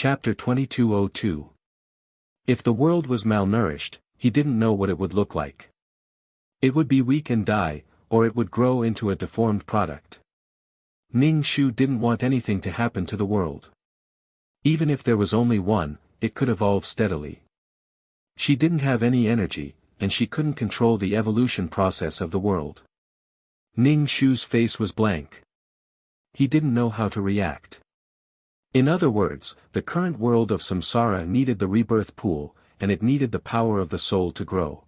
Chapter 2202. If the world was malnourished, he didn't know what it would look like. It would be weak and die, or it would grow into a deformed product. Ning Shu didn't want anything to happen to the world. Even if there was only one, it could evolve steadily. She didn't have any energy, and she couldn't control the evolution process of the world. Ning Shu's face was blank. He didn't know how to react. In other words, the current world of samsara needed the rebirth pool, and it needed the power of the soul to grow.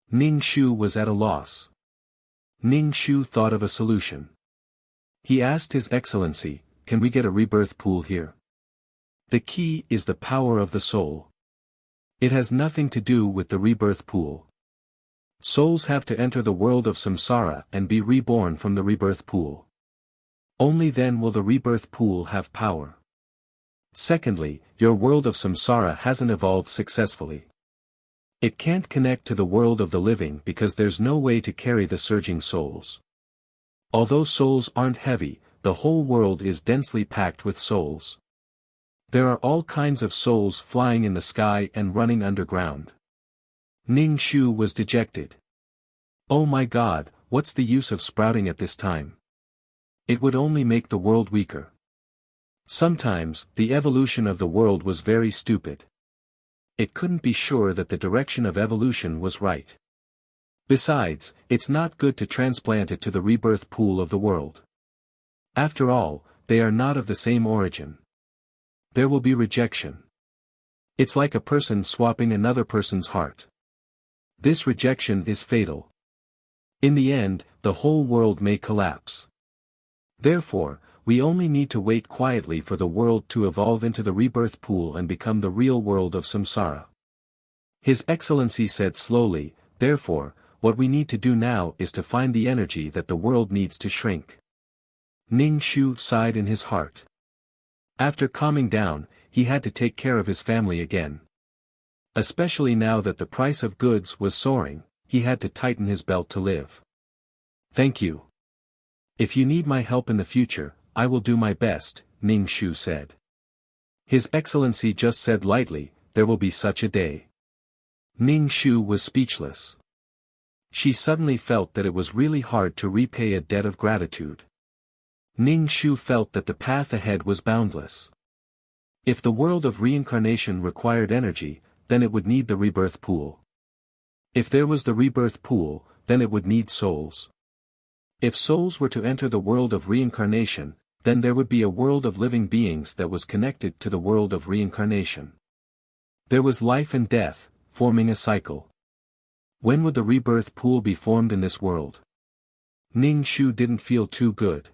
Ning Shu was at a loss. Ning Shu thought of a solution. He asked His Excellency, "Can we get a rebirth pool here?" The key is the power of the soul. It has nothing to do with the rebirth pool. Souls have to enter the world of samsara and be reborn from the rebirth pool. Only then will the rebirth pool have power. Secondly, your world of samsara hasn't evolved successfully. It can't connect to the world of the living because there's no way to carry the surging souls. Although souls aren't heavy, the whole world is densely packed with souls. There are all kinds of souls flying in the sky and running underground. Ning Shu was dejected. Oh my God, what's the use of sprouting at this time? It would only make the world weaker. Sometimes, the evolution of the world was very stupid. It couldn't be sure that the direction of evolution was right. Besides, it's not good to transplant it to the rebirth pool of the world. After all, they are not of the same origin. There will be rejection. It's like a person swapping another person's heart. This rejection is fatal. In the end, the whole world may collapse. Therefore, we only need to wait quietly for the world to evolve into the rebirth pool and become the real world of samsara. His Excellency said slowly, "Therefore, what we need to do now is to find the energy that the world needs to shrink." Ning Shu sighed in his heart. After calming down, he had to take care of his family again. Especially now that the price of goods was soaring, he had to tighten his belt to live. "Thank you. If you need my help in the future, I will do my best," Ning Shu said. His Excellency just said lightly, "There will be such a day." Ning Shu was speechless. She suddenly felt that it was really hard to repay a debt of gratitude. Ning Shu felt that the path ahead was boundless. If the world of reincarnation required energy, then it would need the rebirth pool. If there was the rebirth pool, then it would need souls. If souls were to enter the world of reincarnation, then there would be a world of living beings that was connected to the world of reincarnation. There was life and death, forming a cycle. When would the rebirth pool be formed in this world? Ning Shu didn't feel too good.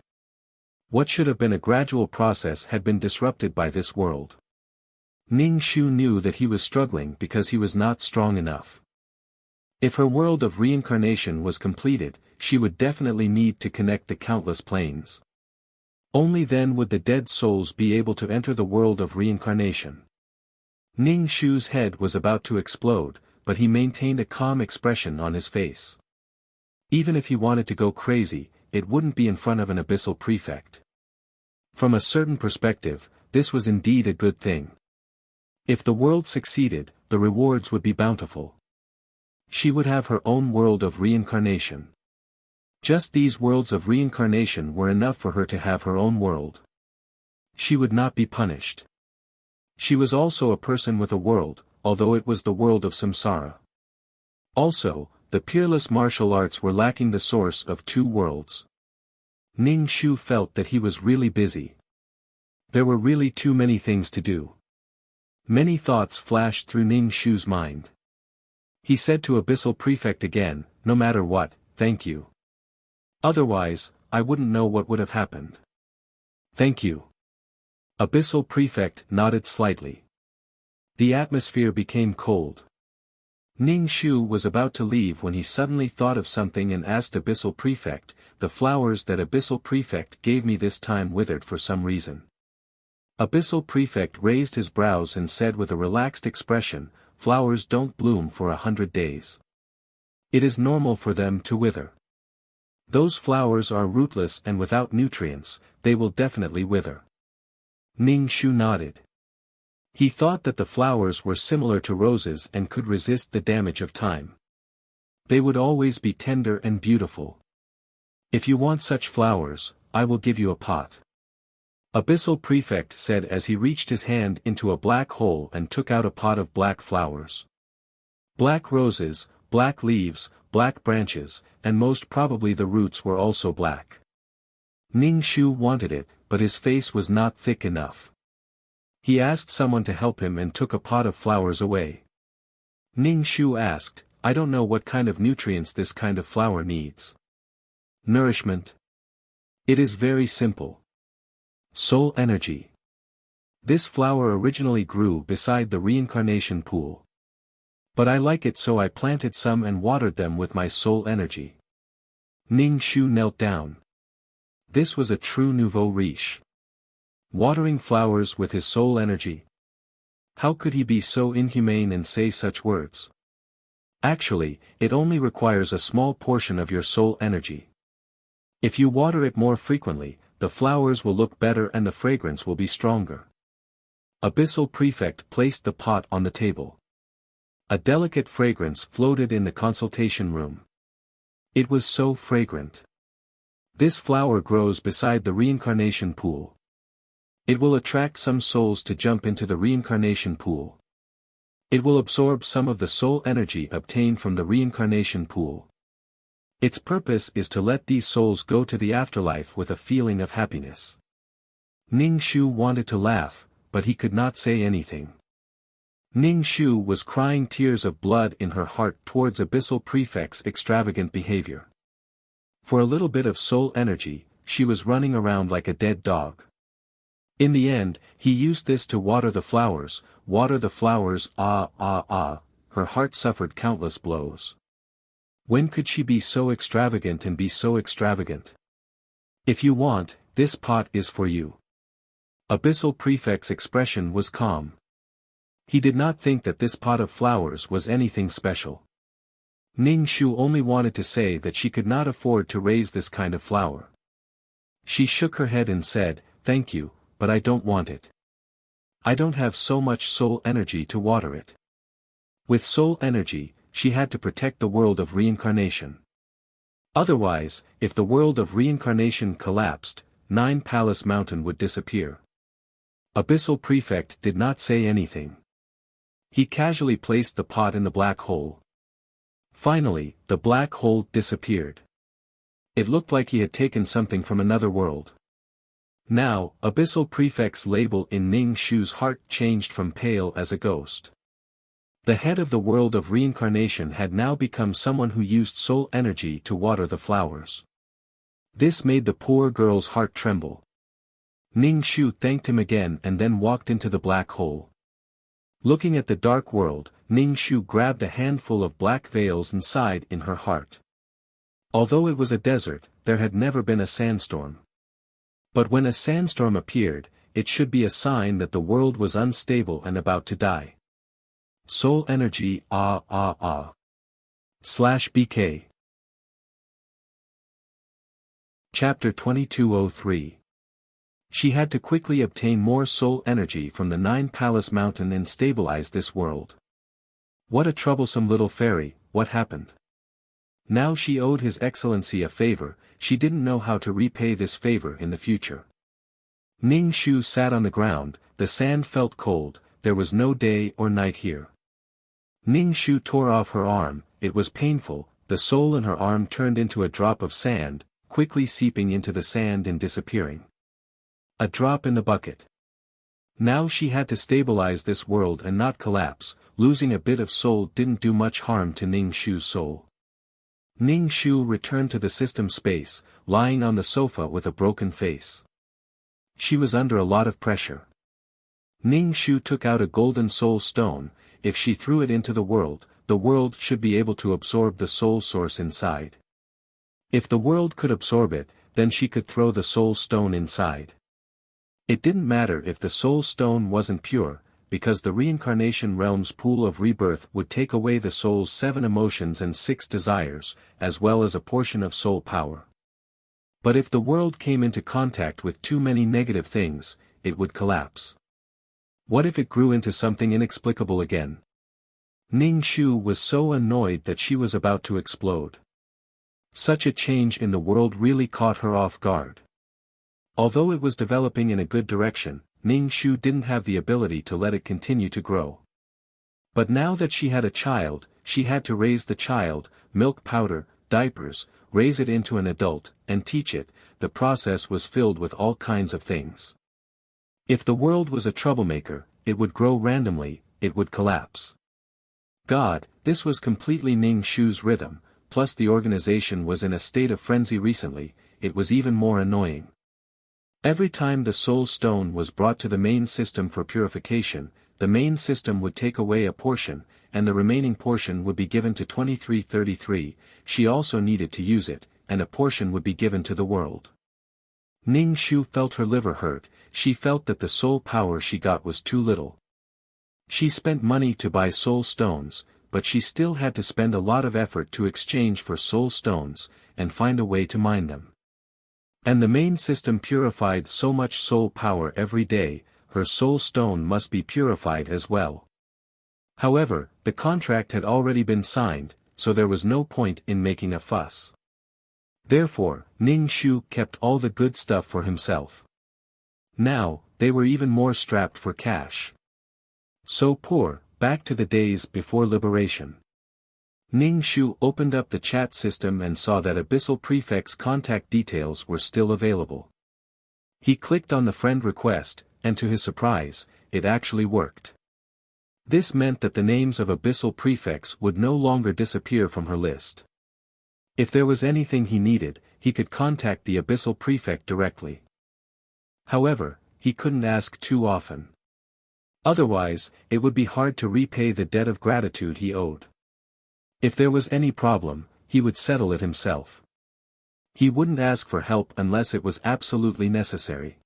What should have been a gradual process had been disrupted by this world. Ning Shu knew that he was struggling because he was not strong enough. If her world of reincarnation was completed, she would definitely need to connect the countless planes. Only then would the dead souls be able to enter the world of reincarnation. Ning Shu's head was about to explode, but he maintained a calm expression on his face. Even if he wanted to go crazy, it wouldn't be in front of an abyssal prefect. From a certain perspective, this was indeed a good thing. If the world succeeded, the rewards would be bountiful. She would have her own world of reincarnation. Just these worlds of reincarnation were enough for her to have her own world. She would not be punished. She was also a person with a world, although it was the world of samsara. Also, the peerless martial arts were lacking the source of two worlds. Ning Shu felt that he was really busy. There were really too many things to do. Many thoughts flashed through Ning Shu's mind. He said to Abyssal Prefect again, "No matter what, thank you. Otherwise, I wouldn't know what would have happened." "Thank you." Abyssal Prefect nodded slightly. The atmosphere became cold. Ning Shu was about to leave when he suddenly thought of something and asked Abyssal Prefect, "The flowers that Abyssal Prefect gave me this time withered for some reason." Abyssal Prefect raised his brows and said with a relaxed expression, "Flowers don't bloom for 100 days. It is normal for them to wither. Those flowers are rootless and without nutrients, they will definitely wither." Ning Shu nodded. He thought that the flowers were similar to roses and could resist the damage of time. They would always be tender and beautiful. If you want such flowers, I will give you a pot. Abyssal Prefect said as he reached his hand into a black hole and took out a pot of black flowers. Black roses, black leaves, black branches, and most probably the roots were also black. Ning Shu wanted it, but his face was not thick enough. He asked someone to help him and took a pot of flowers away. Ning Shu asked, I don't know what kind of nutrients this kind of flower needs. Nourishment. It is very simple. Soul energy. This flower originally grew beside the reincarnation pool. But I like it, so I planted some and watered them with my soul energy. Ning Shu knelt down. This was a true nouveau riche. Watering flowers with his soul energy. How could he be so inhumane and say such words? Actually, it only requires a small portion of your soul energy. If you water it more frequently, the flowers will look better and the fragrance will be stronger. Abyssal Prefect placed the pot on the table. A delicate fragrance floated in the consultation room. It was so fragrant. This flower grows beside the reincarnation pool. It will attract some souls to jump into the reincarnation pool. It will absorb some of the soul energy obtained from the reincarnation pool. Its purpose is to let these souls go to the afterlife with a feeling of happiness. Ning Shu wanted to laugh, but he could not say anything. Ning Shu was crying tears of blood in her heart towards Abyssal Prefect's extravagant behavior. For a little bit of soul energy, she was running around like a dead dog. In the end, he used this to water the flowers, her heart suffered countless blows. When could she be so extravagant and be so extravagant? If you want, this pot is for you. Abyssal Prefect's expression was calm. He did not think that this pot of flowers was anything special. Ning Shu only wanted to say that she could not afford to raise this kind of flower. She shook her head and said, thank you, but I don't want it. I don't have so much soul energy to water it. With soul energy, she had to protect the world of reincarnation. Otherwise, if the world of reincarnation collapsed, 9 Palace Mountain would disappear. Abyssal Prefect did not say anything. He casually placed the pot in the black hole. Finally, the black hole disappeared. It looked like he had taken something from another world. Now, Abyssal Prefect's label in Ning Shu's heart changed from pale as a ghost. The head of the world of reincarnation had now become someone who used soul energy to water the flowers. This made the poor girl's heart tremble. Ning Shu thanked him again and then walked into the black hole. Looking at the dark world, Ning Shu grabbed a handful of black veils and sighed in her heart. Although it was a desert, there had never been a sandstorm. But when a sandstorm appeared, it should be a sign that the world was unstable and about to die. Soul energy /BK. Chapter 2203. She had to quickly obtain more soul energy from the 9 Palace Mountain and stabilize this world. What a troublesome little fairy, what happened? Now she owed His Excellency a favor, she didn't know how to repay this favor in the future. Ning Shu sat on the ground, the sand felt cold, there was no day or night here. Ning Shu tore off her arm, it was painful, the soul in her arm turned into a drop of sand, quickly seeping into the sand and disappearing. A drop in the bucket. Now she had to stabilize this world and not collapse, losing a bit of soul didn't do much harm to Ning Shu's soul. Ning Shu returned to the system space, lying on the sofa with a broken face. She was under a lot of pressure. Ning Shu took out a golden soul stone, if she threw it into the world should be able to absorb the soul source inside. If the world could absorb it, then she could throw the soul stone inside. It didn't matter if the soul stone wasn't pure, because the reincarnation realm's pool of rebirth would take away the soul's 7 emotions and 6 desires, as well as a portion of soul power. But if the world came into contact with too many negative things, it would collapse. What if it grew into something inexplicable again? Ning Shu was so annoyed that she was about to explode. Such a change in the world really caught her off guard. Although it was developing in a good direction, Ning Shu didn't have the ability to let it continue to grow. But now that she had a child, she had to raise the child, milk powder, diapers, raise it into an adult, and teach it. The process was filled with all kinds of things. If the world was a troublemaker, it would grow randomly, it would collapse. God, this was completely Ning Shu's rhythm, plus the organization was in a state of frenzy recently, it was even more annoying. Every time the soul stone was brought to the main system for purification, the main system would take away a portion, and the remaining portion would be given to 2333, she also needed to use it, and a portion would be given to the world. Ning Shu felt her liver hurt, she felt that the soul power she got was too little. She spent money to buy soul stones, but she still had to spend a lot of effort to exchange for soul stones, and find a way to mine them. And the main system purified so much soul power every day, her soul stone must be purified as well. However, the contract had already been signed, so there was no point in making a fuss. Therefore, Ning Shu kept all the good stuff for himself. Now, they were even more strapped for cash. So poor, back to the days before liberation. Ning Shu opened up the chat system and saw that Abyssal Prefect's contact details were still available. He clicked on the friend request, and to his surprise, it actually worked. This meant that the names of Abyssal Prefects would no longer disappear from her list. If there was anything he needed, he could contact the Abyssal Prefect directly. However, he couldn't ask too often. Otherwise, it would be hard to repay the debt of gratitude he owed. If there was any problem, he would settle it himself. He wouldn't ask for help unless it was absolutely necessary.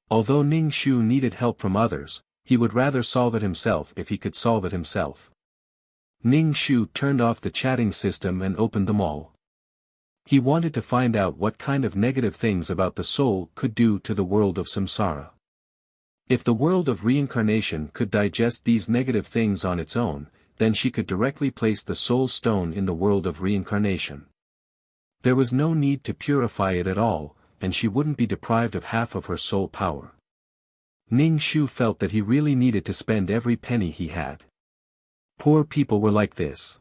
Although Ning Shu needed help from others, he would rather solve it himself if he could solve it himself. Ning Shu turned off the chatting system and opened them all. He wanted to find out what kind of negative things about the soul could do to the world of samsara. If the world of reincarnation could digest these negative things on its own, then she could directly place the soul stone in the world of reincarnation. There was no need to purify it at all, and she wouldn't be deprived of half of her soul power. Ning Shu felt that he really needed to spend every penny he had. Poor people were like this.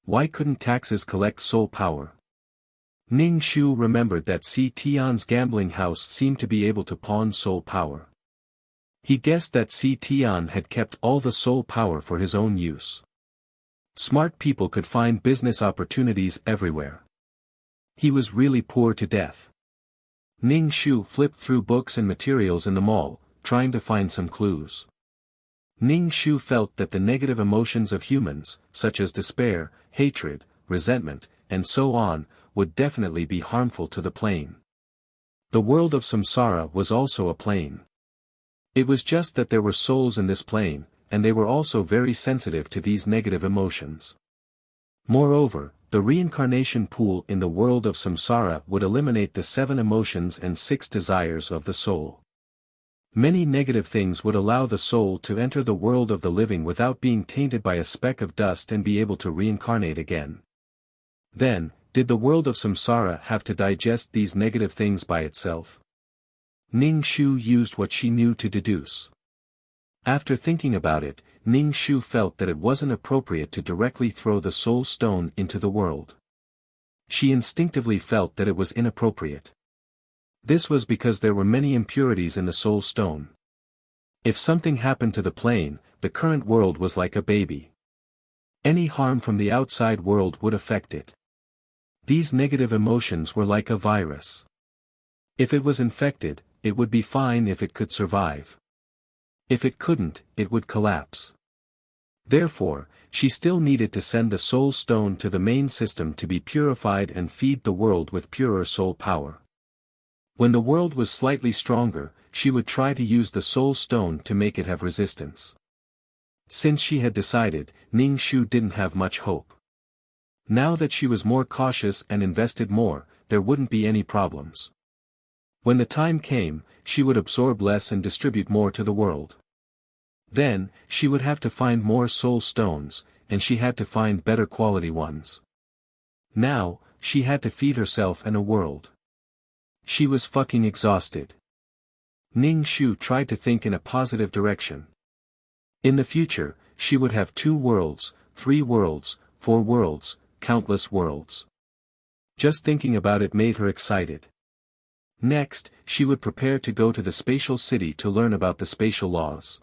Why couldn't taxes collect soul power? Ning Shu remembered that Si Tian's gambling house seemed to be able to pawn soul power. He guessed that Si Tian had kept all the soul power for his own use. Smart people could find business opportunities everywhere. He was really poor to death. Ning Shu flipped through books and materials in the mall, trying to find some clues. Ning Shu felt that the negative emotions of humans, such as despair, hatred, resentment, and so on, would definitely be harmful to the plane. The world of samsara was also a plane. It was just that there were souls in this plane, and they were also very sensitive to these negative emotions. Moreover, the reincarnation pool in the world of samsara would eliminate the 7 emotions and 6 desires of the soul. Many negative things would allow the soul to enter the world of the living without being tainted by a speck of dust and be able to reincarnate again. Then, did the world of samsara have to digest these negative things by itself? Ning Shu used what she knew to deduce. After thinking about it, Ning Shu felt that it wasn't appropriate to directly throw the soul stone into the world. She instinctively felt that it was inappropriate. This was because there were many impurities in the soul stone. If something happened to the plane, the current world was like a baby. Any harm from the outside world would affect it. These negative emotions were like a virus. If it was infected, it would be fine if it could survive. If it couldn't, it would collapse. Therefore, she still needed to send the soul stone to the main system to be purified and feed the world with purer soul power. When the world was slightly stronger, she would try to use the soul stone to make it have resistance. Since she had decided, Ning Shu didn't have much hope. Now that she was more cautious and invested more, there wouldn't be any problems. When the time came, she would absorb less and distribute more to the world. Then, she would have to find more soul stones, and she had to find better quality ones. Now, she had to feed herself and a world. She was fucking exhausted. Ning Shu tried to think in a positive direction. In the future, she would have 2 worlds, 3 worlds, 4 worlds, countless worlds. Just thinking about it made her excited. Next, she would prepare to go to the spatial city to learn about the spatial laws.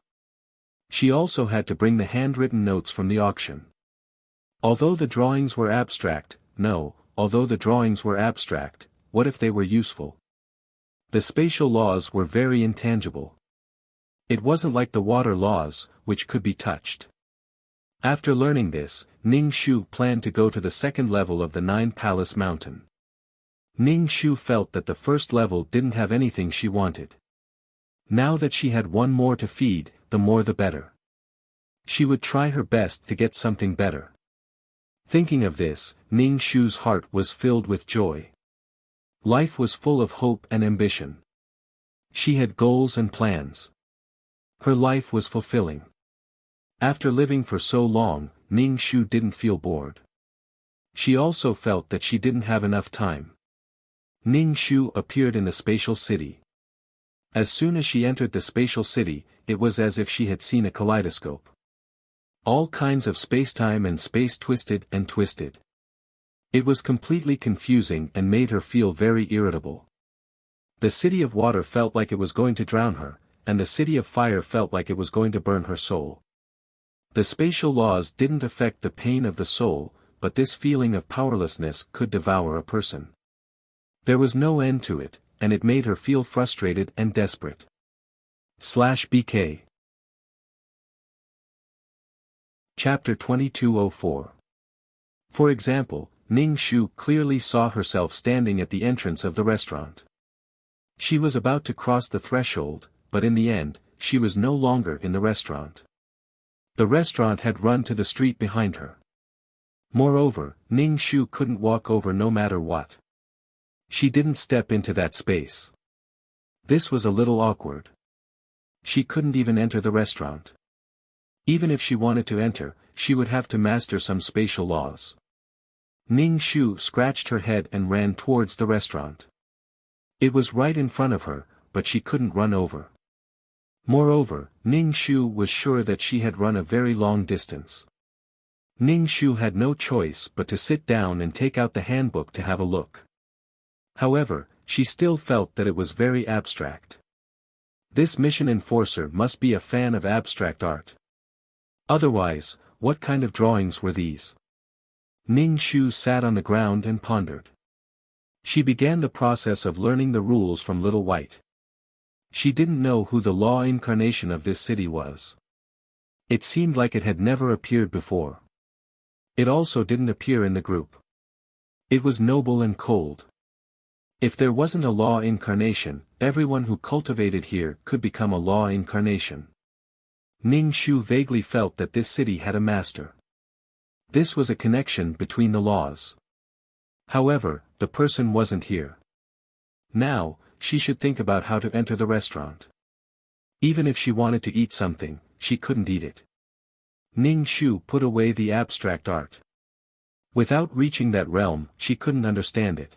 She also had to bring the handwritten notes from the auction. Although the drawings were abstract, what if they were useful? The spatial laws were very intangible. It wasn't like the water laws, which could be touched. After learning this, Ning Shu planned to go to the second level of the 9-Palace Mountain. Ning Shu felt that the first level didn't have anything she wanted. Now that she had one more to feed, the more the better. She would try her best to get something better. Thinking of this, Ning Shu's heart was filled with joy. Life was full of hope and ambition. She had goals and plans. Her life was fulfilling. After living for so long, Ning Shu didn't feel bored. She also felt that she didn't have enough time. Ning Shu appeared in the spatial city. As soon as she entered the spatial city, it was as if she had seen a kaleidoscope. All kinds of spacetime and space twisted and twisted. It was completely confusing and made her feel very irritable. The city of water felt like it was going to drown her, and the city of fire felt like it was going to burn her soul. The spatial laws didn't affect the pain of the soul, but this feeling of powerlessness could devour a person. There was no end to it, and it made her feel frustrated and desperate. /BK Chapter 2204. For example, Ning Shu clearly saw herself standing at the entrance of the restaurant. She was about to cross the threshold, but in the end, she was no longer in the restaurant. The restaurant had run to the street behind her. Moreover, Ning Shu couldn't walk over no matter what. She didn't step into that space. This was a little awkward. She couldn't even enter the restaurant. Even if she wanted to enter, she would have to master some spatial laws. Ning Shu scratched her head and ran towards the restaurant. It was right in front of her, but she couldn't run over. Moreover, Ning Shu was sure that she had run a very long distance. Ning Shu had no choice but to sit down and take out the handbook to have a look. However, she still felt that it was very abstract. This mission enforcer must be a fan of abstract art. Otherwise, what kind of drawings were these? Ning Shu sat on the ground and pondered. She began the process of learning the rules from Little White. She didn't know who the law incarnation of this city was. It seemed like it had never appeared before. It also didn't appear in the group. It was noble and cold. If there wasn't a law incarnation, everyone who cultivated here could become a law incarnation. Ning Shu vaguely felt that this city had a master. This was a connection between the laws. However, the person wasn't here. Now, she should think about how to enter the restaurant. Even if she wanted to eat something, she couldn't eat it. Ning Shu put away the abstract art. Without reaching that realm, she couldn't understand it.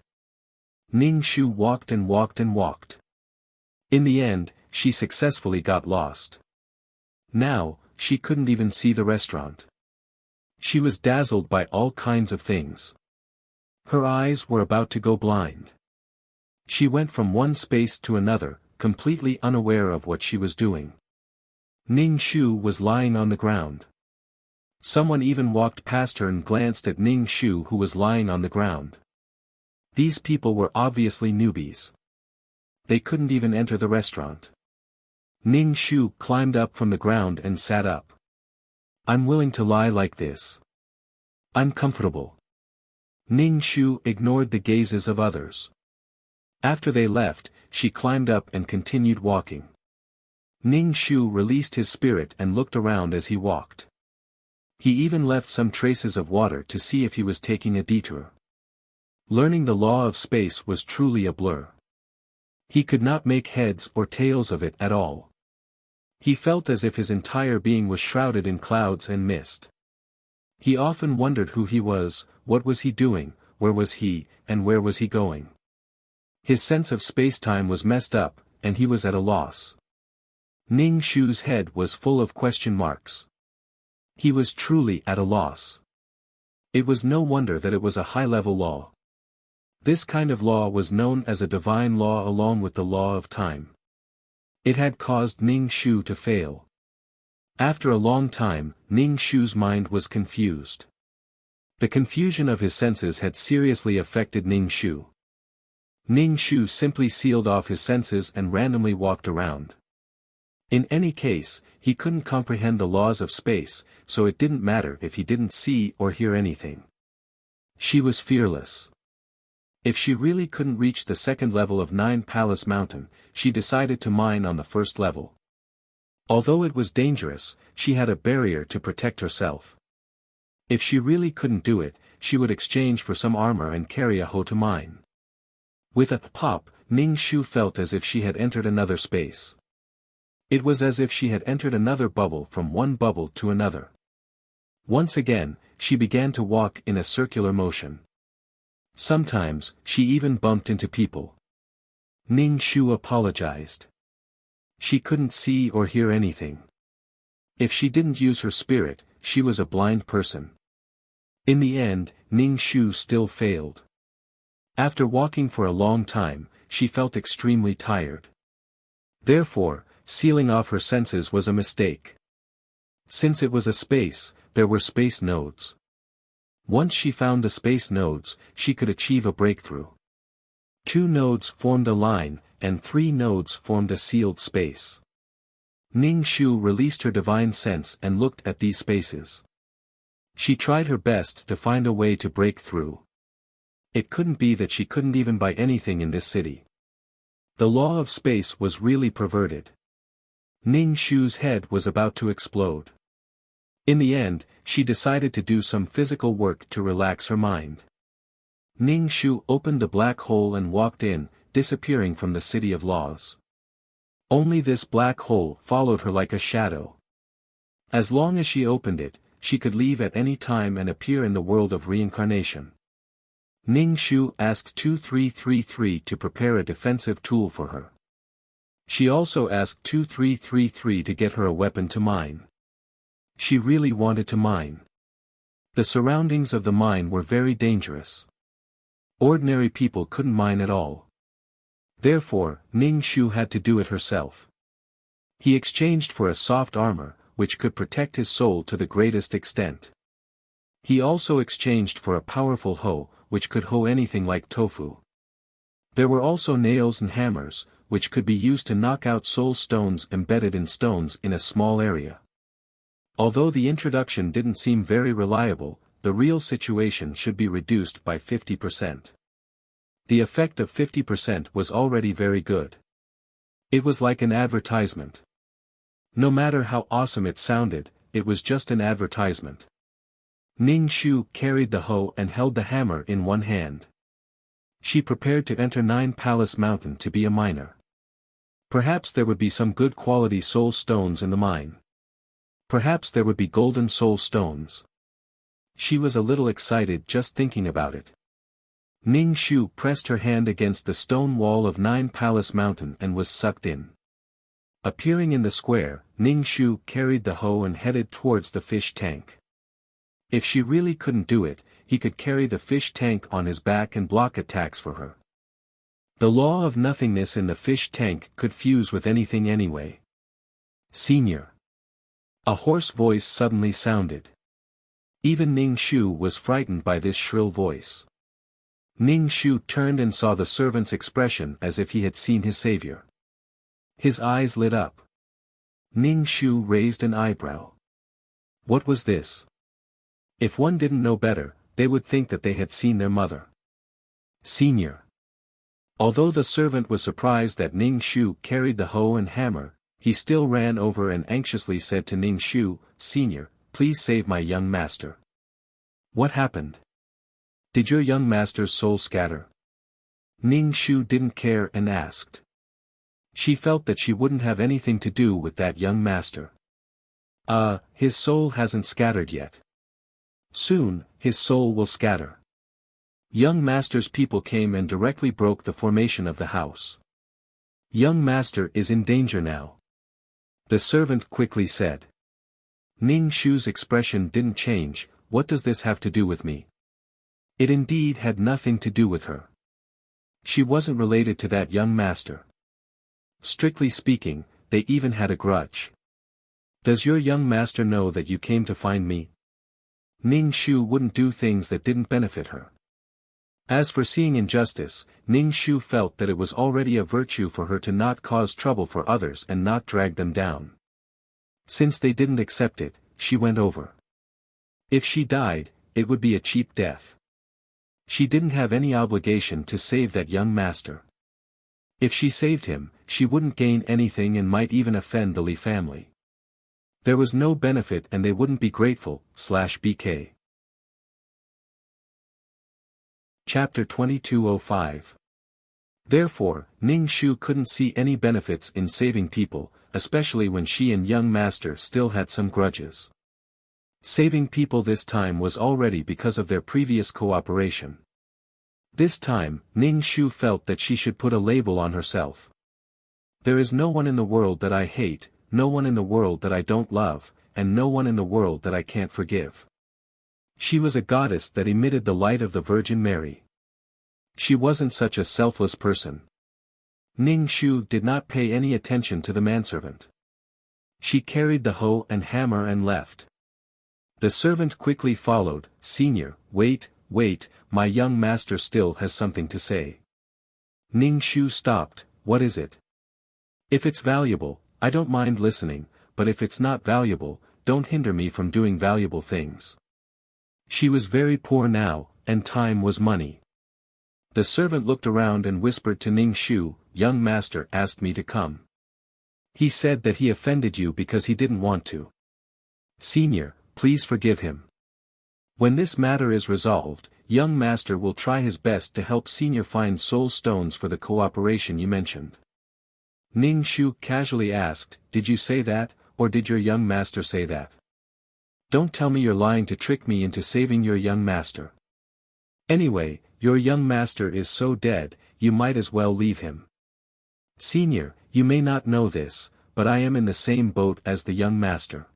Ning Shu walked and walked and walked. In the end, she successfully got lost. Now, she couldn't even see the restaurant. She was dazzled by all kinds of things. Her eyes were about to go blind. She went from one space to another, completely unaware of what she was doing. Ning Shu was lying on the ground. Someone even walked past her and glanced at Ning Shu, who was lying on the ground. These people were obviously newbies. They couldn't even enter the restaurant. Ning Shu climbed up from the ground and sat up. I'm willing to lie like this. I'm comfortable. Ning Shu ignored the gazes of others. After they left, she climbed up and continued walking. Ning Shu released his spirit and looked around as he walked. He even left some traces of water to see if he was taking a detour. Learning the law of space was truly a blur. He could not make heads or tails of it at all. He felt as if his entire being was shrouded in clouds and mist. He often wondered who he was, what was he doing, where was he, and where was he going. His sense of space-time was messed up, and he was at a loss. Ning Shu's head was full of question marks. He was truly at a loss. It was no wonder that it was a high-level law. This kind of law was known as a divine law along with the law of time. It had caused Ning Shu to fail. After a long time, Ning Shu's mind was confused. The confusion of his senses had seriously affected Ning Shu. Ning Shu simply sealed off his senses and randomly walked around. In any case, he couldn't comprehend the laws of space, so it didn't matter if he didn't see or hear anything. She was fearless. If she really couldn't reach the second level of Nine Palace Mountain, she decided to mine on the first level. Although it was dangerous, she had a barrier to protect herself. If she really couldn't do it, she would exchange for some armor and carry a hoe to mine. With a pop, Ning Shu felt as if she had entered another space. It was as if she had entered another bubble from one bubble to another. Once again, she began to walk in a circular motion. Sometimes, she even bumped into people. Ning Shu apologized. She couldn't see or hear anything. If she didn't use her spirit, she was a blind person. In the end, Ning Shu still failed. After walking for a long time, she felt extremely tired. Therefore, sealing off her senses was a mistake. Since it was a space, there were space nodes. Once she found the space nodes, she could achieve a breakthrough. 2 nodes formed a line, and 3 nodes formed a sealed space. Ning Shu released her divine sense and looked at these spaces. She tried her best to find a way to break through. It couldn't be that she couldn't even buy anything in this city. The law of space was really perverted. Ning Shu's head was about to explode. In the end, she decided to do some physical work to relax her mind. Ning Shu opened the black hole and walked in, disappearing from the city of laws. Only this black hole followed her like a shadow. As long as she opened it, she could leave at any time and appear in the world of reincarnation. Ning Shu asked 2333 to prepare a defensive tool for her. She also asked 2333 to get her a weapon to mine. She really wanted to mine. The surroundings of the mine were very dangerous. Ordinary people couldn't mine at all. Therefore, Ning Shu had to do it herself. He exchanged for a soft armor, which could protect his soul to the greatest extent. He also exchanged for a powerful hoe, which could hoe anything like tofu. There were also nails and hammers, which could be used to knock out soul stones embedded in stones in a small area. Although the introduction didn't seem very reliable, the real situation should be reduced by 50%. The effect of 50% was already very good. It was like an advertisement. No matter how awesome it sounded, it was just an advertisement. Ning Shu carried the hoe and held the hammer in one hand. She prepared to enter Nine Palace Mountain to be a miner. Perhaps there would be some good quality soul stones in the mine. Perhaps there would be golden soul stones. She was a little excited just thinking about it. Ning Shu pressed her hand against the stone wall of Nine Palace Mountain and was sucked in. Appearing in the square, Ning Shu carried the hoe and headed towards the fish tank. If she really couldn't do it, he could carry the fish tank on his back and block attacks for her. The law of nothingness in the fish tank could fuse with anything anyway. Senior. A hoarse voice suddenly sounded. Even Ning Shu was frightened by this shrill voice. Ning Shu turned and saw the servant's expression as if he had seen his savior. His eyes lit up. Ning Shu raised an eyebrow. What was this? If one didn't know better, they would think that they had seen their mother. Senior. Although the servant was surprised that Ning Shu carried the hoe and hammer, he still ran over and anxiously said to Ning Shu, "Senior, please save my young master." What happened? Did your young master's soul scatter? Ning Shu didn't care and asked. She felt that she wouldn't have anything to do with that young master. His soul hasn't scattered yet. Soon, his soul will scatter. Young master's people came and directly broke the formation of the house. Young master is in danger now. The servant quickly said. Ning Shu's expression didn't change. What does this have to do with me? It indeed had nothing to do with her. She wasn't related to that young master. Strictly speaking, they even had a grudge. Does your young master know that you came to find me? Ning Shu wouldn't do things that didn't benefit her. As for seeing injustice, Ning Shu felt that it was already a virtue for her to not cause trouble for others and not drag them down. Since they didn't accept it, she went over. If she died, it would be a cheap death. She didn't have any obligation to save that young master. If she saved him, she wouldn't gain anything and might even offend the Li family. There was no benefit and they wouldn't be grateful, /BK. Chapter 2205. Therefore, Ning Shu couldn't see any benefits in saving people, especially when she and young master still had some grudges. Saving people this time was already because of their previous cooperation. This time, Ning Shu felt that she should put a label on herself. There is no one in the world that I hate, no one in the world that I don't love, and no one in the world that I can't forgive. She was a goddess that emitted the light of the Virgin Mary. She wasn't such a selfless person. Ning Shu did not pay any attention to the manservant. She carried the hoe and hammer and left. The servant quickly followed. Senior, wait, my young master still has something to say. Ning Shu stopped. What is it? If it's valuable, I don't mind listening, but if it's not valuable, don't hinder me from doing valuable things. She was very poor now, and time was money. The servant looked around and whispered to Ning Shu, young master asked me to come. He said that he offended you because he didn't want to. Senior, please forgive him. When this matter is resolved, young master will try his best to help senior find soul stones for the cooperation you mentioned. Ning Shu casually asked, did you say that, or did your young master say that? Don't tell me you're lying to trick me into saving your young master. Anyway, your young master is so dead, you might as well leave him. Senior, you may not know this, but I am in the same boat as the young master.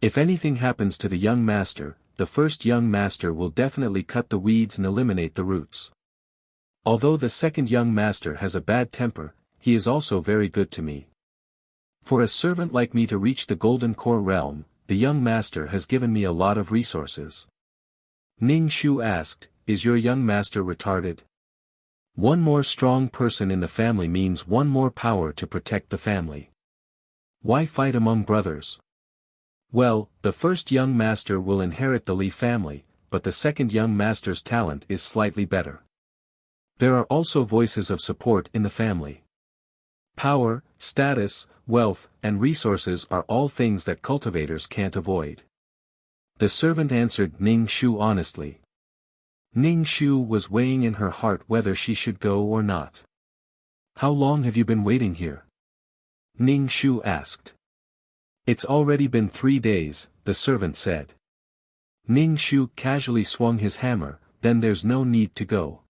If anything happens to the young master, the first young master will definitely cut the weeds and eliminate the roots. Although the second young master has a bad temper, he is also very good to me. For a servant like me to reach the Golden Core realm, the young master has given me a lot of resources. Ning Shu asked, is your young master retarded? One more strong person in the family means one more power to protect the family. Why fight among brothers? Well, the first young master will inherit the Li family, but the second young master's talent is slightly better. There are also voices of support in the family. Power, status, wealth, and resources are all things that cultivators can't avoid. The servant answered Ning Shu honestly. Ning Shu was weighing in her heart whether she should go or not. How long have you been waiting here? Ning Shu asked. It's already been 3 days, the servant said. Ning Shu casually swung his hammer, then there's no need to go.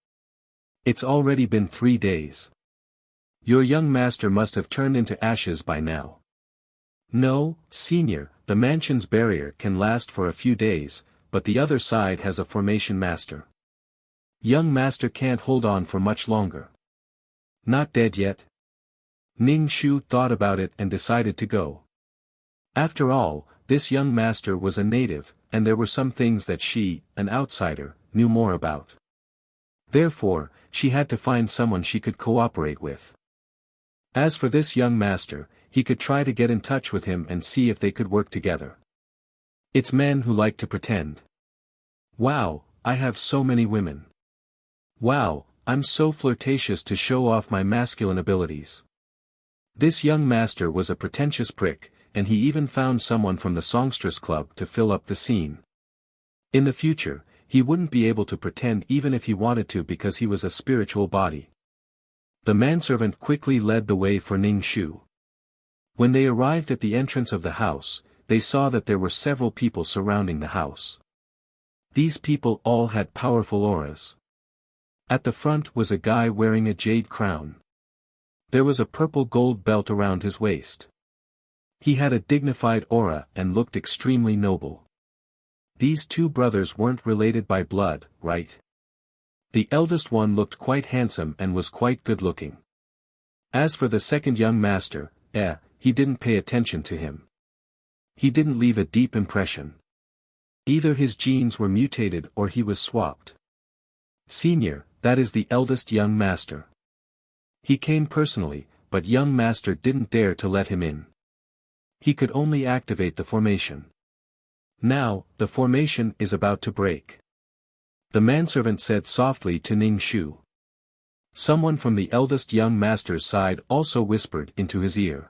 It's already been 3 days. Your young master must have turned into ashes by now. No, senior, the mansion's barrier can last for a few days, but the other side has a formation master. Young master can't hold on for much longer. Not dead yet? Ning Shu thought about it and decided to go. After all, this young master was a native, and there were some things that she, an outsider, knew more about. Therefore, she had to find someone she could cooperate with. As for this young master, he could try to get in touch with him and see if they could work together. It's men who like to pretend. Wow, I have so many women. Wow, I'm so flirtatious to show off my masculine abilities. This young master was a pretentious prick, and he even found someone from the songstress club to fill up the scene. In the future, he wouldn't be able to pretend even if he wanted to because he was a spiritual body. The manservant quickly led the way for Ning Shu. When they arrived at the entrance of the house, they saw that there were several people surrounding the house. These people all had powerful auras. At the front was a guy wearing a jade crown. There was a purple gold belt around his waist. He had a dignified aura and looked extremely noble. These two brothers weren't related by blood, right? The eldest one looked quite handsome and was quite good-looking. As for the second young master, he didn't pay attention to him. He didn't leave a deep impression. Either his genes were mutated or he was swapped. Senior, that is the eldest young master. He came personally, but young master didn't dare to let him in. He could only activate the formation. Now, the formation is about to break. The manservant said softly to Ning Shu. Someone from the eldest young master's side also whispered into his ear.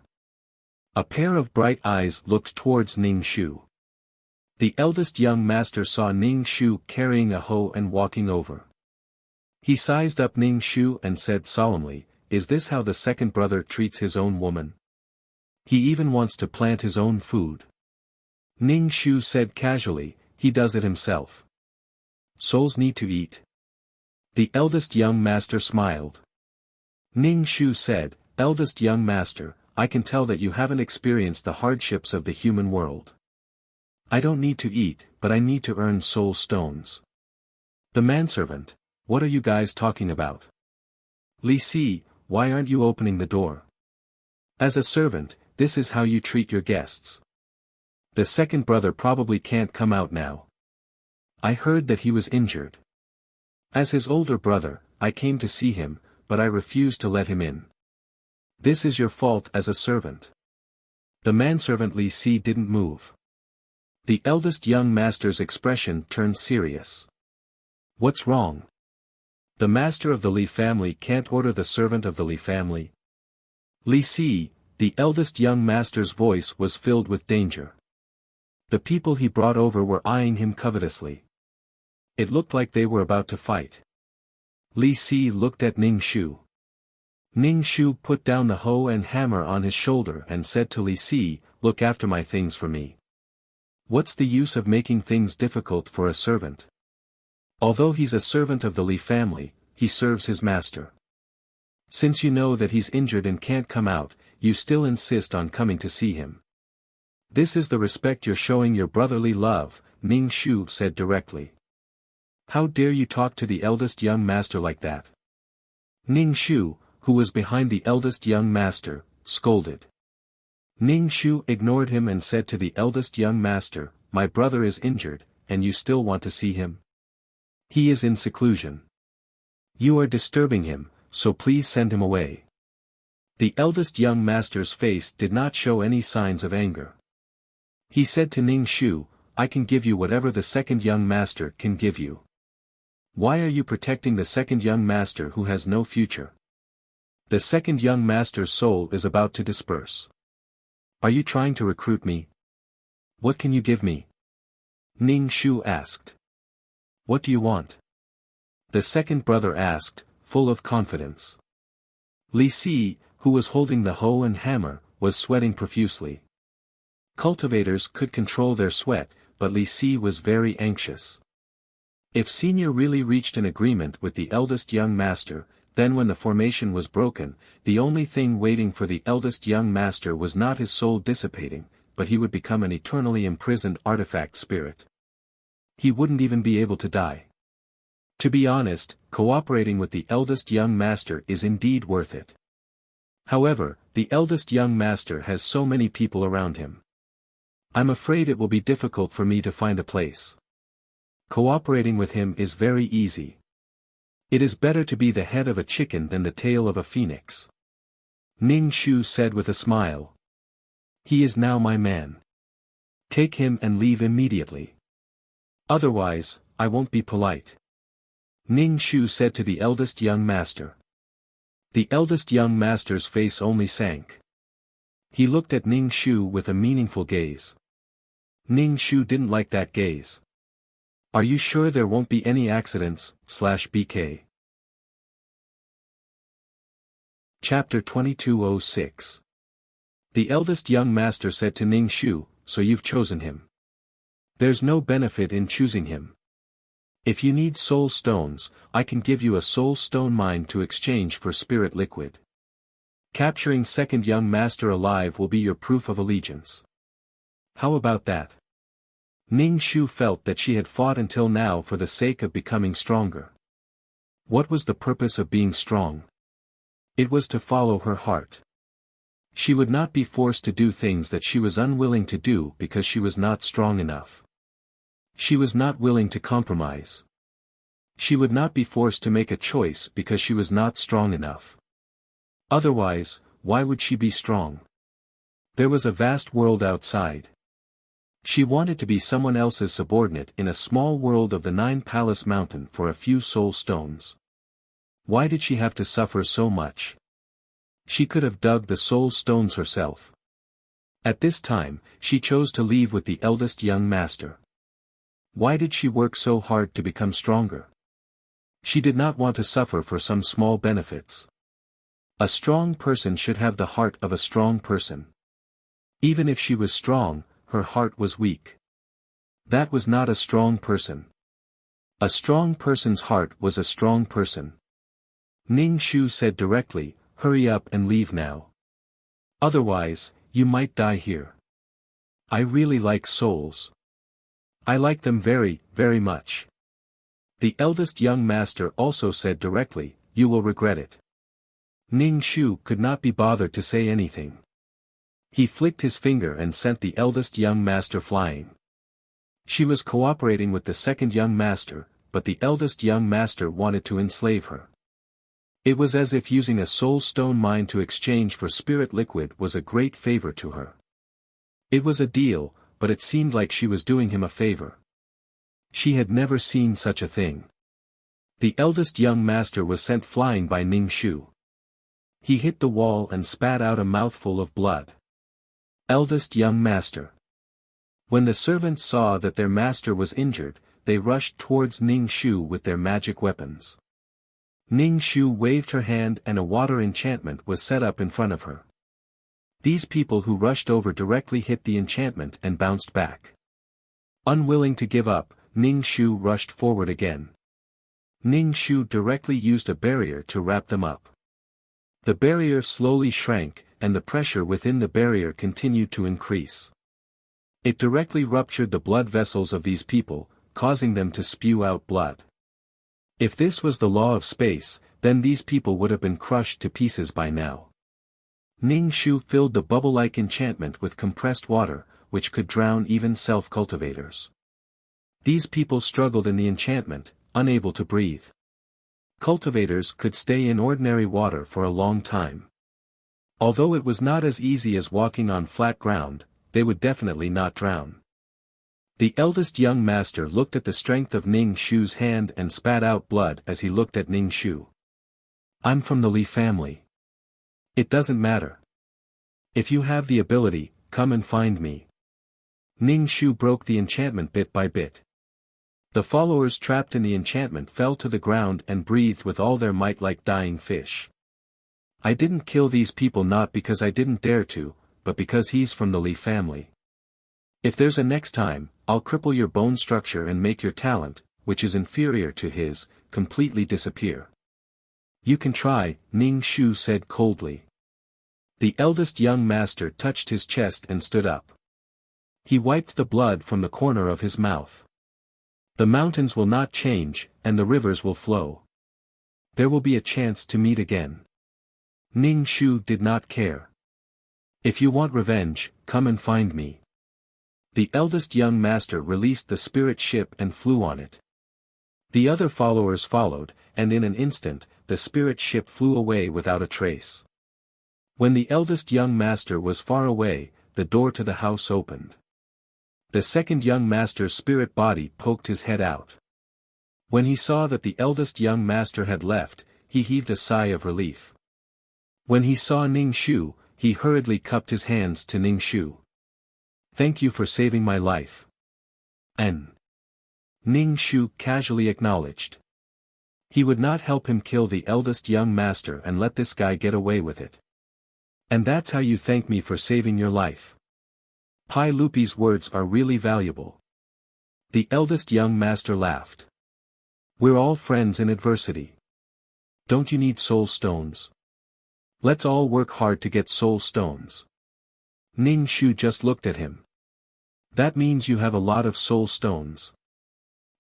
A pair of bright eyes looked towards Ning Shu. The eldest young master saw Ning Shu carrying a hoe and walking over. He sized up Ning Shu and said solemnly, "Is this how the second brother treats his own woman? He even wants to plant his own food." Ning Shu said casually, "He does it himself. Souls need to eat." The eldest young master smiled. Ning Shu said, "Eldest young master, I can tell that you haven't experienced the hardships of the human world. I don't need to eat, but I need to earn soul stones." The manservant, "What are you guys talking about? Li Si, why aren't you opening the door? As a servant, this is how you treat your guests. The second brother probably can't come out now. I heard that he was injured. As his older brother, I came to see him, but I refused to let him in. This is your fault as a servant." The manservant Li Si didn't move. The eldest young master's expression turned serious. "What's wrong? The master of the Li family can't order the servant of the Li family." Li Si, the eldest young master's voice was filled with danger. The people he brought over were eyeing him covetously. It looked like they were about to fight. Li Si looked at Ning Shu. Ning Shu put down the hoe and hammer on his shoulder and said to Li Si, "Look after my things for me. What's the use of making things difficult for a servant? Although he's a servant of the Li family, he serves his master. Since you know that he's injured and can't come out, you still insist on coming to see him. This is the respect you're showing your brotherly love," Ning Shu said directly. "How dare you talk to the eldest young master like that?" Ning Shu, who was behind the eldest young master, scolded. Ning Shu ignored him and said to the eldest young master, "My brother is injured, and you still want to see him? He is in seclusion. You are disturbing him, so please send him away." The eldest young master's face did not show any signs of anger. He said to Ning Shu, "I can give you whatever the second young master can give you. Why are you protecting the second young master who has no future? The second young master's soul is about to disperse. Are you trying to recruit me? What can you give me?" Ning Shu asked. "What do you want?" The second brother asked, full of confidence. Li Si, who was holding the hoe and hammer, was sweating profusely. Cultivators could control their sweat, but Li Si was very anxious. If Senior really reached an agreement with the eldest young master, then when the formation was broken, the only thing waiting for the eldest young master was not his soul dissipating, but he would become an eternally imprisoned artifact spirit. He wouldn't even be able to die. To be honest, cooperating with the eldest young master is indeed worth it. However, the eldest young master has so many people around him. I'm afraid it will be difficult for me to find a place. Cooperating with him is very easy. It is better to be the head of a chicken than the tail of a phoenix. Ning Shu said with a smile. He is now my man. Take him and leave immediately. Otherwise, I won't be polite. Ning Shu said to the eldest young master. The eldest young master's face only sank. He looked at Ning Shu with a meaningful gaze. Ning Shu didn't like that gaze. Are you sure there won't be any accidents, /BK? Chapter 2206. The eldest young master said to Ning Shu, "So you've chosen him. There's no benefit in choosing him. If you need soul stones, I can give you a soul stone mine to exchange for spirit liquid. Capturing second young master alive will be your proof of allegiance. How about that?" Ning Shu felt that she had fought until now for the sake of becoming stronger. What was the purpose of being strong? It was to follow her heart. She would not be forced to do things that she was unwilling to do because she was not strong enough. She was not willing to compromise. She would not be forced to make a choice because she was not strong enough. Otherwise, why would she be strong? There was a vast world outside. She wanted to be someone else's subordinate in a small world of the 9-Palace Mountain for a few soul stones. Why did she have to suffer so much? She could have dug the soul stones herself. At this time, she chose to leave with the eldest young master. Why did she work so hard to become stronger? She did not want to suffer for some small benefits. A strong person should have the heart of a strong person. Even if she was strong, her heart was weak. That was not a strong person. A strong person's heart was a strong person. Ning Shu said directly, "Hurry up and leave now. Otherwise, you might die here. I really like souls. I like them very, very much." The eldest young master also said directly, "You will regret it." Ning Shu could not be bothered to say anything. He flicked his finger and sent the eldest young master flying. She was cooperating with the second young master, but the eldest young master wanted to enslave her. It was as if using a soul stone mine to exchange for spirit liquid was a great favor to her. It was a deal, but it seemed like she was doing him a favor. She had never seen such a thing. The eldest young master was sent flying by Ning Shu. He hit the wall and spat out a mouthful of blood. Eldest young master. When the servants saw that their master was injured, they rushed towards Ning Shu with their magic weapons. Ning Shu waved her hand and a water enchantment was set up in front of her. These people who rushed over directly hit the enchantment and bounced back. Unwilling to give up, Ning Shu rushed forward again. Ning Shu directly used a barrier to wrap them up. The barrier slowly shrank, and the pressure within the barrier continued to increase. It directly ruptured the blood vessels of these people, causing them to spew out blood. If this was the law of space, then these people would have been crushed to pieces by now. Ning Shu filled the bubble-like enchantment with compressed water, which could drown even self-cultivators. These people struggled in the enchantment, unable to breathe. Cultivators could stay in ordinary water for a long time. Although it was not as easy as walking on flat ground, they would definitely not drown. The eldest young master looked at the strength of Ning Shu's hand and spat out blood as he looked at Ning Shu. "I'm from the Li family. It doesn't matter. If you have the ability, come and find me." Ning Shu broke the enchantment bit by bit. The followers trapped in the enchantment fell to the ground and breathed with all their might like dying fish. "I didn't kill these people not because I didn't dare to, but because he's from the Li family. If there's a next time, I'll cripple your bone structure and make your talent, which is inferior to his, completely disappear." "You can try," Ning Shu said coldly. The eldest young master touched his chest and stood up. He wiped the blood from the corner of his mouth. "The mountains will not change, and the rivers will flow. There will be a chance to meet again." Ning Shu did not care. "If you want revenge, come and find me." The eldest young master released the spirit ship and flew on it. The other followers followed, and in an instant, the spirit ship flew away without a trace. When the eldest young master was far away, the door to the house opened. The second young master's spirit body poked his head out. When he saw that the eldest young master had left, he heaved a sigh of relief. When he saw Ning Shu, he hurriedly cupped his hands to Ning Shu. "Thank you for saving my life." Ning Shu casually acknowledged. He would not help him kill the eldest young master and let this guy get away with it. And that's how you thank me for saving your life. Pai Lupi's words are really valuable. The eldest young master laughed. We're all friends in adversity. Don't you need soul stones? Let's all work hard to get soul stones. Ning Shu just looked at him. That means you have a lot of soul stones.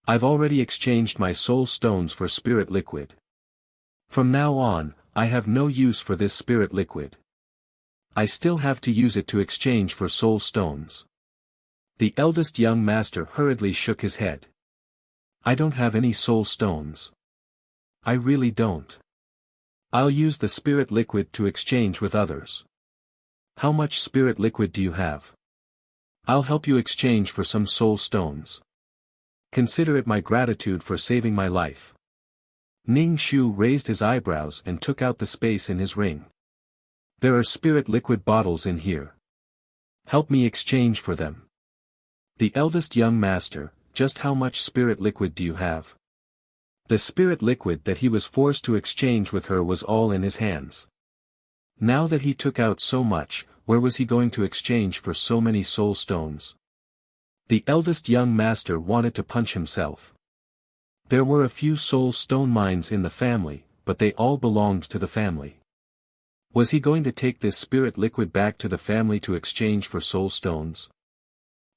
I've already exchanged my soul stones for spirit liquid. From now on, I have no use for this spirit liquid. I still have to use it to exchange for soul stones. The eldest young master hurriedly shook his head. I don't have any soul stones. I really don't. I'll use the spirit liquid to exchange with others. How much spirit liquid do you have? I'll help you exchange for some soul stones. Consider it my gratitude for saving my life. Ning Shu raised his eyebrows and took out the space in his ring. There are spirit liquid bottles in here. Help me exchange for them. The eldest young master, just how much spirit liquid do you have? The spirit liquid that he was forced to exchange with her was all in his hands. Now that he took out so much, where was he going to exchange for so many soul stones? The eldest young master wanted to punch himself. There were a few soul stone mines in the family, but they all belonged to the family. Was he going to take this spirit liquid back to the family to exchange for soul stones?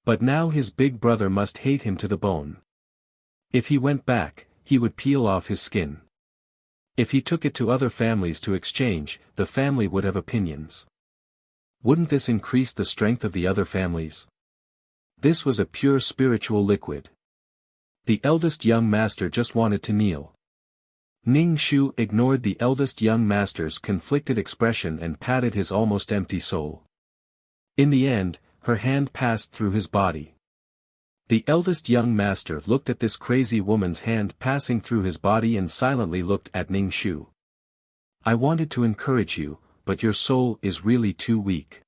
But now his big brother must hate him to the bone. If he went back, he would peel off his skin. If he took it to other families to exchange, the family would have opinions. Wouldn't this increase the strength of the other families? This was a pure spiritual liquid. The eldest young master just wanted to kneel. Ning Shu ignored the eldest young master's conflicted expression and patted his almost empty soul. In the end, her hand passed through his body. The eldest young master looked at this crazy woman's hand passing through his body and silently looked at Ning Shu. I wanted to encourage you, but your soul is really too weak.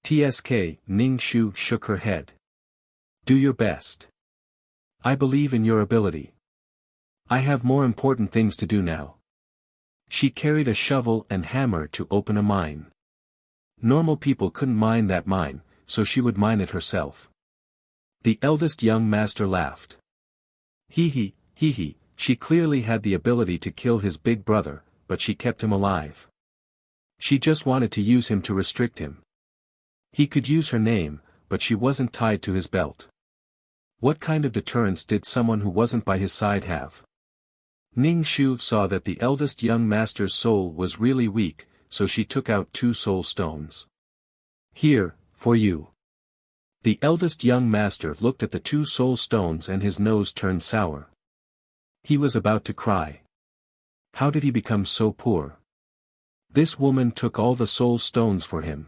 TSK, Ning Shu shook her head. Do your best. I believe in your ability. I have more important things to do now. She carried a shovel and hammer to open a mine. Normal people couldn't mine that mine, so she would mine it herself. The eldest young master laughed. Hee hee, she clearly had the ability to kill his big brother, but she kept him alive. She just wanted to use him to restrict him. He could use her name, but she wasn't tied to his belt. What kind of deterrence did someone who wasn't by his side have? Ning Shu saw that the eldest young master's soul was really weak, so she took out 2 soul stones. Here, for you. The eldest young master looked at the 2 soul stones and his nose turned sour. He was about to cry. How did he become so poor? This woman took all the soul stones for him.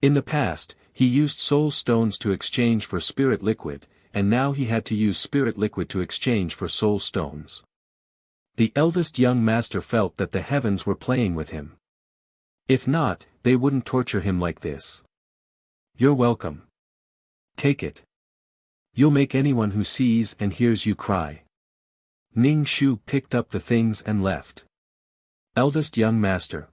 In the past, he used soul stones to exchange for spirit liquid, and now he had to use spirit liquid to exchange for soul stones. The eldest young master felt that the heavens were playing with him. If not, they wouldn't torture him like this. You're welcome. Take it. You'll make anyone who sees and hears you cry. Ning Shu picked up the things and left. Eldest young master.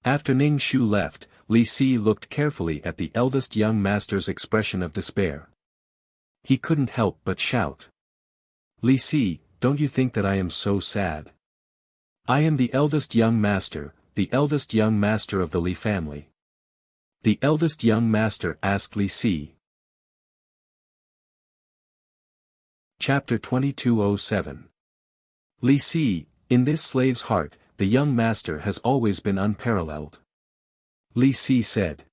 After Ning Shu left, Li Si looked carefully at the eldest young master's expression of despair. He couldn't help but shout. Li Si, don't you think that I am so sad? I am the eldest young master of the Li family. The eldest young master asked Li Si. Chapter 2207. Li Si, in this slave's heart, the young master has always been unparalleled. Li Si said.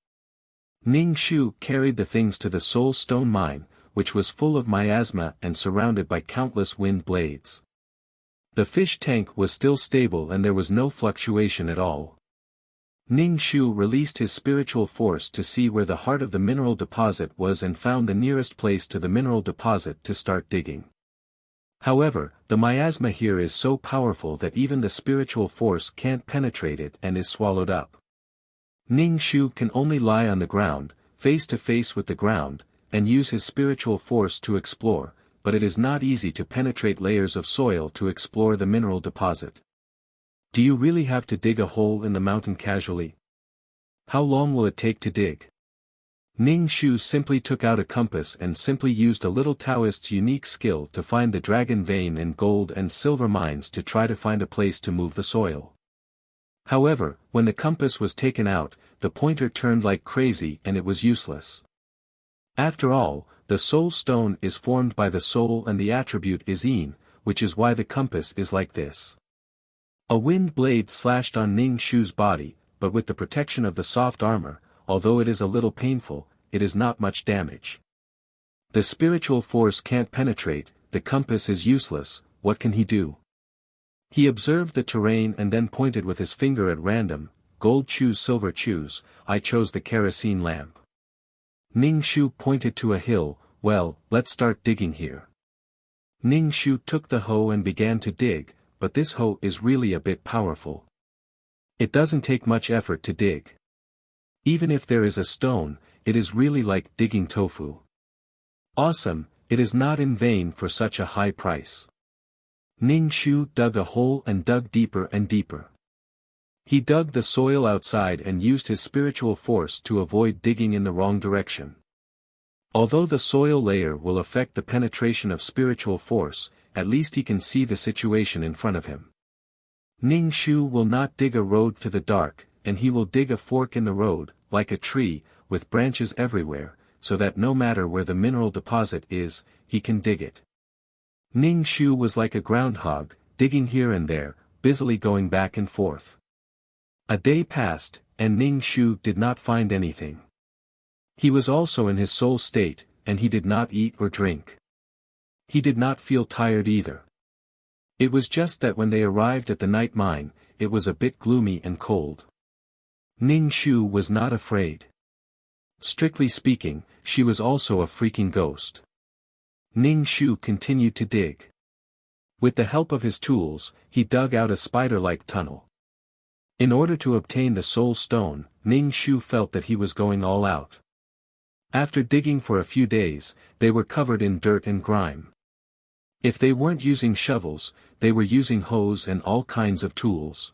Ning Shu carried the things to the soul stone mine, which was full of miasma and surrounded by countless wind blades. The fish tank was still stable and there was no fluctuation at all. Ning Shu released his spiritual force to see where the heart of the mineral deposit was and found the nearest place to the mineral deposit to start digging. However, the miasma here is so powerful that even the spiritual force can't penetrate it and is swallowed up. Ning Shu can only lie on the ground, face to face with the ground, and use his spiritual force to explore, but it is not easy to penetrate layers of soil to explore the mineral deposit. Do you really have to dig a hole in the mountain casually? How long will it take to dig? Ning Shu simply took out a compass and simply used a little Taoist's unique skill to find the dragon vein and gold and silver mines to try to find a place to move the soil. However, when the compass was taken out, the pointer turned like crazy and it was useless. After all, the soul stone is formed by the soul and the attribute is yin, which is why the compass is like this. A wind blade slashed on Ning Shu's body, but with the protection of the soft armor, although it is a little painful, it is not much damage. The spiritual force can't penetrate, the compass is useless, what can he do? He observed the terrain and then pointed with his finger at random, gold choose silver choose, I chose the kerosene lamp. Ning Shu pointed to a hill, well, let's start digging here. Ning Shu took the hoe and began to dig, but this hoe is really a bit powerful. It doesn't take much effort to dig. Even if there is a stone, it is really like digging tofu. Awesome, it is not in vain for such a high price. Ning Shu dug a hole and dug deeper and deeper. He dug the soil outside and used his spiritual force to avoid digging in the wrong direction. Although the soil layer will affect the penetration of spiritual force, at least he can see the situation in front of him. Ning Shu will not dig a road to the dark, and he will dig a fork in the road, like a tree, with branches everywhere, so that no matter where the mineral deposit is, he can dig it. Ning Shu was like a groundhog, digging here and there, busily going back and forth. A day passed, and Ning Shu did not find anything. He was also in his soul state, and he did not eat or drink. He did not feel tired either. It was just that when they arrived at the night mine, it was a bit gloomy and cold. Ning Shu was not afraid. Strictly speaking, she was also a freaking ghost. Ning Shu continued to dig. With the help of his tools, he dug out a spider-like tunnel. In order to obtain the soul stone, Ning Shu felt that he was going all out. After digging for a few days, they were covered in dirt and grime. If they weren't using shovels, they were using hoes and all kinds of tools.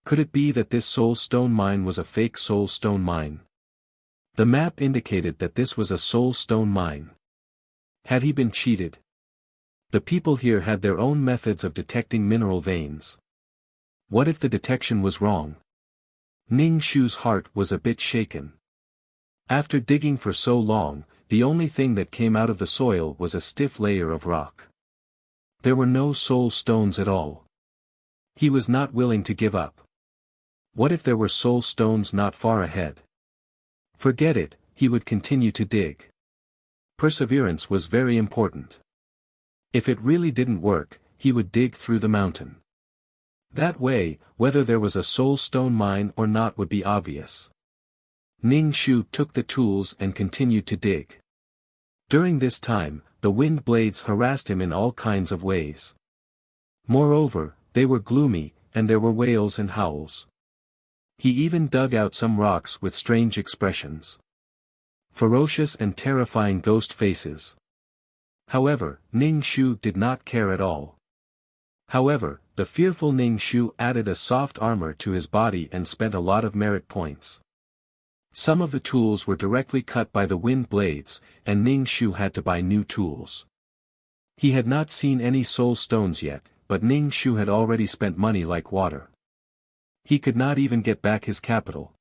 Could it be that this soul stone mine was a fake soul stone mine? The map indicated that this was a soul stone mine. Had he been cheated? The people here had their own methods of detecting mineral veins. What if the detection was wrong? Ning Shu's heart was a bit shaken. After digging for so long, the only thing that came out of the soil was a stiff layer of rock. There were no soul stones at all. He was not willing to give up. What if there were soul stones not far ahead? Forget it, he would continue to dig. Perseverance was very important. If it really didn't work, he would dig through the mountain. That way, whether there was a soul stone mine or not would be obvious. Ning Shu took the tools and continued to dig. During this time, the wind blades harassed him in all kinds of ways. Moreover, they were gloomy, and there were wails and howls. He even dug out some rocks with strange expressions. Ferocious and terrifying ghost faces. However, Ning Shu did not care at all. However, the fearful Ning Shu added a soft armor to his body and spent a lot of merit points. Some of the tools were directly cut by the wind blades, and Ning Shu had to buy new tools. He had not seen any soul stones yet, but Ning Shu had already spent money like water. He could not even get back his capital.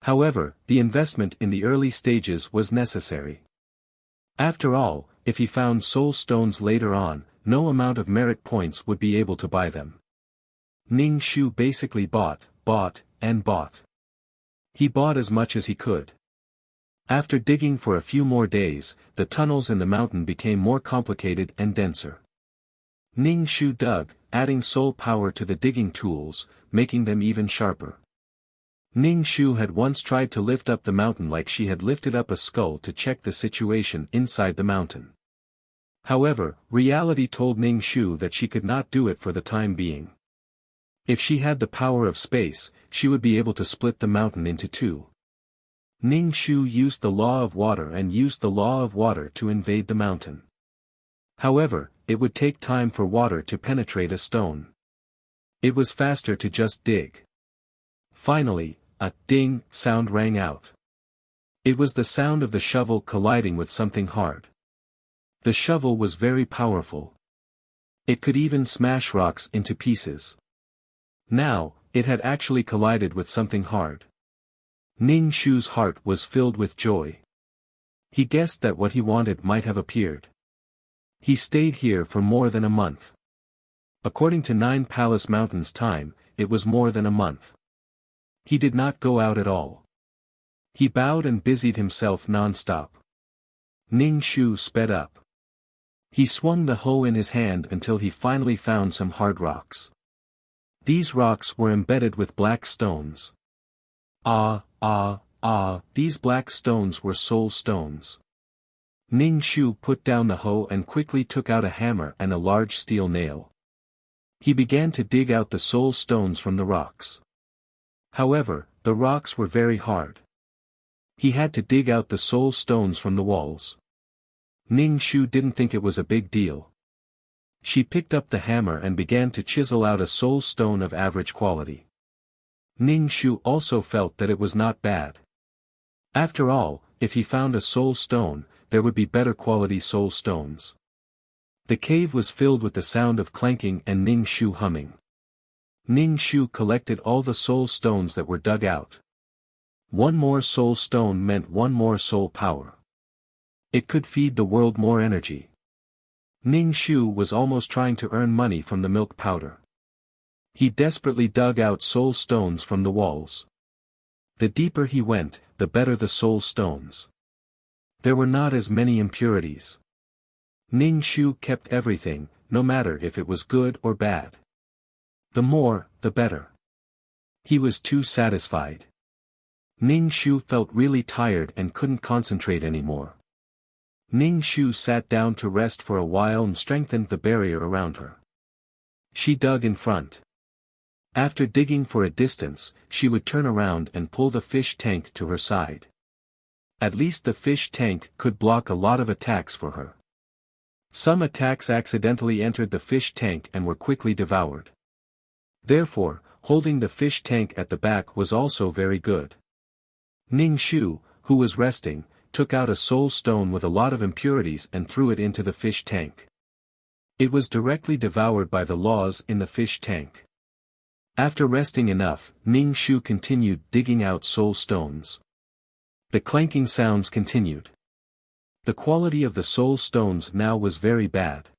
However, the investment in the early stages was necessary. After all, if he found soul stones later on, no amount of merit points would be able to buy them. Ning Shu basically bought, and bought. He bought as much as he could. After digging for a few more days, the tunnels in the mountain became more complicated and denser. Ning Shu dug, adding soul power to the digging tools, making them even sharper. Ning Shu had once tried to lift up the mountain like she had lifted up a skull to check the situation inside the mountain. However, reality told Ning Shu that she could not do it for the time being. If she had the power of space, she would be able to split the mountain into two. Ning Shu used the law of water and used the law of water to invade the mountain. However, it would take time for water to penetrate a stone. It was faster to just dig. Finally, a ding sound rang out. It was the sound of the shovel colliding with something hard. The shovel was very powerful. It could even smash rocks into pieces. Now, it had actually collided with something hard. Ning Shu's heart was filled with joy. He guessed that what he wanted might have appeared. He stayed here for more than a month. According to 9 Palace Mountains time, it was more than a month. He did not go out at all. He bowed and busied himself non-stop. Ning Shu sped up. He swung the hoe in his hand until he finally found some hard rocks. These rocks were embedded with black stones. These black stones were soul stones. Ning Shu put down the hoe and quickly took out a hammer and a large steel nail. He began to dig out the soul stones from the rocks. However, the rocks were very hard. He had to dig out the soul stones from the walls. Ning Shu didn't think it was a big deal. She picked up the hammer and began to chisel out a soul stone of average quality. Ning Shu also felt that it was not bad. After all, if he found a soul stone, there would be better quality soul stones. The cave was filled with the sound of clanking and Ning Shu humming. Ning Shu collected all the soul stones that were dug out. One more soul stone meant one more soul power. It could feed the world more energy. Ning Shu was almost trying to earn money from the milk powder. He desperately dug out soul stones from the walls. The deeper he went, the better the soul stones. There were not as many impurities. Ning Shu kept everything, no matter if it was good or bad. The more, the better. He was too satisfied. Ning Shu felt really tired and couldn't concentrate anymore. Ning Shu sat down to rest for a while and strengthened the barrier around her. She dug in front. After digging for a distance, she would turn around and pull the fish tank to her side. At least the fish tank could block a lot of attacks for her. Some attacks accidentally entered the fish tank and were quickly devoured. Therefore, holding the fish tank at the back was also very good. Ning Shu, who was resting, took out a soul stone with a lot of impurities and threw it into the fish tank. It was directly devoured by the laws in the fish tank. After resting enough, Ning Shu continued digging out soul stones. The clanking sounds continued. The quality of the soul stones now was very bad.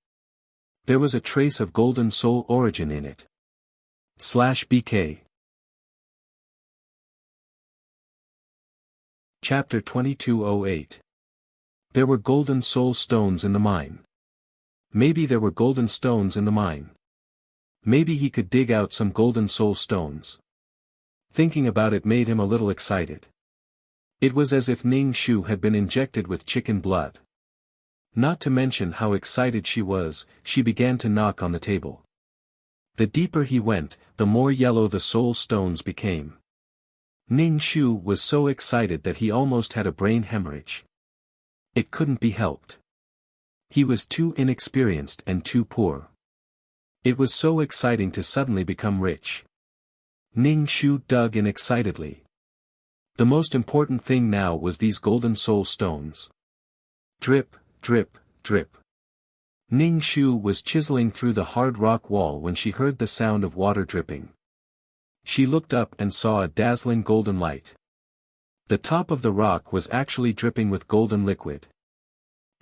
There was a trace of golden soul origin in it. /BK Chapter 2208. There were golden soul stones in the mine. Maybe there were golden stones in the mine. Maybe he could dig out some golden soul stones. Thinking about it made him a little excited. It was as if Ning Shu had been injected with chicken blood. Not to mention how excited she was, she began to knock on the table. The deeper he went, the more yellow the soul stones became. Ning Shu was so excited that he almost had a brain hemorrhage. It couldn't be helped. He was too inexperienced and too poor. It was so exciting to suddenly become rich. Ning Shu dug in excitedly. The most important thing now was these golden soul stones. Drip, drip, drip. Ning Shu was chiseling through the hard rock wall when she heard the sound of water dripping. She looked up and saw a dazzling golden light. The top of the rock was actually dripping with golden liquid.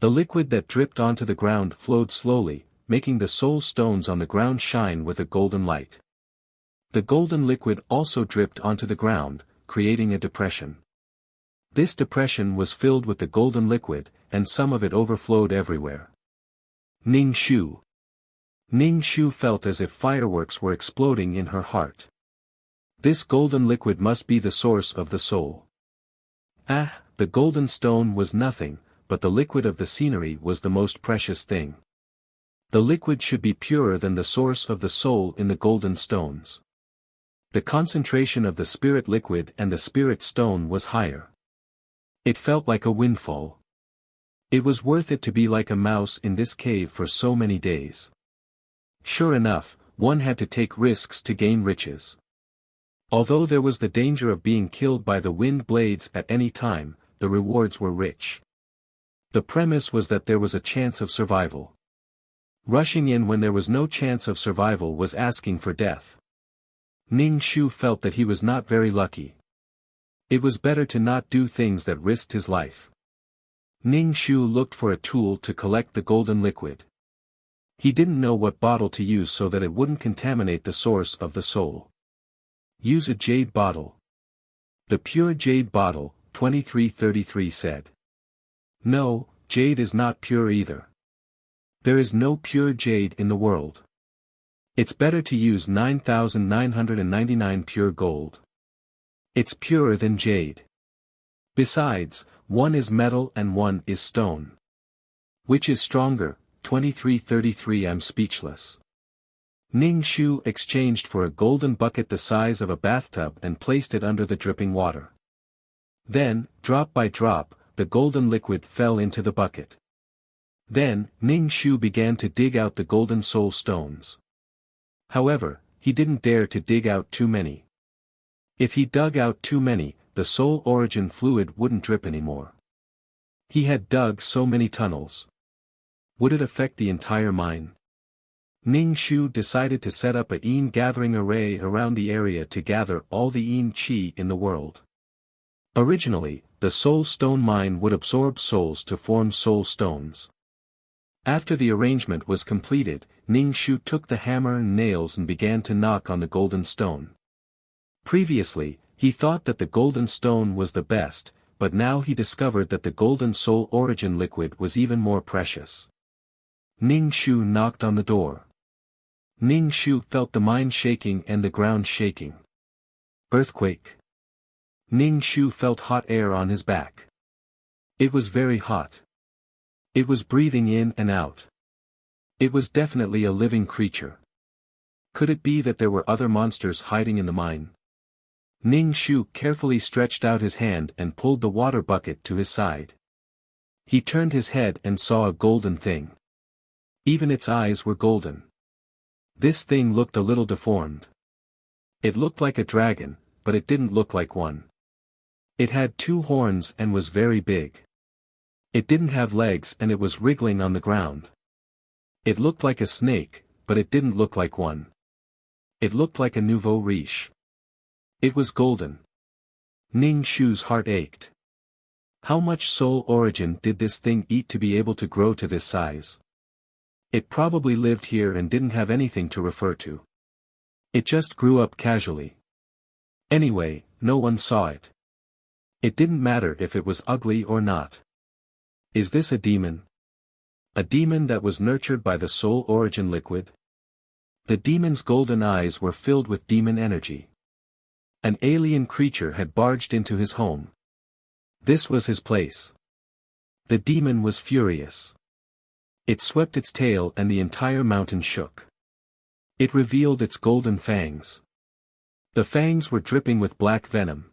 The liquid that dripped onto the ground flowed slowly, making the soul stones on the ground shine with a golden light. The golden liquid also dripped onto the ground, creating a depression. This depression was filled with the golden liquid, and some of it overflowed everywhere. Ning Shu. Ning Shu felt as if fireworks were exploding in her heart. This golden liquid must be the source of the soul. The golden stone was nothing, but the liquid of the scenery was the most precious thing. The liquid should be purer than the source of the soul in the golden stones. The concentration of the spirit liquid and the spirit stone was higher. It felt like a windfall. It was worth it to be like a mouse in this cave for so many days. Sure enough, one had to take risks to gain riches. Although there was the danger of being killed by the wind blades at any time, the rewards were rich. The premise was that there was a chance of survival. Rushing in when there was no chance of survival was asking for death. Ning Shu felt that he was not very lucky. It was better to not do things that risked his life. Ning Shu looked for a tool to collect the golden liquid. He didn't know what bottle to use so that it wouldn't contaminate the source of the soul. Use a jade bottle. The pure jade bottle, 2333 said. No, jade is not pure either. There is no pure jade in the world. It's better to use 9,999 pure gold. It's purer than jade. Besides, one is metal and one is stone. Which is stronger? 2333 I'm speechless. Ning Shu exchanged for a golden bucket the size of a bathtub and placed it under the dripping water. Then, drop by drop, the golden liquid fell into the bucket. Then, Ning Shu began to dig out the golden soul stones. However, he didn't dare to dig out too many. If he dug out too many, the soul origin fluid wouldn't drip anymore. He had dug so many tunnels. Would it affect the entire mine? Ning Shu decided to set up a Yin gathering array around the area to gather all the Yin Qi in the world. Originally, the soul stone mine would absorb souls to form soul stones. After the arrangement was completed, Ning Shu took the hammer and nails and began to knock on the golden stone. Previously, he thought that the golden stone was the best, but now he discovered that the golden soul origin liquid was even more precious. Ning Shu knocked on the door. Ning Shu felt the mine shaking and the ground shaking. Earthquake. Ning Shu felt hot air on his back. It was very hot. It was breathing in and out. It was definitely a living creature. Could it be that there were other monsters hiding in the mine? Ning Shu carefully stretched out his hand and pulled the water bucket to his side. He turned his head and saw a golden thing. Even its eyes were golden. This thing looked a little deformed. It looked like a dragon, but it didn't look like one. It had 2 horns and was very big. It didn't have legs and it was wriggling on the ground. It looked like a snake, but it didn't look like one. It looked like a nouveau riche. It was golden. Ning Shu's heart ached. How much soul origin did this thing eat to be able to grow to this size? It probably lived here and didn't have anything to refer to. It just grew up casually. Anyway, no one saw it. It didn't matter if it was ugly or not. Is this a demon? A demon that was nurtured by the soul origin liquid? The demon's golden eyes were filled with demon energy. An alien creature had barged into his home. This was his place. The demon was furious. It swept its tail and the entire mountain shook. It revealed its golden fangs. The fangs were dripping with black venom.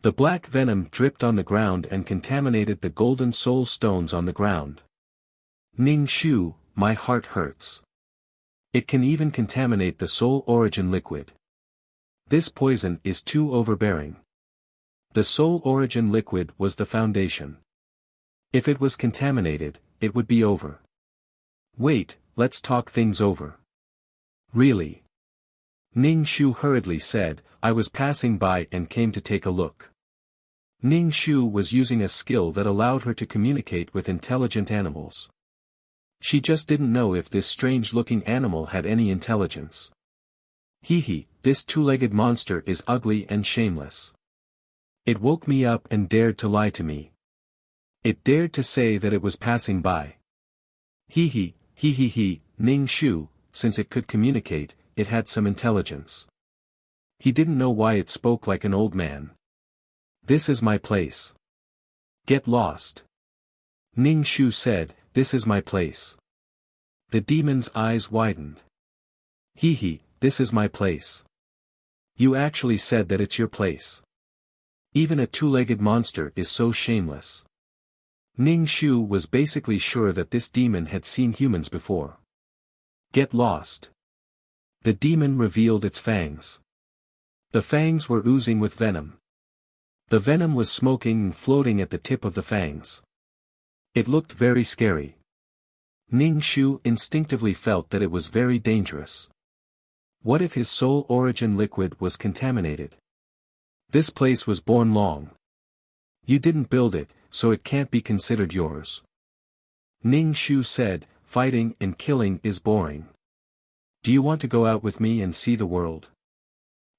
The black venom dripped on the ground and contaminated the golden soul stones on the ground. Ning Shu, my heart hurts. It can even contaminate the soul origin liquid. This poison is too overbearing. The soul origin liquid was the foundation. If it was contaminated, it would be over. Wait, let's talk things over. Really? Ning Shu hurriedly said, I was passing by and came to take a look. Ning Shu was using a skill that allowed her to communicate with intelligent animals. She just didn't know if this strange-looking animal had any intelligence. Hee, this 2-legged monster is ugly and shameless. It woke me up and dared to lie to me. It dared to say that it was passing by. Hee, Ning Shu, since it could communicate, it had some intelligence. He didn't know why it spoke like an old man. This is my place. Get lost. Ning Shu said, this is my place. The demon's eyes widened. Hee, this is my place. You actually said that it's your place. Even a 2-legged monster is so shameless. Ning Shu was basically sure that this demon had seen humans before. Get lost. The demon revealed its fangs. The fangs were oozing with venom. The venom was smoking and floating at the tip of the fangs. It looked very scary. Ning Shu instinctively felt that it was very dangerous. What if his soul origin liquid was contaminated? This place was born long. You didn't build it, so it can't be considered yours. Ning Shu said, fighting and killing is boring. Do you want to go out with me and see the world?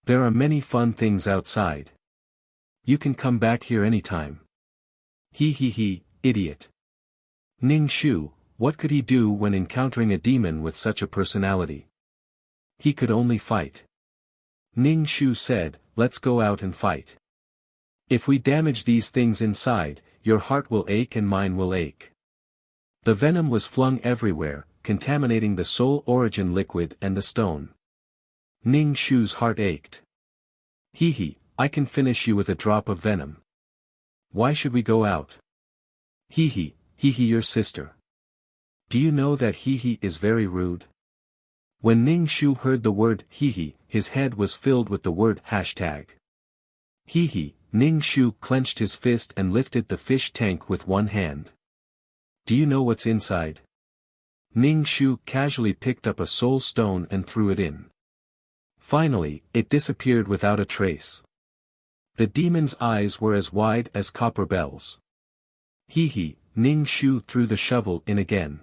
There are many fun things outside. You can come back here anytime. He, idiot. Ning Shu, what could he do when encountering a demon with such a personality? He could only fight. Ning Shu said, let's go out and fight. If we damage these things inside, your heart will ache and mine will ache. The venom was flung everywhere, contaminating the soul origin liquid and the stone. Ning Shu's heart ached. I can finish you with a drop of venom. Why should we go out? Your sister. Do you know that is very rude? When Ning Shu heard the word his head was filled with the word hashtag. Ning Shu clenched his fist and lifted the fish tank with one hand. Do you know what's inside? Ning Shu casually picked up a soul stone and threw it in. Finally, it disappeared without a trace. The demon's eyes were as wide as copper bells. Ning Shu threw the shovel in again.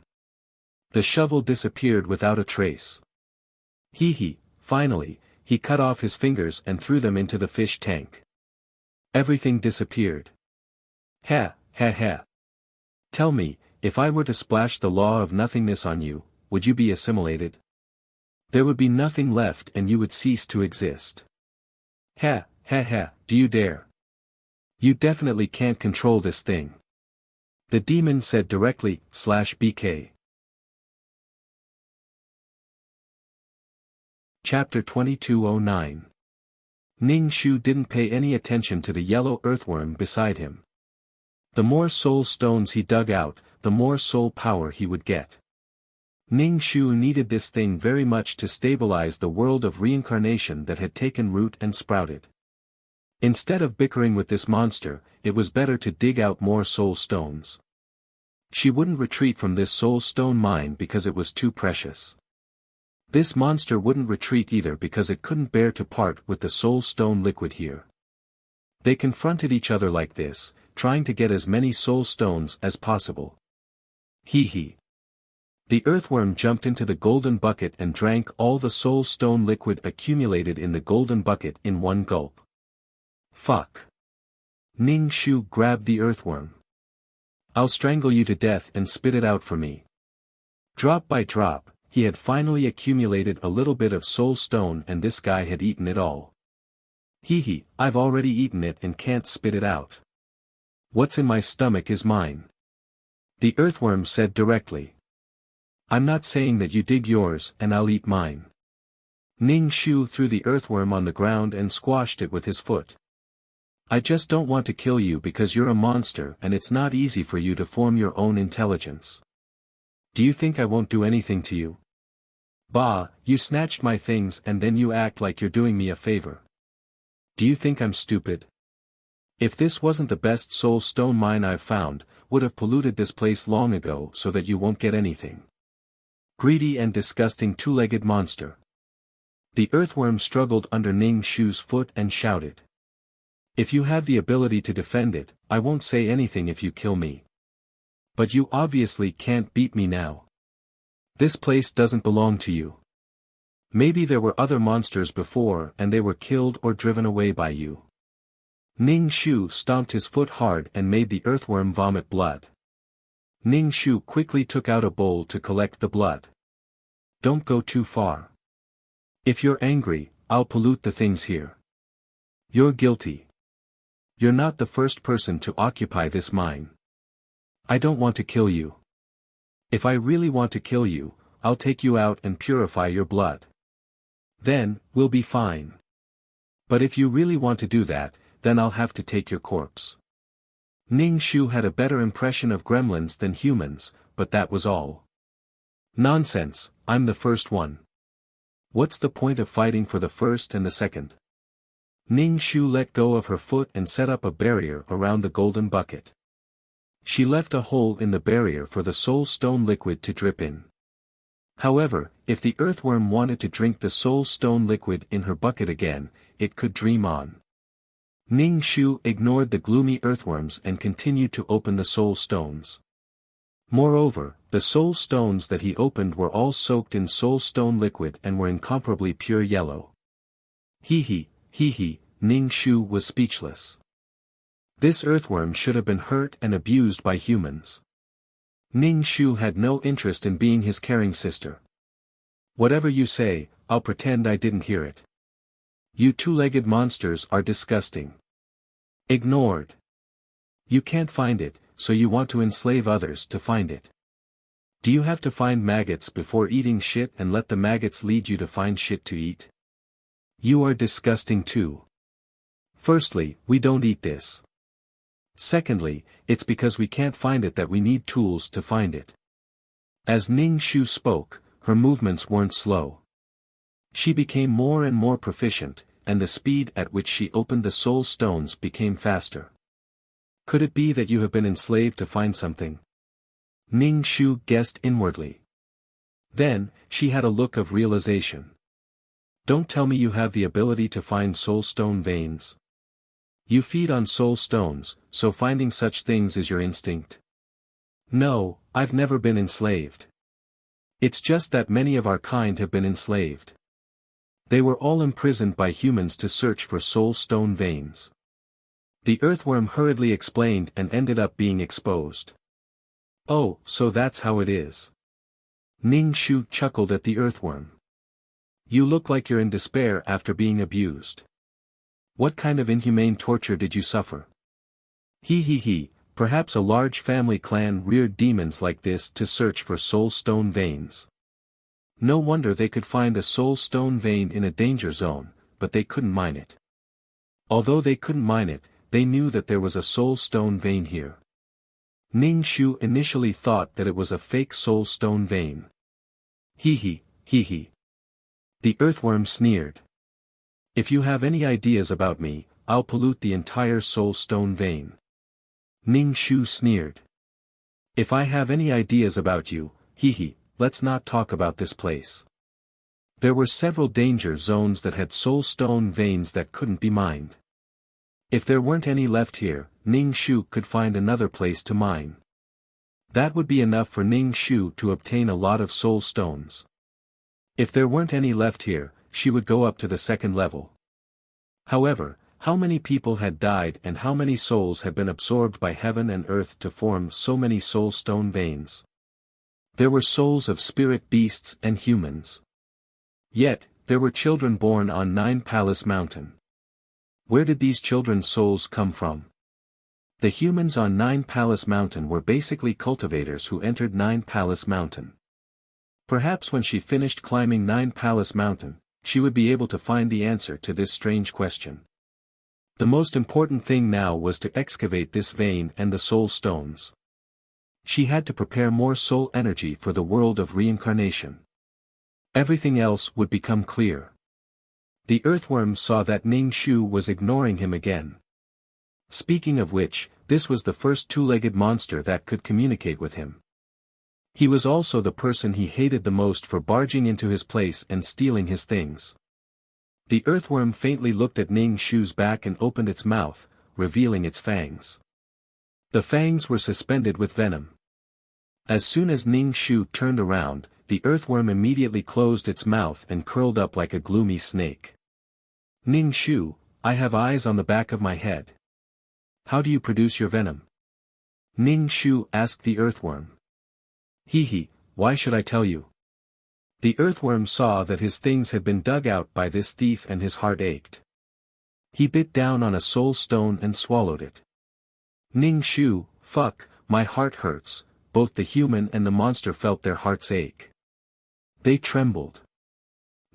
The shovel disappeared without a trace. Finally, he cut off his fingers and threw them into the fish tank. Everything disappeared. Ha. Tell me, if I were to splash the law of nothingness on you, would you be assimilated? There would be nothing left and you would cease to exist. Ha, do you dare? You definitely can't control this thing. The demon said directly, /BK. Chapter 2209. Ning Shu didn't pay any attention to the yellow earthworm beside him. The more soul stones he dug out, the more soul power he would get. Ning Shu needed this thing very much to stabilize the world of reincarnation that had taken root and sprouted. Instead of bickering with this monster, it was better to dig out more soul stones. She wouldn't retreat from this soul stone mine because it was too precious. This monster wouldn't retreat either because it couldn't bear to part with the soul stone liquid here. They confronted each other like this, trying to get as many soul stones as possible. The earthworm jumped into the golden bucket and drank all the soul stone liquid accumulated in the golden bucket in one gulp. Fuck. Ning Shu grabbed the earthworm. I'll strangle you to death and spit it out for me. Drop by drop, he had finally accumulated a little bit of soul stone and this guy had eaten it all. I've already eaten it and can't spit it out. What's in my stomach is mine. The earthworm said directly. I'm not saying that you dig yours and I'll eat mine. Ning Shu threw the earthworm on the ground and squashed it with his foot. I just don't want to kill you because you're a monster and it's not easy for you to form your own intelligence. Do you think I won't do anything to you? Bah, you snatched my things and then you act like you're doing me a favor. Do you think I'm stupid? If this wasn't the best soul stone mine I've found, would have polluted this place long ago so that you won't get anything. Greedy and disgusting two-legged monster. The earthworm struggled under Ning Shu's foot and shouted. If you have the ability to defend it, I won't say anything if you kill me. But you obviously can't beat me now. This place doesn't belong to you. Maybe there were other monsters before and they were killed or driven away by you. Ning Shu stomped his foot hard and made the earthworm vomit blood. Ning Shu quickly took out a bowl to collect the blood. Don't go too far. If you're angry, I'll pollute the things here. You're guilty. You're not the first person to occupy this mine. I don't want to kill you. If I really want to kill you, I'll take you out and purify your blood. Then, we'll be fine. But if you really want to do that, then I'll have to take your corpse. Ning Shu had a better impression of gremlins than humans, but that was all. Nonsense, I'm the first one. What's the point of fighting for the first and the second? Ning Shu let go of her foot and set up a barrier around the golden bucket. She left a hole in the barrier for the soul stone liquid to drip in. However, if the earthworm wanted to drink the soul stone liquid in her bucket again, it could dream on. Ning Shu ignored the gloomy earthworms and continued to open the soul stones. Moreover, the soul stones that he opened were all soaked in soul stone liquid and were incomparably pure yellow. Hee, Ning Shu was speechless. This earthworm should have been hurt and abused by humans. Ning Shu had no interest in being his caring sister. Whatever you say, I'll pretend I didn't hear it. You two-legged monsters are disgusting. Ignored. You can't find it, so you want to enslave others to find it. Do you have to find maggots before eating shit and let the maggots lead you to find shit to eat? You are disgusting too. Firstly, we don't eat this. Secondly, it's because we can't find it that we need tools to find it. As Ning Shu spoke, her movements weren't slow. She became more and more proficient, and the speed at which she opened the soul stones became faster. Could it be that you have been enslaved to find something? Ning Shu guessed inwardly. Then, she had a look of realization. Don't tell me you have the ability to find soul stone veins. You feed on soul stones, so finding such things is your instinct. No, I've never been enslaved. It's just that many of our kind have been enslaved. They were all imprisoned by humans to search for soul stone veins. The earthworm hurriedly explained and ended up being exposed. Oh, so that's how it is. Ning Shu chuckled at the earthworm. You look like you're in despair after being abused. What kind of inhumane torture did you suffer? Perhaps a large family clan reared demons like this to search for soul stone veins. No wonder they could find a soul stone vein in a danger zone, but they couldn't mine it. Although they couldn't mine it, they knew that there was a soul stone vein here. Ning Shu initially thought that it was a fake soul stone vein. The earthworm sneered. If you have any ideas about me, I'll pollute the entire soul stone vein. Ning Shu sneered. If I have any ideas about you, let's not talk about this place. There were several danger zones that had soul stone veins that couldn't be mined. If there weren't any left here, Ning Shu could find another place to mine. That would be enough for Ning Shu to obtain a lot of soul stones. If there weren't any left here, she would go up to the second level. However, how many people had died and how many souls had been absorbed by heaven and earth to form so many soul stone veins? There were souls of spirit beasts and humans. Yet, there were children born on Nine Palace Mountain. Where did these children's souls come from? The humans on Nine Palace Mountain were basically cultivators who entered Nine Palace Mountain. Perhaps when she finished climbing Nine Palace Mountain, she would be able to find the answer to this strange question. The most important thing now was to excavate this vein and the soul stones. She had to prepare more soul energy for the world of reincarnation. Everything else would become clear. The earthworm saw that Ning Shu was ignoring him again. Speaking of which, this was the first two-legged monster that could communicate with him. He was also the person he hated the most for barging into his place and stealing his things. The earthworm faintly looked at Ning Shu's back and opened its mouth, revealing its fangs. The fangs were suspended with venom. As soon as Ning Shu turned around, the earthworm immediately closed its mouth and curled up like a gloomy snake. Ning Shu, I have eyes on the back of my head. How do you produce your venom? Ning Shu asked the earthworm. Why should I tell you? The earthworm saw that his things had been dug out by this thief and his heart ached. He bit down on a soul stone and swallowed it. Ning Shu, fuck, my heart hurts. Both the human and the monster felt their hearts ache. They trembled.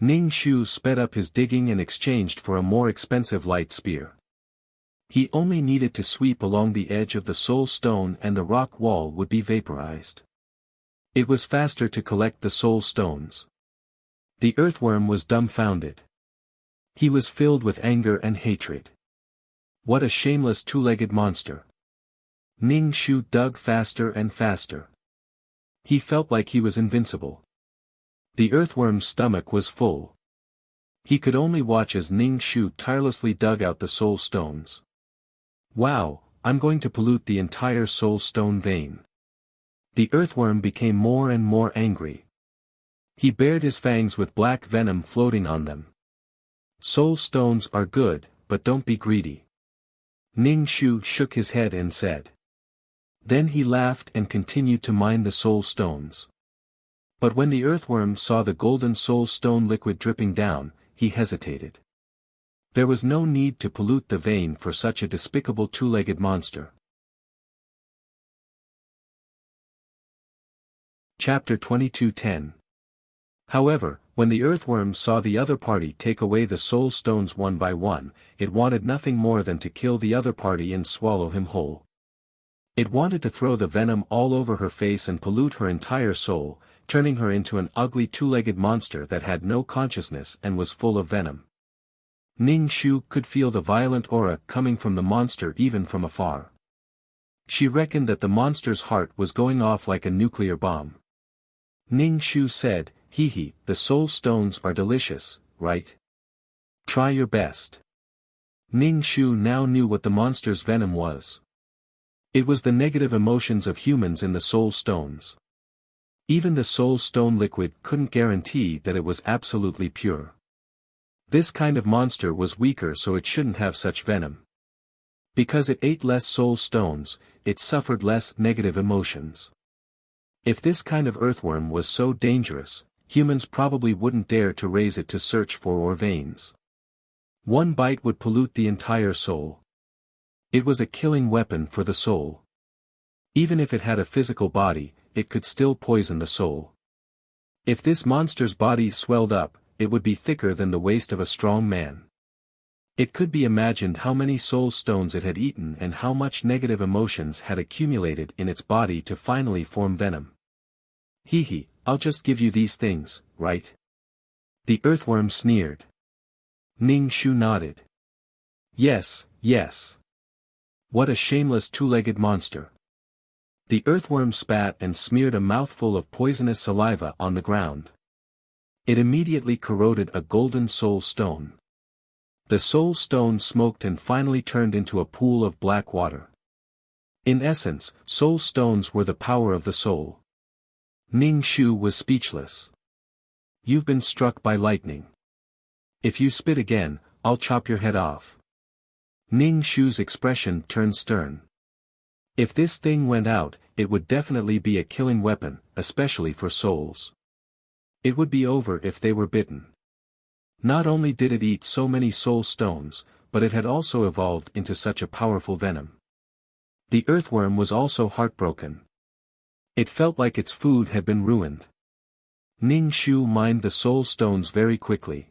Ning Shu sped up his digging and exchanged for a more expensive light spear. He only needed to sweep along the edge of the soul stone and the rock wall would be vaporized. It was faster to collect the soul stones. The earthworm was dumbfounded. He was filled with anger and hatred. What a shameless two-legged monster. Ning Shu dug faster and faster. He felt like he was invincible. The earthworm's stomach was full. He could only watch as Ning Shu tirelessly dug out the soul stones. Wow, I'm going to pollute the entire soul stone vein. The earthworm became more and more angry. He bared his fangs with black venom floating on them. Soul stones are good, but don't be greedy. Ning Shu shook his head and said. Then he laughed and continued to mine the soul stones. But when the earthworm saw the golden soul stone liquid dripping down, he hesitated. There was no need to pollute the vein for such a despicable two-legged monster. Chapter 22:10. However, when the earthworm saw the other party take away the soul stones one by one, it wanted nothing more than to kill the other party and swallow him whole. It wanted to throw the venom all over her face and pollute her entire soul, turning her into an ugly two-legged monster that had no consciousness and was full of venom. Ning Shu could feel the violent aura coming from the monster even from afar. She reckoned that the monster's heart was going off like a nuclear bomb. Ning Shu said, "Hee, the soul stones are delicious, right? Try your best." Ning Shu now knew what the monster's venom was. It was the negative emotions of humans in the soul stones. Even the soul stone liquid couldn't guarantee that it was absolutely pure. This kind of monster was weaker, so it shouldn't have such venom. Because it ate less soul stones, it suffered less negative emotions. If this kind of earthworm was so dangerous, humans probably wouldn't dare to raise it to search for ore veins. One bite would pollute the entire soul. It was a killing weapon for the soul. Even if it had a physical body, it could still poison the soul. If this monster's body swelled up, it would be thicker than the waist of a strong man. It could be imagined how many soul stones it had eaten and how much negative emotions had accumulated in its body to finally form venom. Hee, I'll just give you these things, right? The earthworm sneered. Ning Shu nodded. Yes, yes. What a shameless two-legged monster. The earthworm spat and smeared a mouthful of poisonous saliva on the ground. It immediately corroded a golden soul stone. The soul stone smoked and finally turned into a pool of black water. In essence, soul stones were the power of the soul. Ning Shu was speechless. You've been struck by lightning. If you spit again, I'll chop your head off. Ning Shu's expression turned stern. If this thing went out, it would definitely be a killing weapon, especially for souls. It would be over if they were bitten. Not only did it eat so many soul stones, but it had also evolved into such a powerful venom. The earthworm was also heartbroken. It felt like its food had been ruined. Ning Shu mined the soul stones very quickly.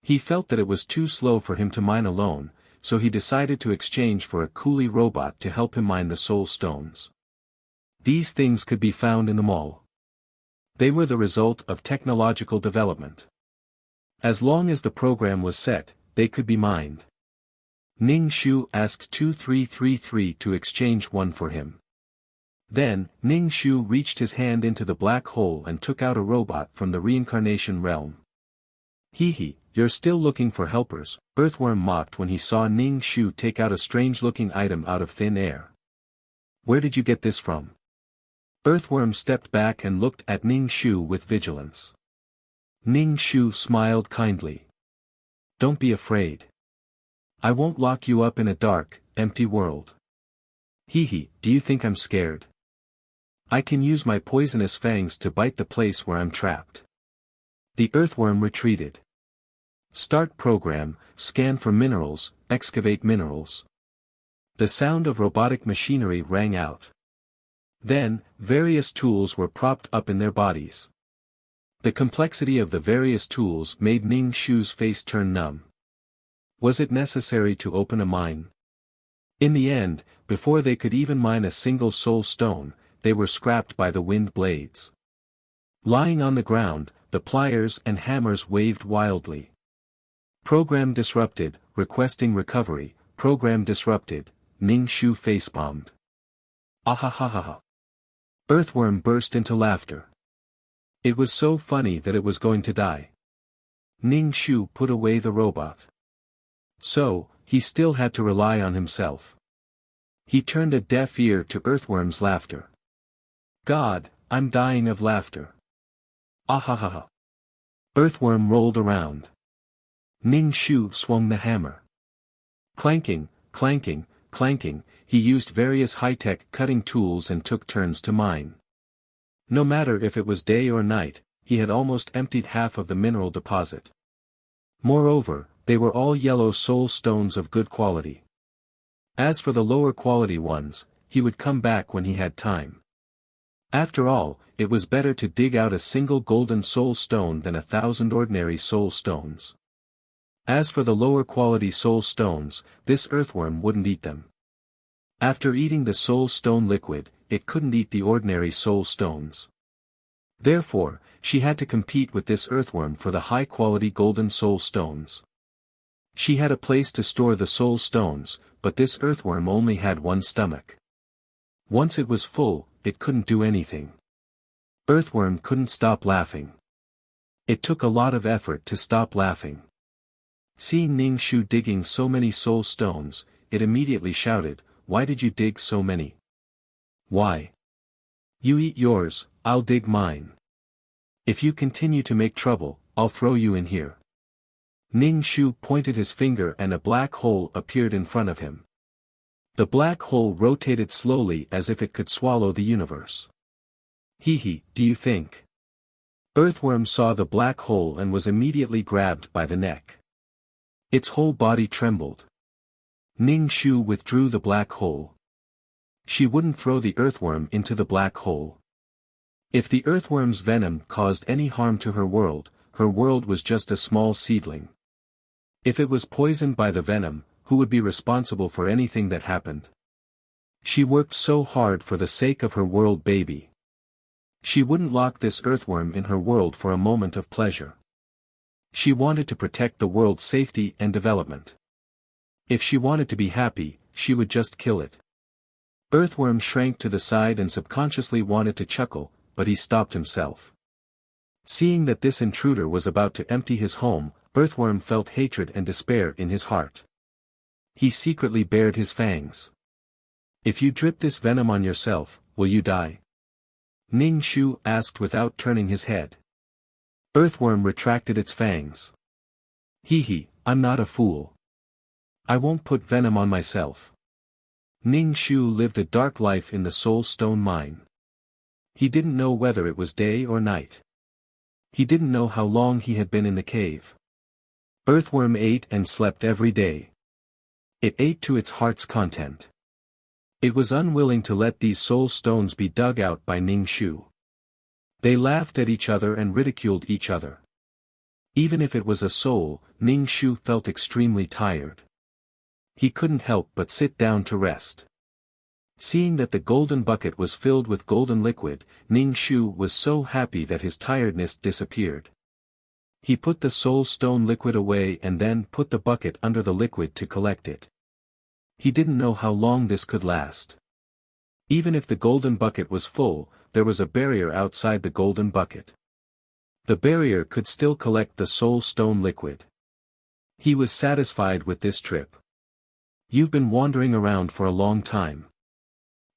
He felt that it was too slow for him to mine alone, so he decided to exchange for a coolie robot to help him mine the soul stones. These things could be found in the mall. They were the result of technological development. As long as the program was set, they could be mined. Ning Shu asked 2333 to exchange one for him. Then, Ning Shu reached his hand into the black hole and took out a robot from the reincarnation realm. Hee, you're still looking for helpers, Earthworm mocked when he saw Ning Shu take out a strange-looking item out of thin air. Where did you get this from? Earthworm stepped back and looked at Ning Shu with vigilance. Ning Shu smiled kindly. Don't be afraid. I won't lock you up in a dark, empty world. Hee, do you think I'm scared? I can use my poisonous fangs to bite the place where I'm trapped. The earthworm retreated. Start program, scan for minerals, excavate minerals. The sound of robotic machinery rang out. Then, various tools were propped up in their bodies. The complexity of the various tools made Ning Shu's face turn numb. Was it necessary to open a mine? In the end, before they could even mine a single soul stone, they were scrapped by the wind blades. Lying on the ground, the pliers and hammers waved wildly. Program disrupted, requesting recovery, program disrupted, Ning Shu facepalmed. Ahahaha. Earthworm burst into laughter. It was so funny that it was going to die. Ning Shu put away the robot. So, he still had to rely on himself. He turned a deaf ear to Earthworm's laughter. God, I'm dying of laughter. Ahahaha. Earthworm rolled around. Ning Shu swung the hammer. Clanking, clanking, clanking, he used various high-tech cutting tools and took turns to mine. No matter if it was day or night, he had almost emptied half of the mineral deposit. Moreover, they were all yellow soul stones of good quality. As for the lower quality ones, he would come back when he had time. After all, it was better to dig out a single golden soul stone than 1,000 ordinary soul stones. As for the lower quality soul stones, this earthworm wouldn't eat them. After eating the soul stone liquid, it couldn't eat the ordinary soul stones. Therefore, she had to compete with this earthworm for the high-quality golden soul stones. She had a place to store the soul stones, but this earthworm only had one stomach. Once it was full, it couldn't do anything. Earthworm couldn't stop laughing. It took a lot of effort to stop laughing. Seeing Ning Shu digging so many soul stones, it immediately shouted, "Why did you dig so many? Why? You eat yours, I'll dig mine. If you continue to make trouble, I'll throw you in here." Ning Shu pointed his finger and a black hole appeared in front of him. The black hole rotated slowly as if it could swallow the universe. Hee, do you think? Earthworm saw the black hole and was immediately grabbed by the neck. Its whole body trembled. Ning Shu withdrew the black hole. She wouldn't throw the earthworm into the black hole. If the earthworm's venom caused any harm to her world was just a small seedling. If it was poisoned by the venom, who would be responsible for anything that happened? She worked so hard for the sake of her world baby. She wouldn't lock this earthworm in her world for a moment of pleasure. She wanted to protect the world's safety and development. If she wanted to be happy, she would just kill it. Earthworm shrank to the side and subconsciously wanted to chuckle, but he stopped himself. Seeing that this intruder was about to empty his home, Earthworm felt hatred and despair in his heart. He secretly bared his fangs. "If you drip this venom on yourself, will you die?" Ning Shu asked without turning his head. Earthworm retracted its fangs. Hee, I'm not a fool. I won't put venom on myself. Ning Shu lived a dark life in the soul stone mine. He didn't know whether it was day or night. He didn't know how long he had been in the cave. Earthworm ate and slept every day. It ate to its heart's content. It was unwilling to let these soul stones be dug out by Ning Shu. They laughed at each other and ridiculed each other. Even if it was a soul, Ning Shu felt extremely tired. He couldn't help but sit down to rest. Seeing that the golden bucket was filled with golden liquid, Ning Shu was so happy that his tiredness disappeared. He put the soul stone liquid away and then put the bucket under the liquid to collect it. He didn't know how long this could last. Even if the golden bucket was full, there was a barrier outside the golden bucket. The barrier could still collect the soul stone liquid. He was satisfied with this trip. You've been wandering around for a long time.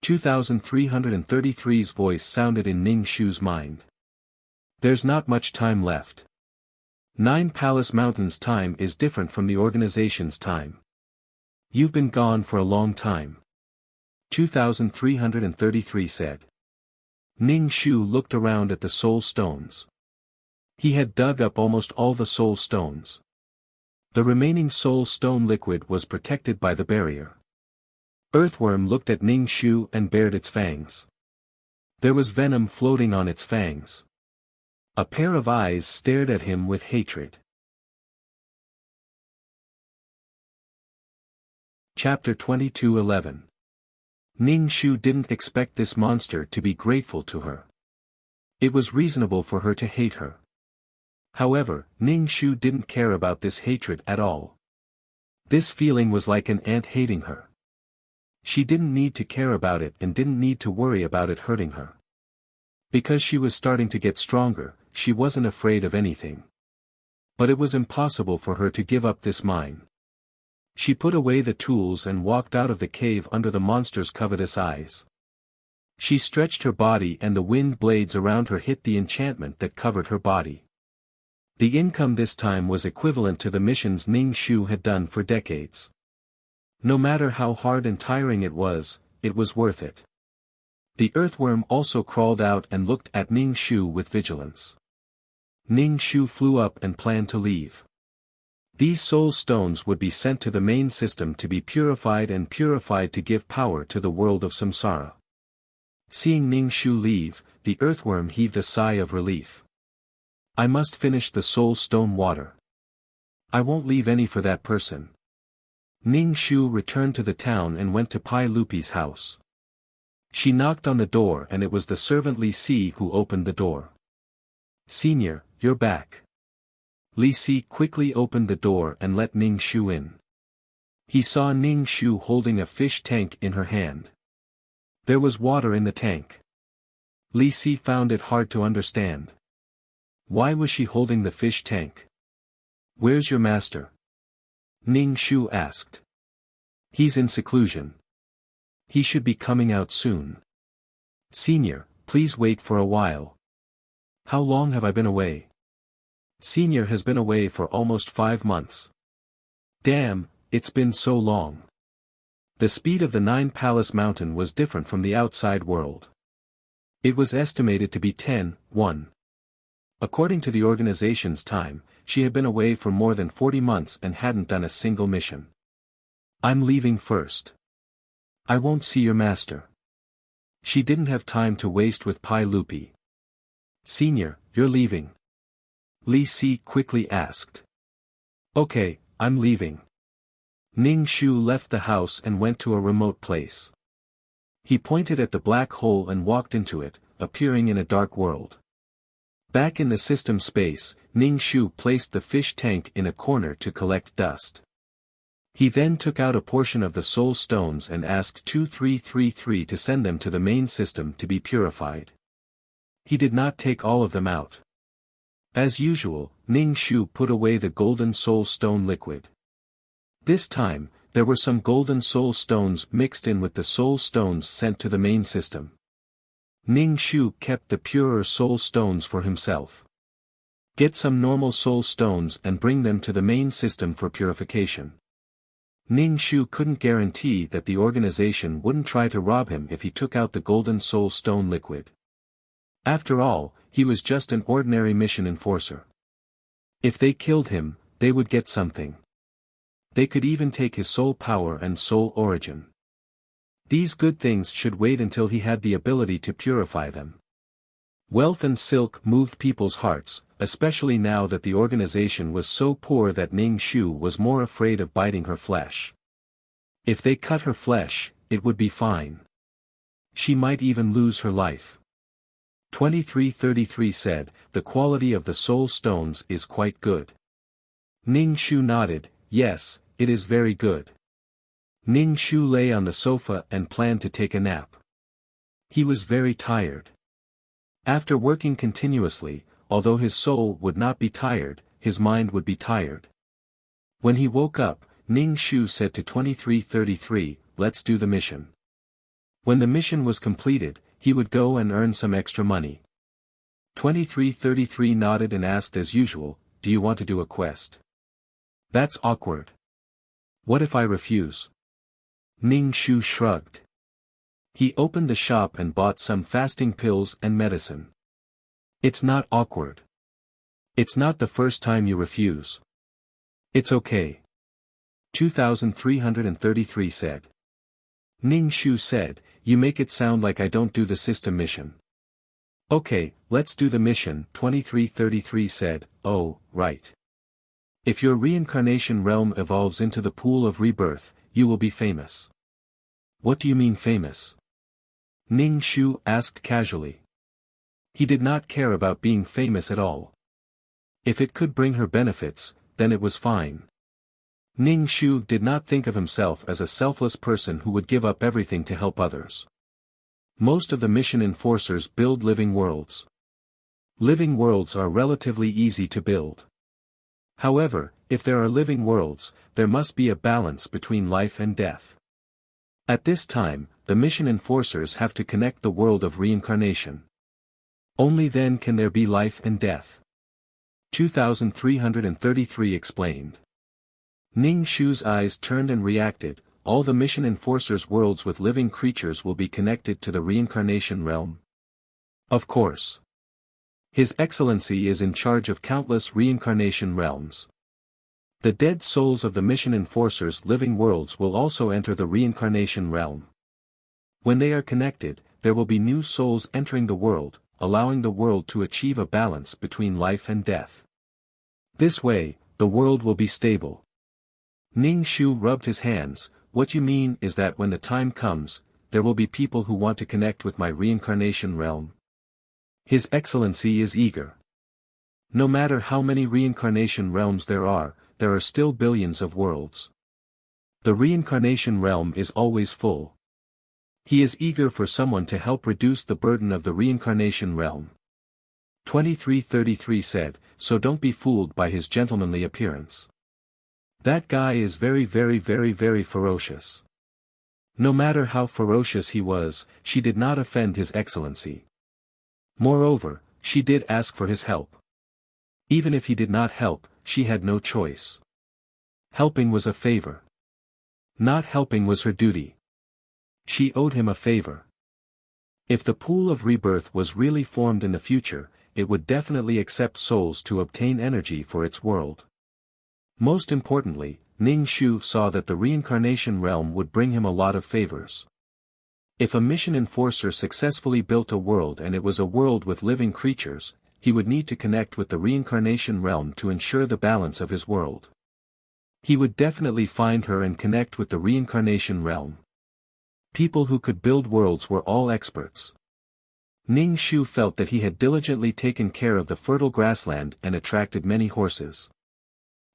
2333's voice sounded in Ning Shu's mind. There's not much time left. 9 Palace Mountains' time is different from the organization's time. You've been gone for a long time. 2333 said. Ning Shu looked around at the soul stones. He had dug up almost all the soul stones. The remaining soul stone liquid was protected by the barrier. Earthworm looked at Ning Shu and bared its fangs. There was venom floating on its fangs. A pair of eyes stared at him with hatred. Chapter 22:11. Ning Shu didn't expect this monster to be grateful to her. It was reasonable for her to hate her. However, Ning Shu didn't care about this hatred at all. This feeling was like an ant hating her. She didn't need to care about it and didn't need to worry about it hurting her. Because she was starting to get stronger, she wasn't afraid of anything. But it was impossible for her to give up this mine. She put away the tools and walked out of the cave under the monster's covetous eyes. She stretched her body and the wind blades around her hit the enchantment that covered her body. The income this time was equivalent to the missions Ning Shu had done for decades. No matter how hard and tiring it was worth it. The earthworm also crawled out and looked at Ning Shu with vigilance. Ning Shu flew up and planned to leave. These soul stones would be sent to the main system to be purified to give power to the world of samsara. Seeing Ning Shu leave, the earthworm heaved a sigh of relief. I must finish the soul stone water. I won't leave any for that person. Ning Shu returned to the town and went to Pai Lupi's house. She knocked on the door and it was the servant Li Si who opened the door. Senior, you're back. Li Si quickly opened the door and let Ning Shu in. He saw Ning Shu holding a fish tank in her hand. There was water in the tank. Li Si found it hard to understand. Why was she holding the fish tank? Where's your master? Ning Shu asked. He's in seclusion. He should be coming out soon. Senior, please wait for a while. How long have I been away? Senior has been away for almost 5 months. Damn, it's been so long. The speed of the Nine Palace Mountain was different from the outside world. It was estimated to be 10:1. According to the organization's time, she had been away for more than 40 months and hadn't done a single mission. I'm leaving first. I won't see your master. She didn't have time to waste with Pai Lupi. Senior, you're leaving? Li Si quickly asked. Okay, I'm leaving. Ning Shu left the house and went to a remote place. He pointed at the black hole and walked into it, appearing in a dark world. Back in the system space, Ning Shu placed the fish tank in a corner to collect dust. He then took out a portion of the soul stones and asked 2333 to send them to the main system to be purified. He did not take all of them out. As usual, Ning Shu put away the golden soul stone liquid. This time, there were some golden soul stones mixed in with the soul stones sent to the main system. Ning Shu kept the purer soul stones for himself. Get some normal soul stones and bring them to the main system for purification. Ning Shu couldn't guarantee that the organization wouldn't try to rob him if he took out the golden soul stone liquid. After all, he was just an ordinary mission enforcer. If they killed him, they would get something. They could even take his soul power and soul origin. These good things should wait until he had the ability to purify them. Wealth and silk moved people's hearts, especially now that the organization was so poor that Ning Shu was more afraid of biting her flesh. If they cut her flesh, it would be fine. She might even lose her life. 2333 said, the quality of the soul stones is quite good. Ning Shu nodded, yes, it is very good. Ning Shu lay on the sofa and planned to take a nap. He was very tired. After working continuously, although his soul would not be tired, his mind would be tired. When he woke up, Ning Shu said to 2333, let's do the mission. When the mission was completed, he would go and earn some extra money. 2333 nodded and asked as usual, do you want to do a quest? That's awkward. What if I refuse? Ning Shu shrugged. He opened the shop and bought some fasting pills and medicine. It's not awkward. It's not the first time you refuse. It's okay. 2333 said. Ning Shu said, you make it sound like I don't do the system mission. Okay, let's do the mission, 2333 said, oh, right. If your reincarnation realm evolves into the pool of rebirth, you will be famous. What do you mean famous? Ning Shu asked casually. He did not care about being famous at all. If it could bring her benefits, then it was fine. Ning Shu did not think of himself as a selfless person who would give up everything to help others. Most of the mission enforcers build living worlds. Living worlds are relatively easy to build. However, if there are living worlds, there must be a balance between life and death. At this time, the mission enforcers have to connect the world of reincarnation. Only then can there be life and death. 2333 explained. Ning Shu's eyes turned and reacted. All the mission enforcers' worlds with living creatures will be connected to the reincarnation realm. Of course. His Excellency is in charge of countless reincarnation realms. The dead souls of the mission enforcers' living worlds will also enter the reincarnation realm. When they are connected, there will be new souls entering the world, allowing the world to achieve a balance between life and death. This way, the world will be stable. Ning Shu rubbed his hands. What you mean is that when the time comes, there will be people who want to connect with my reincarnation realm. His Excellency is eager. No matter how many reincarnation realms there are still billions of worlds. The reincarnation realm is always full. He is eager for someone to help reduce the burden of the reincarnation realm. 2333 said, so don't be fooled by his gentlemanly appearance. That guy is very ferocious. No matter how ferocious he was, she did not offend His Excellency. Moreover, she did ask for his help. Even if he did not help, she had no choice. Helping was a favor. Not helping was her duty. She owed him a favor. If the pool of rebirth was really formed in the future, it would definitely accept souls to obtain energy for its world. Most importantly, Ning Shu saw that the reincarnation realm would bring him a lot of favors. If a mission enforcer successfully built a world and it was a world with living creatures, he would need to connect with the reincarnation realm to ensure the balance of his world. He would definitely find her and connect with the reincarnation realm. People who could build worlds were all experts. Ning Shu felt that he had diligently taken care of the fertile grassland and attracted many horses.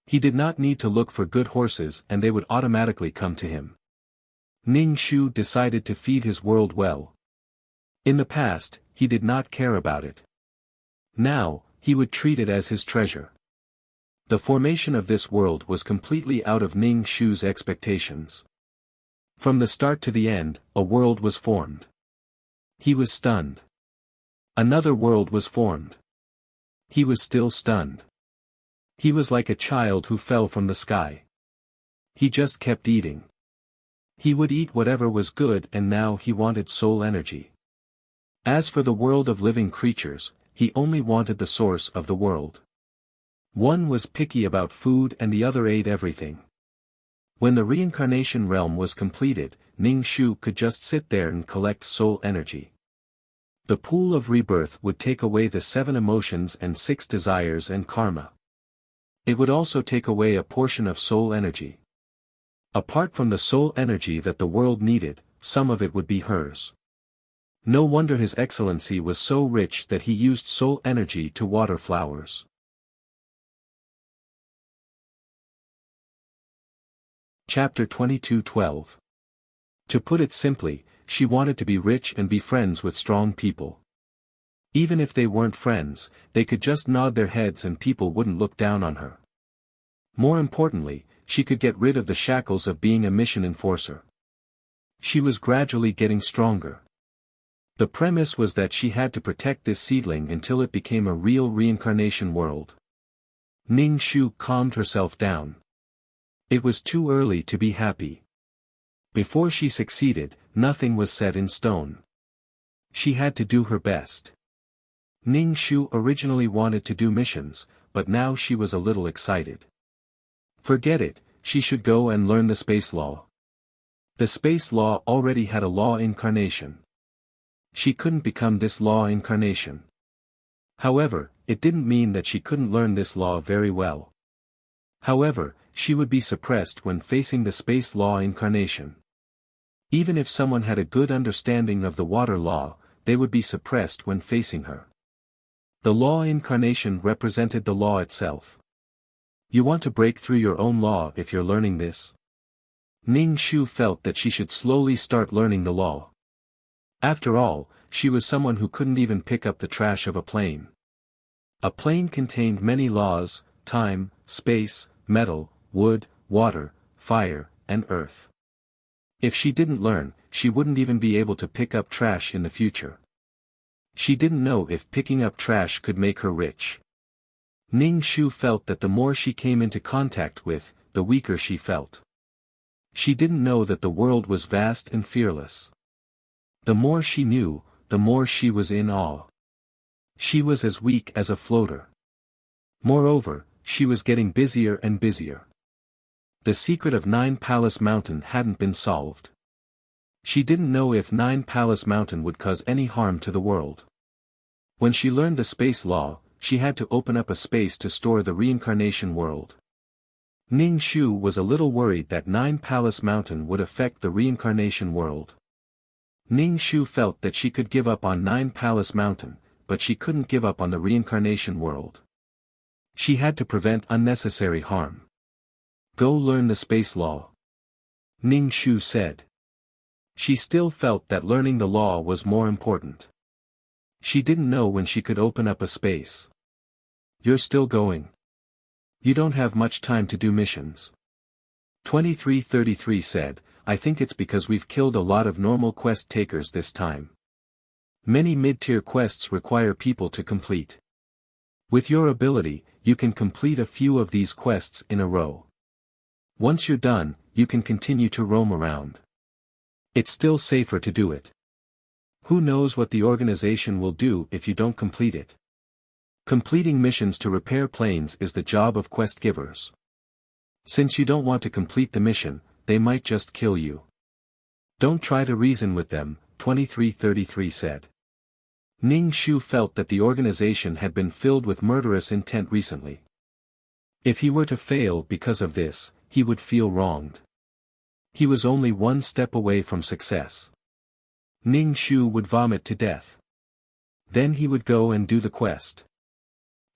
He did not need to look for good horses and they would automatically come to him. Ning Shu decided to feed his world well. In the past, he did not care about it. Now, he would treat it as his treasure. The formation of this world was completely out of Ning Shu's expectations. From the start to the end, a world was formed. He was stunned. Another world was formed. He was still stunned. He was like a child who fell from the sky. He just kept eating. He would eat whatever was good and now he wanted soul energy. As for the world of living creatures, he only wanted the source of the world. One was picky about food and the other ate everything. When the reincarnation realm was completed, Ning Shu could just sit there and collect soul energy. The pool of rebirth would take away the 7 emotions and 6 desires and karma. It would also take away a portion of soul energy. Apart from the soul energy that the world needed, some of it would be hers. No wonder His Excellency was so rich that he used soul energy to water flowers. Chapter 22:12. To put it simply, she wanted to be rich and be friends with strong people. Even if they weren't friends, they could just nod their heads and people wouldn't look down on her. More importantly, she could get rid of the shackles of being a mission enforcer. She was gradually getting stronger. The premise was that she had to protect this seedling until it became a real reincarnation world. Ning Shu calmed herself down. It was too early to be happy. Before she succeeded, nothing was set in stone. She had to do her best. Ning Shu originally wanted to do missions, but now she was a little excited. Forget it, she should go and learn the space law. The space law already had a law incarnation. She couldn't become this law incarnation. However, it didn't mean that she couldn't learn this law very well. However, she would be suppressed when facing the space law incarnation. Even if someone had a good understanding of the water law, they would be suppressed when facing her. The law incarnation represented the law itself. You want to break through your own law if you're learning this? Ning Shu felt that she should slowly start learning the law. After all, she was someone who couldn't even pick up the trash of a plane. A plane contained many laws: time, space, metal, wood, water, fire, and earth. If she didn't learn, she wouldn't even be able to pick up trash in the future. She didn't know if picking up trash could make her rich. Ning Shu felt that the more she came into contact with, the weaker she felt. She didn't know that the world was vast and fearless. The more she knew, the more she was in awe. She was as weak as a floater. Moreover, she was getting busier and busier. The secret of Nine Palace Mountain hadn't been solved. She didn't know if Nine Palace Mountain would cause any harm to the world. When she learned the space law, she had to open up a space to store the reincarnation world. Ning Shu was a little worried that Nine Palace Mountain would affect the reincarnation world. Ning Shu felt that she could give up on Nine Palace Mountain, but she couldn't give up on the reincarnation world. She had to prevent unnecessary harm. Go learn the space law, Ning Shu said. She still felt that learning the law was more important. She didn't know when she could open up a space. You're still going. You don't have much time to do missions. 2333 said, I think it's because we've killed a lot of normal quest takers this time. Many mid-tier quests require people to complete. With your ability, you can complete a few of these quests in a row. Once you're done, you can continue to roam around. It's still safer to do it. Who knows what the organization will do if you don't complete it? Completing missions to repair planes is the job of quest givers. Since you don't want to complete the mission, they might just kill you. Don't try to reason with them, 2333 said. Ning Shu felt that the organization had been filled with murderous intent recently. If he were to fail because of this, he would feel wronged. He was only one step away from success. Ning Shu would vomit to death. Then he would go and do the quest.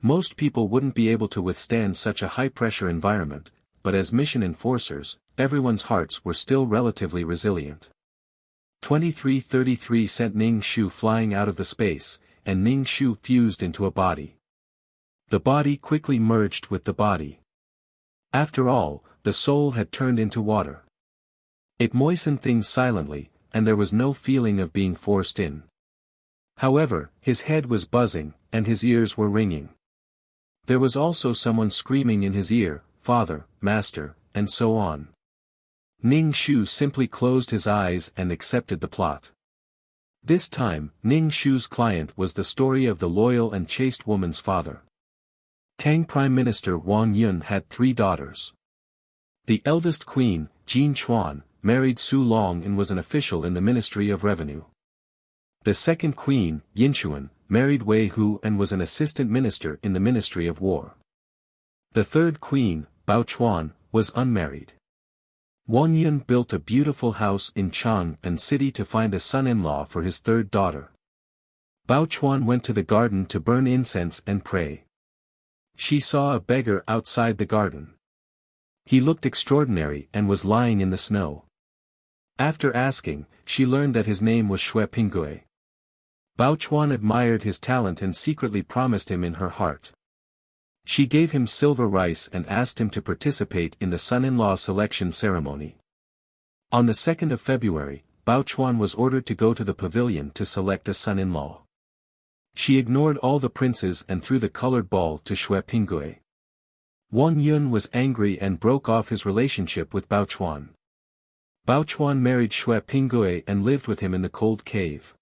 Most people wouldn't be able to withstand such a high-pressure environment, but as mission enforcers, everyone's hearts were still relatively resilient. 2333 sent Ning Shu flying out of the space, and Ning Shu fused into a body. The body quickly merged with the body. After all, the soul had turned into water. It moistened things silently, and there was no feeling of being forced in. However, his head was buzzing, and his ears were ringing. There was also someone screaming in his ear, "Father, Master," and so on. Ning Shu simply closed his eyes and accepted the plot. This time, Ning Shu's client was the story of the loyal and chaste woman's father. Tang Prime Minister Wang Yun had 3 daughters. The eldest queen, Jin Chuan, married Su Long and was an official in the Ministry of Revenue. The second queen, Yin Chuan, married Wei Hu and was an assistant minister in the Ministry of War. The third queen, Bao Chuan, was unmarried. Wang Yun built a beautiful house in Chang'an City to find a son-in-law for his third daughter. Bao Chuan went to the garden to burn incense and pray. She saw a beggar outside the garden. He looked extraordinary and was lying in the snow. After asking, she learned that his name was Xue Pinggui. Bao Chuan admired his talent and secretly promised him in her heart. She gave him silver rice and asked him to participate in the son-in-law selection ceremony. On the 2nd of February, Bao Chuan was ordered to go to the pavilion to select a son-in-law. She ignored all the princes and threw the colored ball to Xue Pinggui. Wang Yun was angry and broke off his relationship with Bao Chuan. Bao Chuan married Xue Pinggui and lived with him in the cold cave.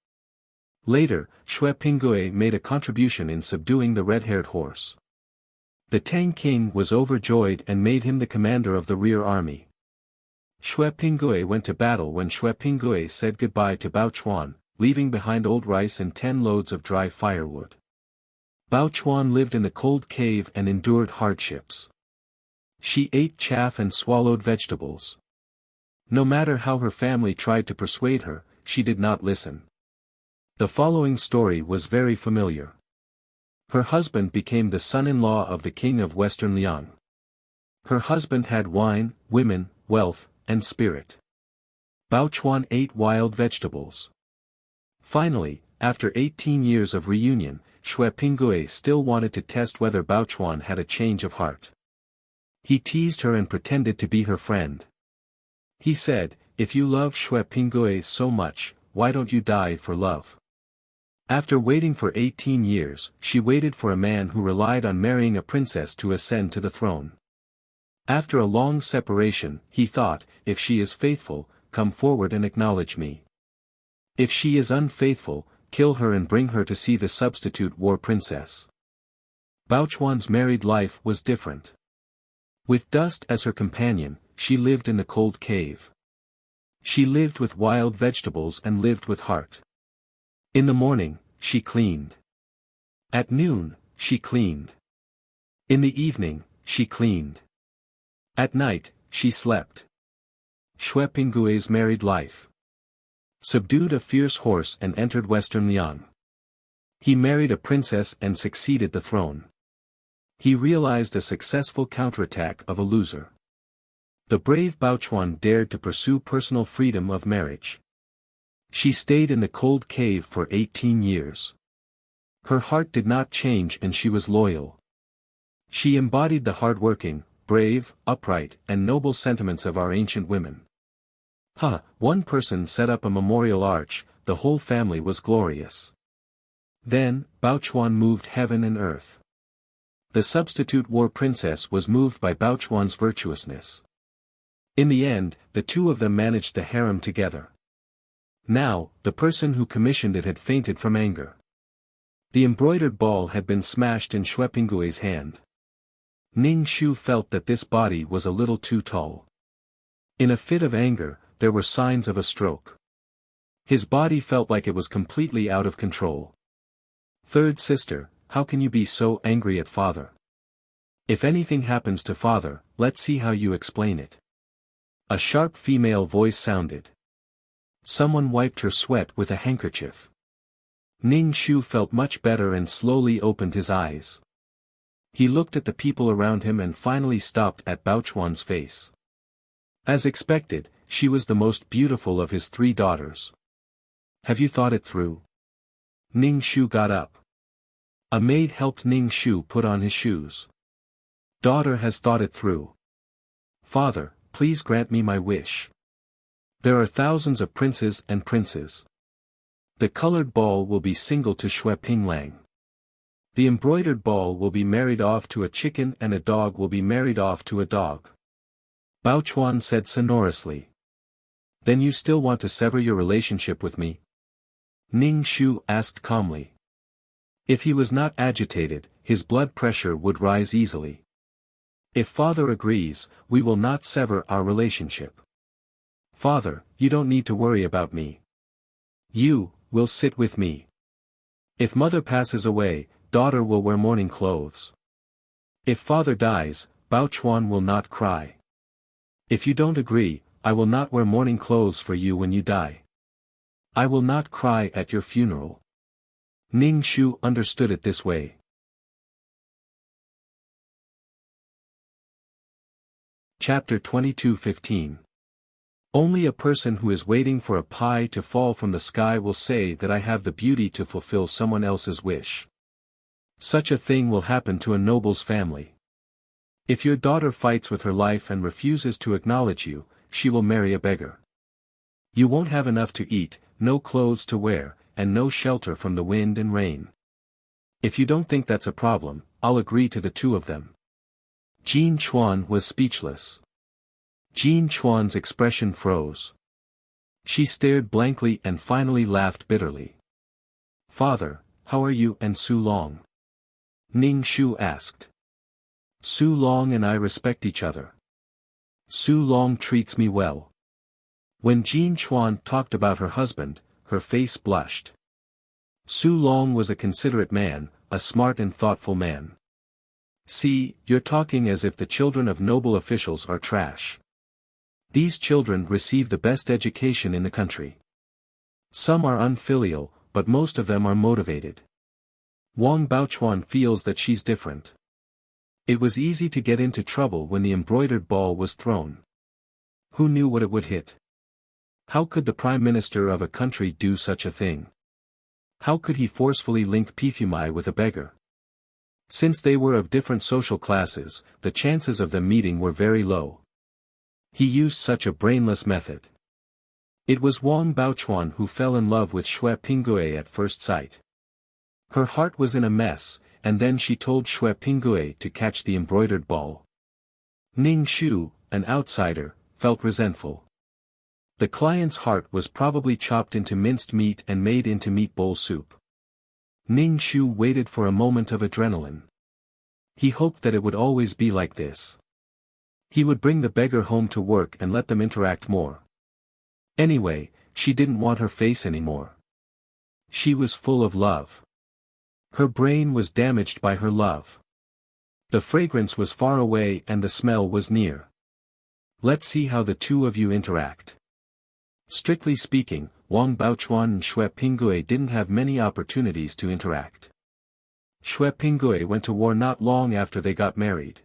Later, Xue Pinggui made a contribution in subduing the red-haired horse. The Tang king was overjoyed and made him the commander of the rear army. Xue Pinggui went to battle when Xue Pinggui said goodbye to Bao Chuan, leaving behind old rice and 10 loads of dry firewood. Bao Chuan lived in the cold cave and endured hardships. She ate chaff and swallowed vegetables. No matter how her family tried to persuade her, she did not listen. The following story was very familiar. Her husband became the son-in-law of the king of Western Liang. Her husband had wine, women, wealth, and spirit. Bao Chuan ate wild vegetables. Finally, after 18 years of reunion, Xue Pinggui still wanted to test whether Bao Chuan had a change of heart. He teased her and pretended to be her friend. He said, "If you love Xue Pinggui so much, why don't you die for love?" After waiting for 18 years, she waited for a man who relied on marrying a princess to ascend to the throne. After a long separation, he thought, if she is faithful, come forward and acknowledge me. If she is unfaithful, kill her and bring her to see the substitute war princess. Bao Chuan's married life was different. With dust as her companion, she lived in the cold cave. She lived with wild vegetables and lived with heart. In the morning, she cleaned. At noon, she cleaned. In the evening, she cleaned. At night, she slept. Xue Pinggui's married life. Subdued a fierce horse and entered Western Liang. He married a princess and succeeded the throne. He realized a successful counterattack of a loser. The brave Bao Chuan dared to pursue personal freedom of marriage. She stayed in the cold cave for 18 years. Her heart did not change and she was loyal. She embodied the hard-working, brave, upright, and noble sentiments of our ancient women. One person set up a memorial arch, the whole family was glorious. Then, Bao Chuan moved heaven and earth. The substitute war princess was moved by Bao Chuan's virtuousness. In the end, the two of them managed the harem together. Now, the person who commissioned it had fainted from anger. The embroidered ball had been smashed in Xue Pinggui's hand. Ning Shu felt that this body was a little too tall. In a fit of anger, there were signs of a stroke. His body felt like it was completely out of control. "Third sister, how can you be so angry at father? If anything happens to father, let's see how you explain it." A sharp female voice sounded. Someone wiped her sweat with a handkerchief. Ning Shu felt much better and slowly opened his eyes. He looked at the people around him and finally stopped at Bao Chuan's face. As expected, she was the most beautiful of his 3 daughters. "Have you thought it through?" Ning Shu got up. A maid helped Ning Shu put on his shoes. "Daughter has thought it through. Father, please grant me my wish. There are thousands of princes and princes. The colored ball will be single to Xue Pinglang. The embroidered ball will be married off to a chicken and a dog will be married off to a dog." Bao Chuan said sonorously. "Then you still want to sever your relationship with me?" Ning Shu asked calmly. If he was not agitated, his blood pressure would rise easily. "If father agrees, we will not sever our relationship. Father, you don't need to worry about me. You will sit with me. If mother passes away, daughter will wear mourning clothes. If father dies, Bao Chuan will not cry. If you don't agree, I will not wear mourning clothes for you when you die. I will not cry at your funeral." Ning Shu understood it this way. Chapter 22:15. Only a person who is waiting for a pie to fall from the sky will say that I have the beauty to fulfill someone else's wish. Such a thing will happen to a noble's family. If your daughter fights with her life and refuses to acknowledge you, she will marry a beggar. You won't have enough to eat, no clothes to wear, and no shelter from the wind and rain. If you don't think that's a problem, I'll agree to the 2 of them. Jean Chuan was speechless. Jean Chuan's expression froze. She stared blankly and finally laughed bitterly. "Father, how are you and Su Long?" Ning Shu asked. "Su Long and I respect each other. Su Long treats me well." When Jean Chuan talked about her husband, her face blushed. Su Long was a considerate man, a smart and thoughtful man. See, you're talking as if the children of noble officials are trash. These children receive the best education in the country. Some are unfilial, but most of them are motivated. Wang Baochuan feels that she's different. It was easy to get into trouble when the embroidered ball was thrown. Who knew what it would hit? How could the prime minister of a country do such a thing? How could he forcefully link Pifumai with a beggar? Since they were of different social classes, the chances of them meeting were very low. He used such a brainless method. It was Wang Baochuan who fell in love with Xue Pingue at first sight. Her heart was in a mess, and then she told Xue Pingue to catch the embroidered ball. Ning Shu, an outsider, felt resentful. The client's heart was probably chopped into minced meat and made into meatball soup. Ning Shu waited for a moment of adrenaline. He hoped that it would always be like this. He would bring the beggar home to work and let them interact more. Anyway, she didn't want her face anymore. She was full of love. Her brain was damaged by her love. The fragrance was far away and the smell was near. Let's see how the two of you interact. Strictly speaking, Wang Baochuan and Xue Pingue didn't have many opportunities to interact. Xue Pingue went to war not long after they got married.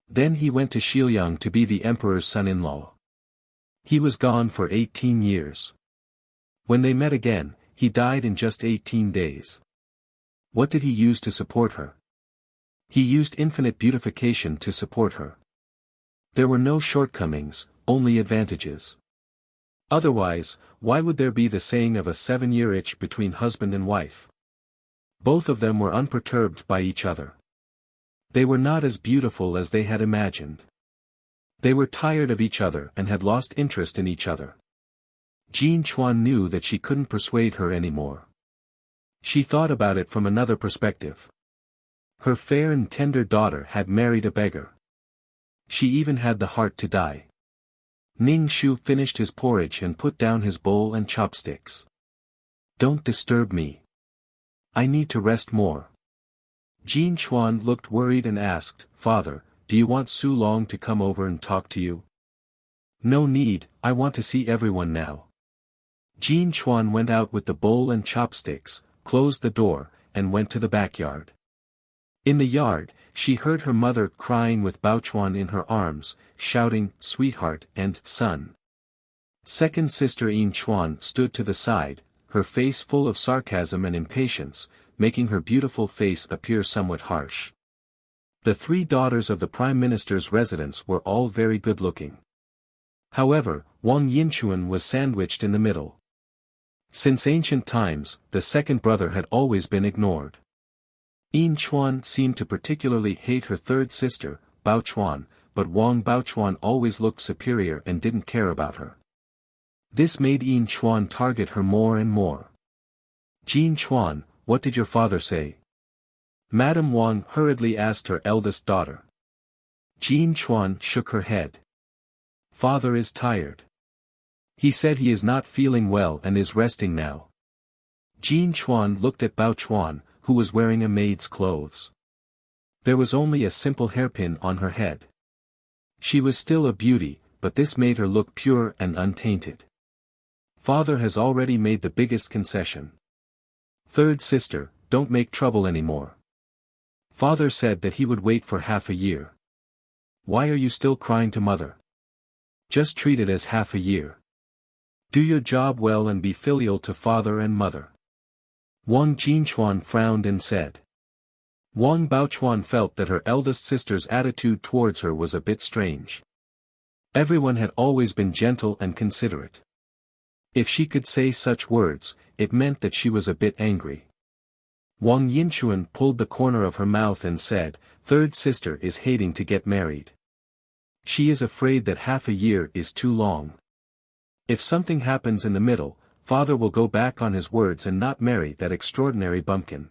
Then he went to Xilyang to be the emperor's son-in-law. He was gone for 18 years. When they met again, he died in just 18 days. What did he use to support her? He used infinite beautification to support her. There were no shortcomings, only advantages. Otherwise, why would there be the saying of a 7-year itch between husband and wife? Both of them were unperturbed by each other. They were not as beautiful as they had imagined. They were tired of each other and had lost interest in each other. Jean Chuan knew that she couldn't persuade her anymore. She thought about it from another perspective. Her fair and tender daughter had married a beggar. She even had the heart to die. Ning Shu finished his porridge and put down his bowl and chopsticks. Don't disturb me. I need to rest more. Jean Chuan looked worried and asked, Father, do you want Su Long to come over and talk to you? No need, I want to see everyone now. Jean Chuan went out with the bowl and chopsticks, closed the door, and went to the backyard. In the yard, she heard her mother crying with Baochuan in her arms, shouting, sweetheart and son. Second sister Yin Chuan stood to the side, her face full of sarcasm and impatience, making her beautiful face appear somewhat harsh. The 3 daughters of the Prime Minister's residence were all very good-looking. However, Wang Yinchuan was sandwiched in the middle. Since ancient times, the second brother had always been ignored. Yin Chuan seemed to particularly hate her third sister, Baochuan, but Wang Baochuan always looked superior and didn't care about her. This made Yin Chuan target her more and more. Jean Chuan, what did your father say? Madame Wang hurriedly asked her eldest daughter. Jean Chuan shook her head. Father is tired. He said he is not feeling well and is resting now. Jean Chuan looked at Baochuan, who was wearing a maid's clothes. There was only a simple hairpin on her head. She was still a beauty, but this made her look pure and untainted. Father has already made the biggest concession. Third sister, don't make trouble anymore. Father said that he would wait for half a year. Why are you still crying to mother? Just treat it as half a year. Do your job well and be filial to father and mother. Wang Jinchuan frowned and said. Wang Baochuan felt that her eldest sister's attitude towards her was a bit strange. Everyone had always been gentle and considerate. If she could say such words, it meant that she was a bit angry. Wang Yinchuan pulled the corner of her mouth and said, Third sister is hating to get married. She is afraid that half a year is too long. If something happens in the middle, father will go back on his words and not marry that extraordinary bumpkin.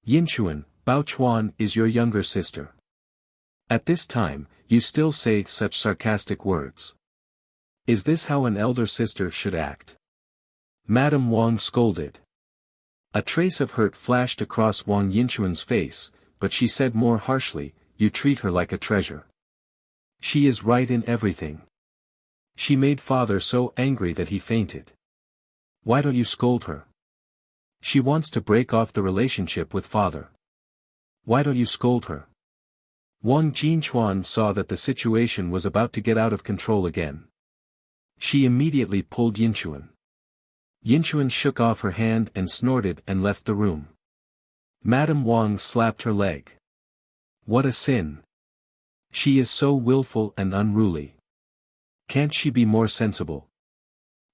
Yinchuan, Baochuan is your younger sister. At this time, you still say such sarcastic words. Is this how an elder sister should act? Madame Wang scolded. A trace of hurt flashed across Wang Yinchuan's face, but she said more harshly, "You treat her like a treasure. She is right in everything." She made father so angry that he fainted. "Why don't you scold her? She wants to break off the relationship with father. Why don't you scold her?" Wang Jinchuan saw that the situation was about to get out of control again. She immediately pulled Yinchuan. Yinchuan shook off her hand and snorted and left the room. Madame Wang slapped her leg. "What a sin! She is so willful and unruly. Can't she be more sensible?"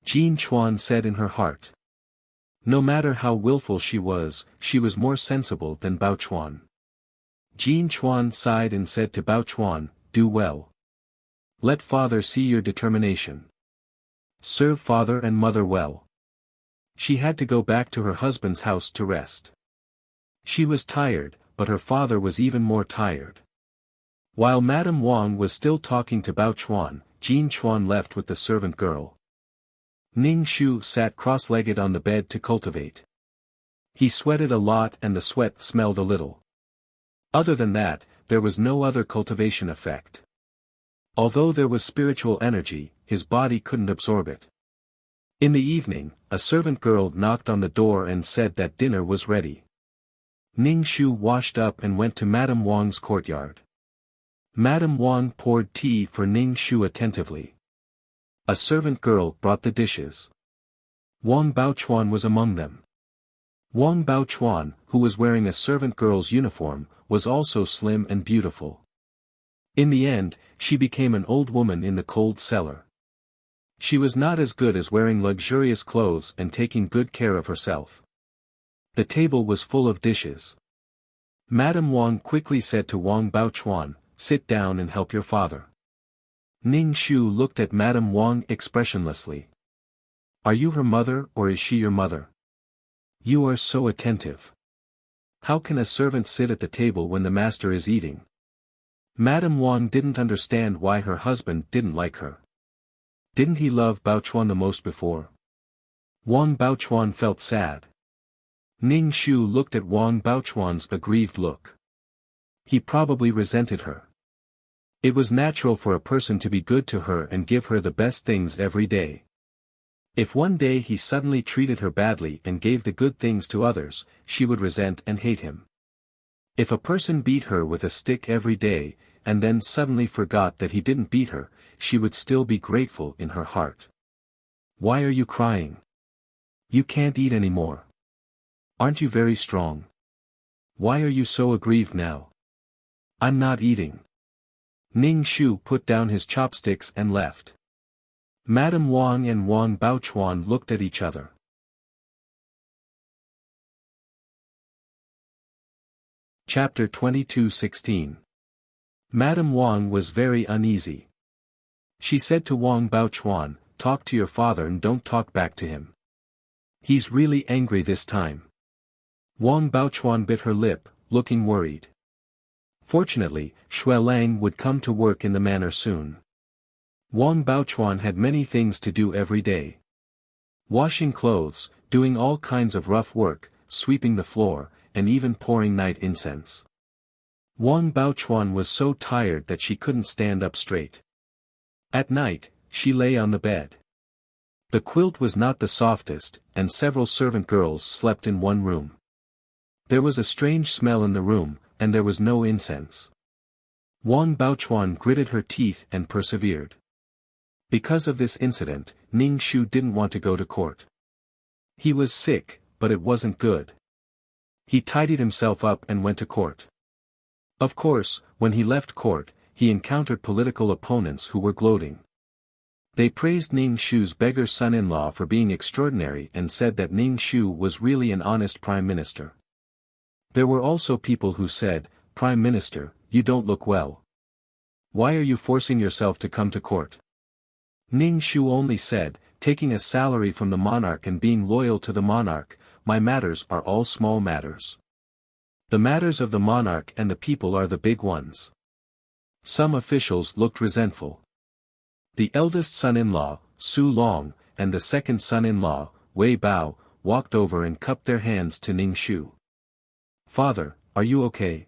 Jin Chuan said in her heart. No matter how willful she was more sensible than Bao Chuan. Jin Chuan sighed and said to Bao Chuan, "Do well. Let father see your determination. Serve father and mother well." She had to go back to her husband's house to rest. She was tired, but her father was even more tired. While Madame Wang was still talking to Bao Chuan, Jin Chuan left with the servant girl. Ning Shu sat cross-legged on the bed to cultivate. He sweated a lot and the sweat smelled a little. Other than that, there was no other cultivation effect. Although there was spiritual energy, his body couldn't absorb it. In the evening, a servant girl knocked on the door and said that dinner was ready. Ning Shu washed up and went to Madame Wang's courtyard. Madame Wang poured tea for Ning Shu attentively. A servant girl brought the dishes. Wang Baochuan was among them. Wang Baochuan, who was wearing a servant girl's uniform, was also slim and beautiful. In the end, she became an old woman in the cold cellar. She was not as good as wearing luxurious clothes and taking good care of herself. The table was full of dishes. Madame Wang quickly said to Wang Baochuan, "Sit down and help your father." Ning Shu looked at Madame Wang expressionlessly. "Are you her mother or is she your mother? You are so attentive. How can a servant sit at the table when the master is eating?" Madame Wang didn't understand why her husband didn't like her. Didn't he love Baochuan the most before? Wang Baochuan felt sad. Ning Shu looked at Wang Baochuan's aggrieved look. He probably resented her. It was natural for a person to be good to her and give her the best things every day. If one day he suddenly treated her badly and gave the good things to others, she would resent and hate him. If a person beat her with a stick every day, and then suddenly forgot that he didn't beat her, she would still be grateful in her heart. "Why are you crying? You can't eat anymore. Aren't you very strong? Why are you so aggrieved now?" "I'm not eating." Ning Shu put down his chopsticks and left. Madame Wang and Wang Baochuan looked at each other. Chapter 22:16. Madame Wang was very uneasy. She said to Wang Baochuan, "Talk to your father and don't talk back to him. He's really angry this time." Wang Baochuan bit her lip, looking worried. Fortunately, Shui Lang would come to work in the manor soon. Wang Baochuan had many things to do every day. Washing clothes, doing all kinds of rough work, sweeping the floor, and even pouring night incense. Wang Baochuan was so tired that she couldn't stand up straight. At night, she lay on the bed. The quilt was not the softest, and several servant girls slept in one room. There was a strange smell in the room, and there was no incense. Wang Baochuan gritted her teeth and persevered. Because of this incident, Ning Shu didn't want to go to court. He was sick, but it wasn't good. He tidied himself up and went to court. Of course, when he left court, he encountered political opponents who were gloating. They praised Ning Shu's beggar son-in-law for being extraordinary and said that Ning Shu was really an honest prime minister. There were also people who said, "Prime Minister, you don't look well. Why are you forcing yourself to come to court?" Ning Shu only said, "Taking a salary from the monarch and being loyal to the monarch, my matters are all small matters. The matters of the monarch and the people are the big ones." Some officials looked resentful. The eldest son-in-law, Su Long, and the second son-in-law, Wei Bao, walked over and cupped their hands to Ning Shu. "Father, are you okay?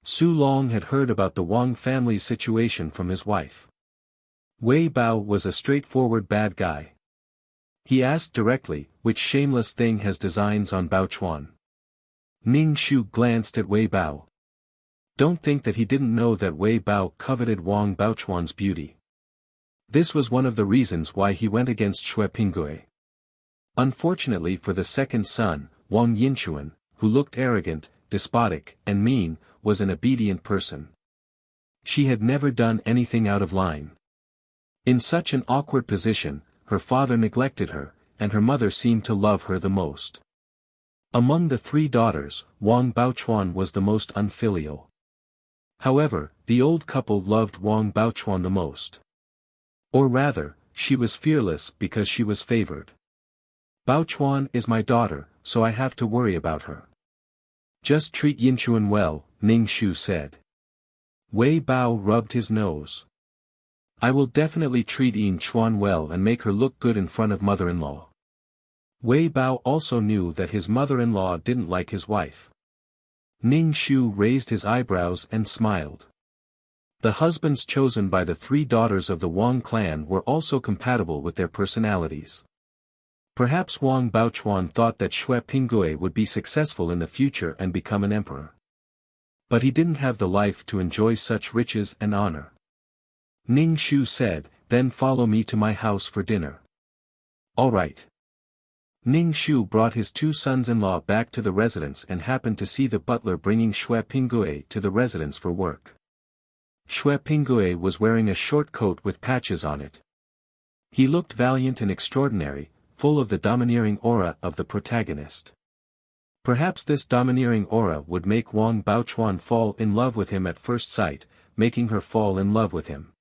Su Long had heard about the Wang family's situation from his wife. Wei Bao was a straightforward bad guy. He asked directly, which shameless thing has designs on Bao Chuan? Ning Shu glanced at Wei Bao. Don't think that he didn't know that Wei Bao coveted Wang Baochuan's beauty. This was one of the reasons why he went against Xue Pinggui. Unfortunately for the second son, Wang Yinchuan, who looked arrogant, despotic, and mean, was an obedient person. She had never done anything out of line. In such an awkward position, her father neglected her, and her mother seemed to love her the most. Among the three daughters, Wang Baochuan was the most unfilial. However, the old couple loved Wang Baochuan the most. Or rather, she was fearless because she was favored. Baochuan is my daughter, so I have to worry about her. Just treat Yinchuan well, Ning Shu said. Wei Bao rubbed his nose. I will definitely treat Yin Chuan well and make her look good in front of mother-in-law. Wei Bao also knew that his mother-in-law didn't like his wife. Ning Shu raised his eyebrows and smiled. The husbands chosen by the three daughters of the Wang clan were also compatible with their personalities. Perhaps Wang Baochuan thought that Xue Pinggui would be successful in the future and become an emperor. But he didn't have the life to enjoy such riches and honor. Ning Shu said, then follow me to my house for dinner. All right. Ning Shu brought his two sons-in-law back to the residence and happened to see the butler bringing Xue Pinggui to the residence for work. Xue Pinggui was wearing a short coat with patches on it. He looked valiant and extraordinary, full of the domineering aura of the protagonist. Perhaps this domineering aura would make Wang Baochuan fall in love with him at first sight, making her fall in love with him.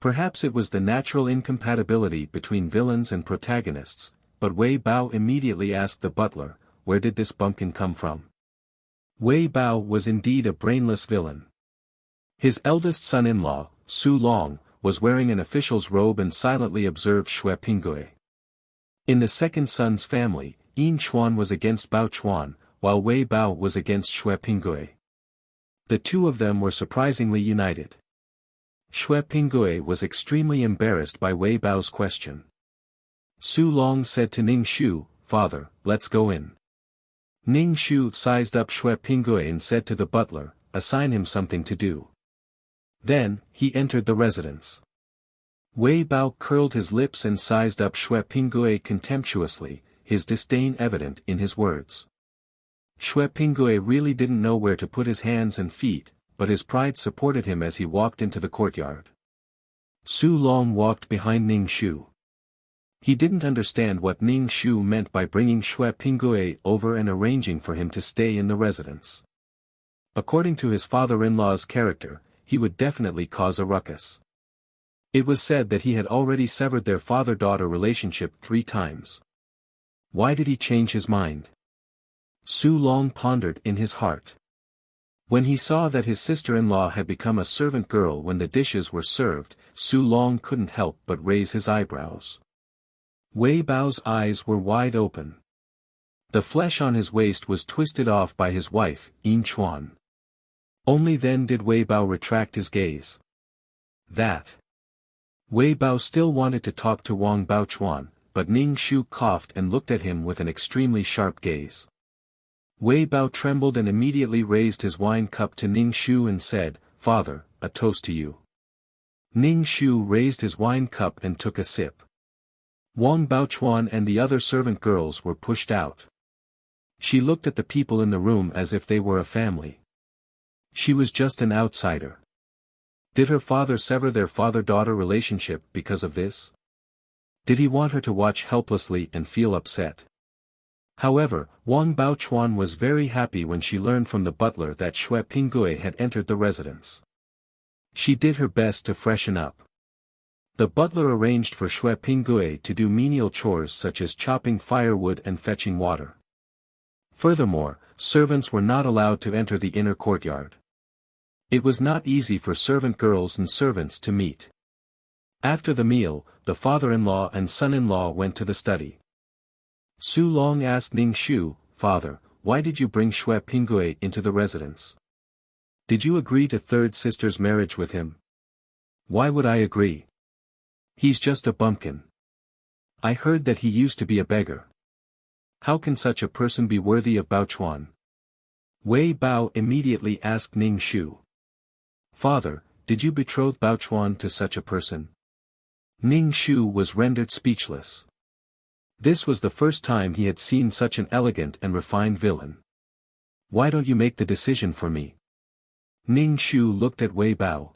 Perhaps it was the natural incompatibility between villains and protagonists, but Wei Bao immediately asked the butler, where did this bumpkin come from? Wei Bao was indeed a brainless villain. His eldest son-in-law, Su Long, was wearing an official's robe and silently observed Xue Pinggui. In the second son's family, Yin Chuan was against Bao Chuan, while Wei Bao was against Xue Pinggui. The two of them were surprisingly united. Xue Pinggui was extremely embarrassed by Wei Bao's question. Su Long said to Ning Shu, Father, let's go in. Ning Shu sized up Xue Pinggui and said to the butler, assign him something to do. Then, he entered the residence. Wei Bao curled his lips and sized up Xue Pinggui contemptuously, his disdain evident in his words. Xue Pinggui really didn't know where to put his hands and feet, but his pride supported him as he walked into the courtyard. Su Long walked behind Ning Shu. He didn't understand what Ning Shu meant by bringing Xue Pinggui over and arranging for him to stay in the residence. According to his father-in-law's character, he would definitely cause a ruckus. It was said that he had already severed their father-daughter relationship 3 times. Why did he change his mind? Su Long pondered in his heart. When he saw that his sister-in-law had become a servant girl when the dishes were served, Su Long couldn't help but raise his eyebrows. Wei Bao's eyes were wide open. The flesh on his waist was twisted off by his wife, Yin Chuan. Only then did Wei Bao retract his gaze. That. Wei Bao still wanted to talk to Wang Baochuan, but Ning Shu coughed and looked at him with an extremely sharp gaze. Wei Bao trembled and immediately raised his wine cup to Ning Shu and said, Father, a toast to you. Ning Shu raised his wine cup and took a sip. Wang Baochuan and the other servant girls were pushed out. She looked at the people in the room as if they were a family. She was just an outsider. Did her father sever their father-daughter relationship because of this? Did he want her to watch helplessly and feel upset? However, Wang Baochuan was very happy when she learned from the butler that Xue Pinggui had entered the residence. She did her best to freshen up. The butler arranged for Xue Pinggui to do menial chores such as chopping firewood and fetching water. Furthermore, servants were not allowed to enter the inner courtyard. It was not easy for servant girls and servants to meet. After the meal, the father-in-law and son-in-law went to the study. Su Long asked Ning Shu, Father, why did you bring Xue Pinggui into the residence? Did you agree to third sister's marriage with him? Why would I agree? He's just a bumpkin. I heard that he used to be a beggar. How can such a person be worthy of Baochuan? Wei Bao immediately asked Ning Shu. Father, did you betroth Baochuan to such a person? Ning Shu was rendered speechless. This was the first time he had seen such an elegant and refined villain. Why don't you make the decision for me? Ning Shu looked at Wei Bao.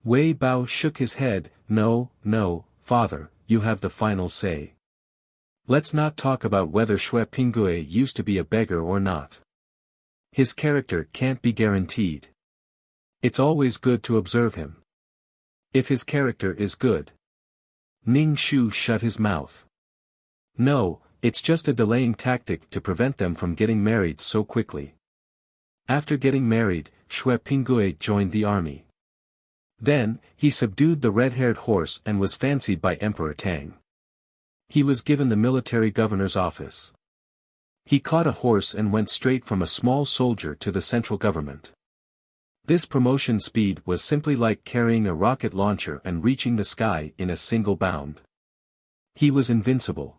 Wei Bao shook his head. No, father, you have the final say. Let's not talk about whether Xue Pinggui used to be a beggar or not. His character can't be guaranteed. It's always good to observe him. If his character is good. Ning Shu shut his mouth. No, it's just a delaying tactic to prevent them from getting married so quickly. After getting married, Xue Pinggui joined the army. Then, he subdued the red-haired horse and was fancied by Emperor Tang. He was given the military governor's office. He caught a horse and went straight from a small soldier to the central government. This promotion speed was simply like carrying a rocket launcher and reaching the sky in a single bound. He was invincible.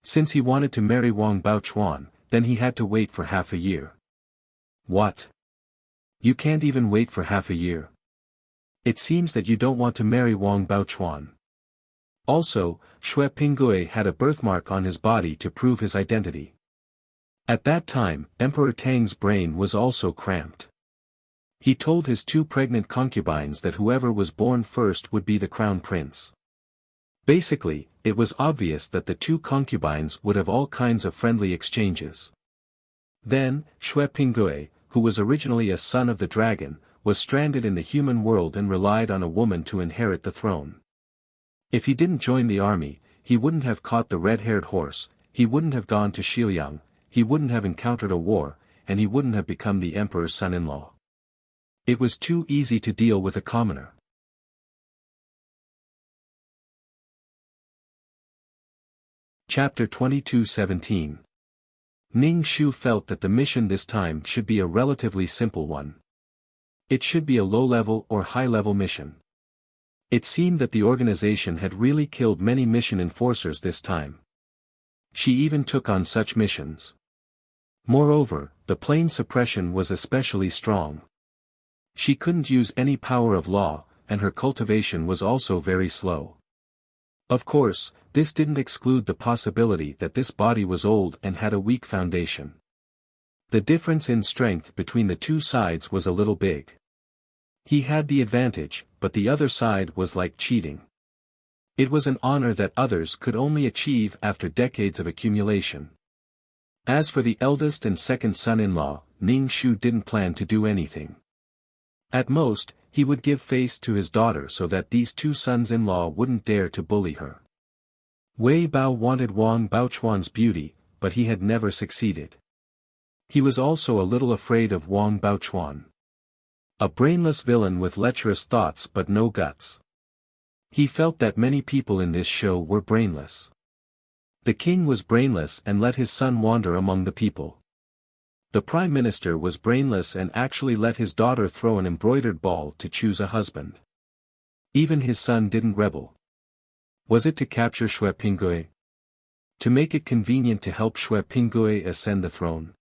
Since he wanted to marry Wang Baochuan, then he had to wait for half a year. What? You can't even wait for half a year? It seems that you don't want to marry Wang Baochuan. Also, Xue Pinggui had a birthmark on his body to prove his identity. At that time, Emperor Tang's brain was also cramped. He told his 2 pregnant concubines that whoever was born first would be the crown prince. Basically, it was obvious that the 2 concubines would have all kinds of friendly exchanges. Then, Xue Pinggui, who was originally a son of the dragon, was stranded in the human world and relied on a woman to inherit the throne. If he didn't join the army, he wouldn't have caught the red-haired horse, he wouldn't have gone to Xiliang, he wouldn't have encountered a war, and he wouldn't have become the emperor's son-in-law. It was too easy to deal with a commoner. Chapter 22:17. Ning Shu felt that the mission this time should be a relatively simple one. It should be a low-level or high-level mission. It seemed that the organization had really killed many mission enforcers this time. She even took on such missions. Moreover, the plane suppression was especially strong. She couldn't use any power of law, and her cultivation was also very slow. Of course, this didn't exclude the possibility that this body was old and had a weak foundation. The difference in strength between the 2 sides was a little big. He had the advantage, but the other side was like cheating. It was an honor that others could only achieve after decades of accumulation. As for the eldest and second son-in-law, Ning Shu didn't plan to do anything. At most, he would give face to his daughter so that these 2 sons-in-law wouldn't dare to bully her. Wei Bao wanted Wang Baochuan's beauty, but he had never succeeded. He was also a little afraid of Wang Baochuan. A brainless villain with lecherous thoughts but no guts. He felt that many people in this show were brainless. The king was brainless and let his son wander among the people. The prime minister was brainless and actually let his daughter throw an embroidered ball to choose a husband. Even his son didn't rebel. Was it to capture Xue Pinggui? To make it convenient to help Xue Pinggui ascend the throne?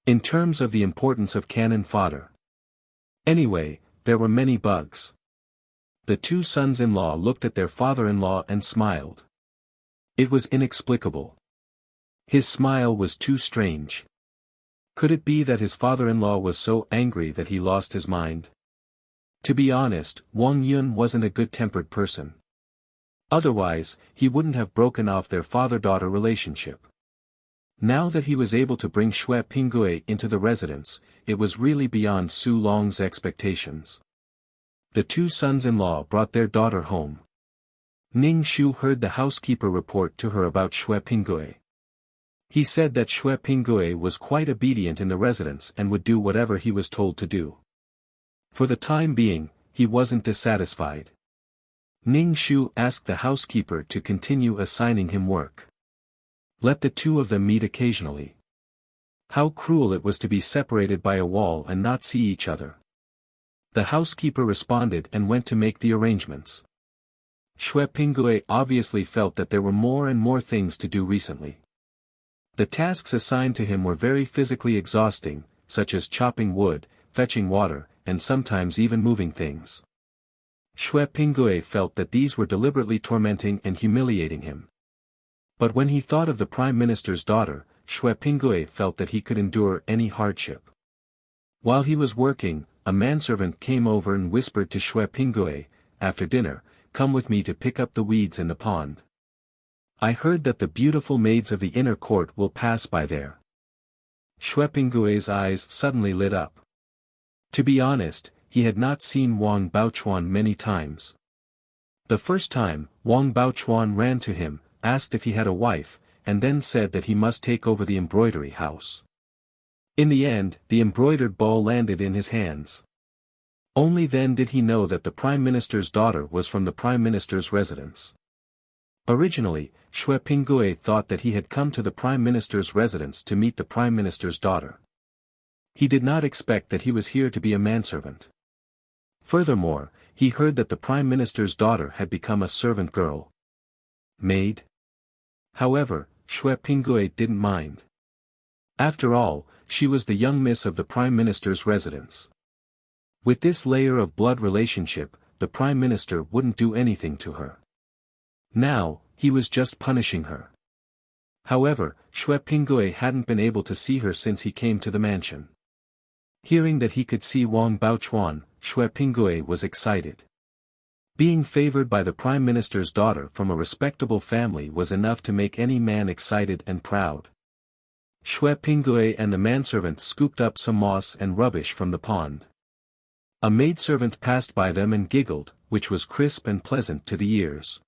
In terms of the importance of cannon fodder. Anyway, there were many bugs. The 2 sons-in-law looked at their father-in-law and smiled. It was inexplicable. His smile was too strange. Could it be that his father-in-law was so angry that he lost his mind? To be honest, Wang Yun wasn't a good-tempered person. Otherwise, he wouldn't have broken off their father-daughter relationship. Now that he was able to bring Xue Pinggui into the residence, it was really beyond Su Long's expectations. The 2 sons-in-law brought their daughter home. Ning Shu heard the housekeeper report to her about Xue Pinggui. He said that Xue Pinggui was quite obedient in the residence and would do whatever he was told to do. For the time being, he wasn't dissatisfied. Ning Shu asked the housekeeper to continue assigning him work. Let the 2 of them meet occasionally. How cruel it was to be separated by a wall and not see each other. The housekeeper responded and went to make the arrangements. Xue Pingue obviously felt that there were more and more things to do recently. The tasks assigned to him were very physically exhausting, such as chopping wood, fetching water, and sometimes even moving things. Xue Pingue felt that these were deliberately tormenting and humiliating him. But when he thought of the Prime Minister's daughter, Xue Pingue felt that he could endure any hardship. While he was working, a manservant came over and whispered to Xue Pingue, "After dinner, come with me to pick up the weeds in the pond. I heard that the beautiful maids of the inner court will pass by there." Xue Pingue's eyes suddenly lit up. To be honest, he had not seen Wang Baochuan many times. The first time, Wang Baochuan ran to him, asked if he had a wife, and then said that he must take over the embroidery house. In the end, the embroidered ball landed in his hands. Only then did he know that the Prime Minister's daughter was from the Prime Minister's residence. Originally, Xue Pingue thought that he had come to the Prime Minister's residence to meet the Prime Minister's daughter. He did not expect that he was here to be a manservant. Furthermore, he heard that the Prime Minister's daughter had become a servant girl. Maid? However, Xue Pingue didn't mind. After all, she was the young miss of the Prime Minister's residence. With this layer of blood relationship, the Prime Minister wouldn't do anything to her. Now, he was just punishing her. However, Xue Pingue hadn't been able to see her since he came to the mansion. Hearing that he could see Wang Baochuan, Xue Pingue was excited. Being favored by the Prime Minister's daughter from a respectable family was enough to make any man excited and proud. Xue Pingue and the manservant scooped up some moss and rubbish from the pond. A maidservant passed by them and giggled, which was crisp and pleasant to the ears.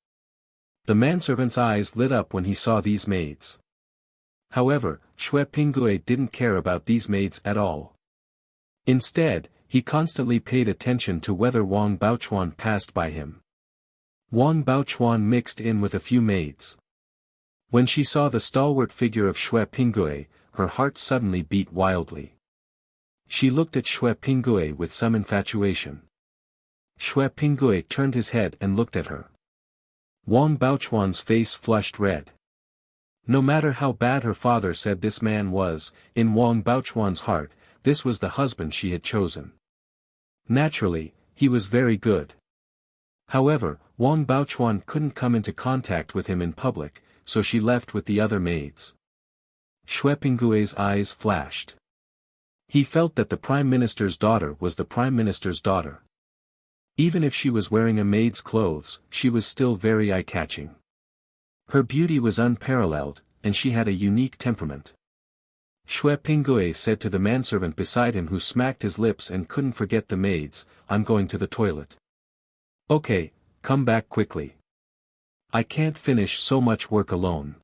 The manservant's eyes lit up when he saw these maids. However, Xue Pingue didn't care about these maids at all. Instead, he constantly paid attention to whether Wang Baochuan passed by him. Wang Baochuan mixed in with a few maids. When she saw the stalwart figure of Xue Pingue, her heart suddenly beat wildly. She looked at Xue Pingue with some infatuation. Xue Pingue turned his head and looked at her. Wang Baochuan's face flushed red. No matter how bad her father said this man was, in Wang Baochuan's heart, this was the husband she had chosen. Naturally, he was very good. However, Wang Baochuan couldn't come into contact with him in public, so she left with the other maids. Xue Pingue's eyes flashed. He felt that the Prime Minister's daughter was the Prime Minister's daughter. Even if she was wearing a maid's clothes, she was still very eye-catching. Her beauty was unparalleled, and she had a unique temperament. Xue Pingue said to the manservant beside him who smacked his lips and couldn't forget the maids, "I'm going to the toilet." "Okay, come back quickly. I can't finish so much work alone,"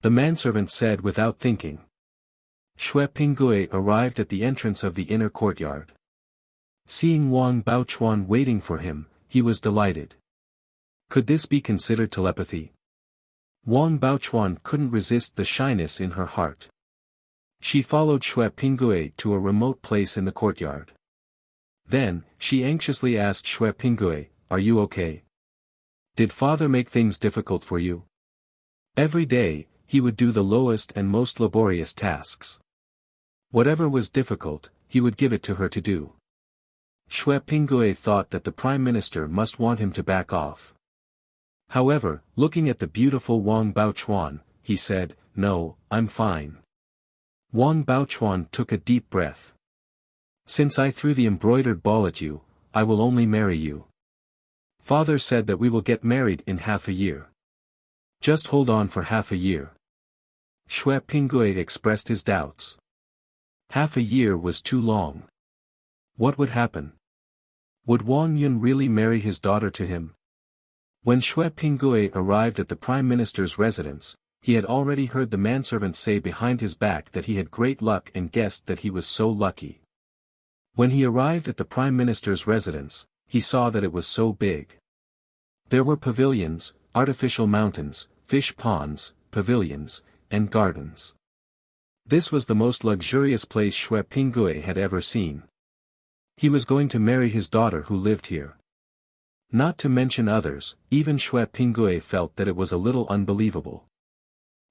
the manservant said without thinking. Xue Pingue arrived at the entrance of the inner courtyard. Seeing Wang Baochuan waiting for him, he was delighted. Could this be considered telepathy? Wang Baochuan couldn't resist the shyness in her heart. She followed Xue Pingue to a remote place in the courtyard. Then, she anxiously asked Xue Pingue, "Are you okay? Did father make things difficult for you?" Every day, he would do the lowest and most laborious tasks. Whatever was difficult, he would give it to her to do. Xue Pingue thought that the Prime Minister must want him to back off. However, looking at the beautiful Wang Baochuan, he said, "No, I'm fine." Wang Baochuan took a deep breath. "Since I threw the embroidered ball at you, I will only marry you. Father said that we will get married in half a year. Just hold on for half a year." Xue Pingue expressed his doubts. Half a year was too long. What would happen? Would Wang Yun really marry his daughter to him? When Xue Pingue arrived at the Prime Minister's residence, he had already heard the manservant say behind his back that he had great luck and guessed that he was so lucky. When he arrived at the Prime Minister's residence, he saw that it was so big. There were pavilions, artificial mountains, fish ponds, pavilions, and gardens. This was the most luxurious place Xue Pinggui had ever seen. He was going to marry his daughter who lived here. Not to mention others, even Xue Pinggui felt that it was a little unbelievable.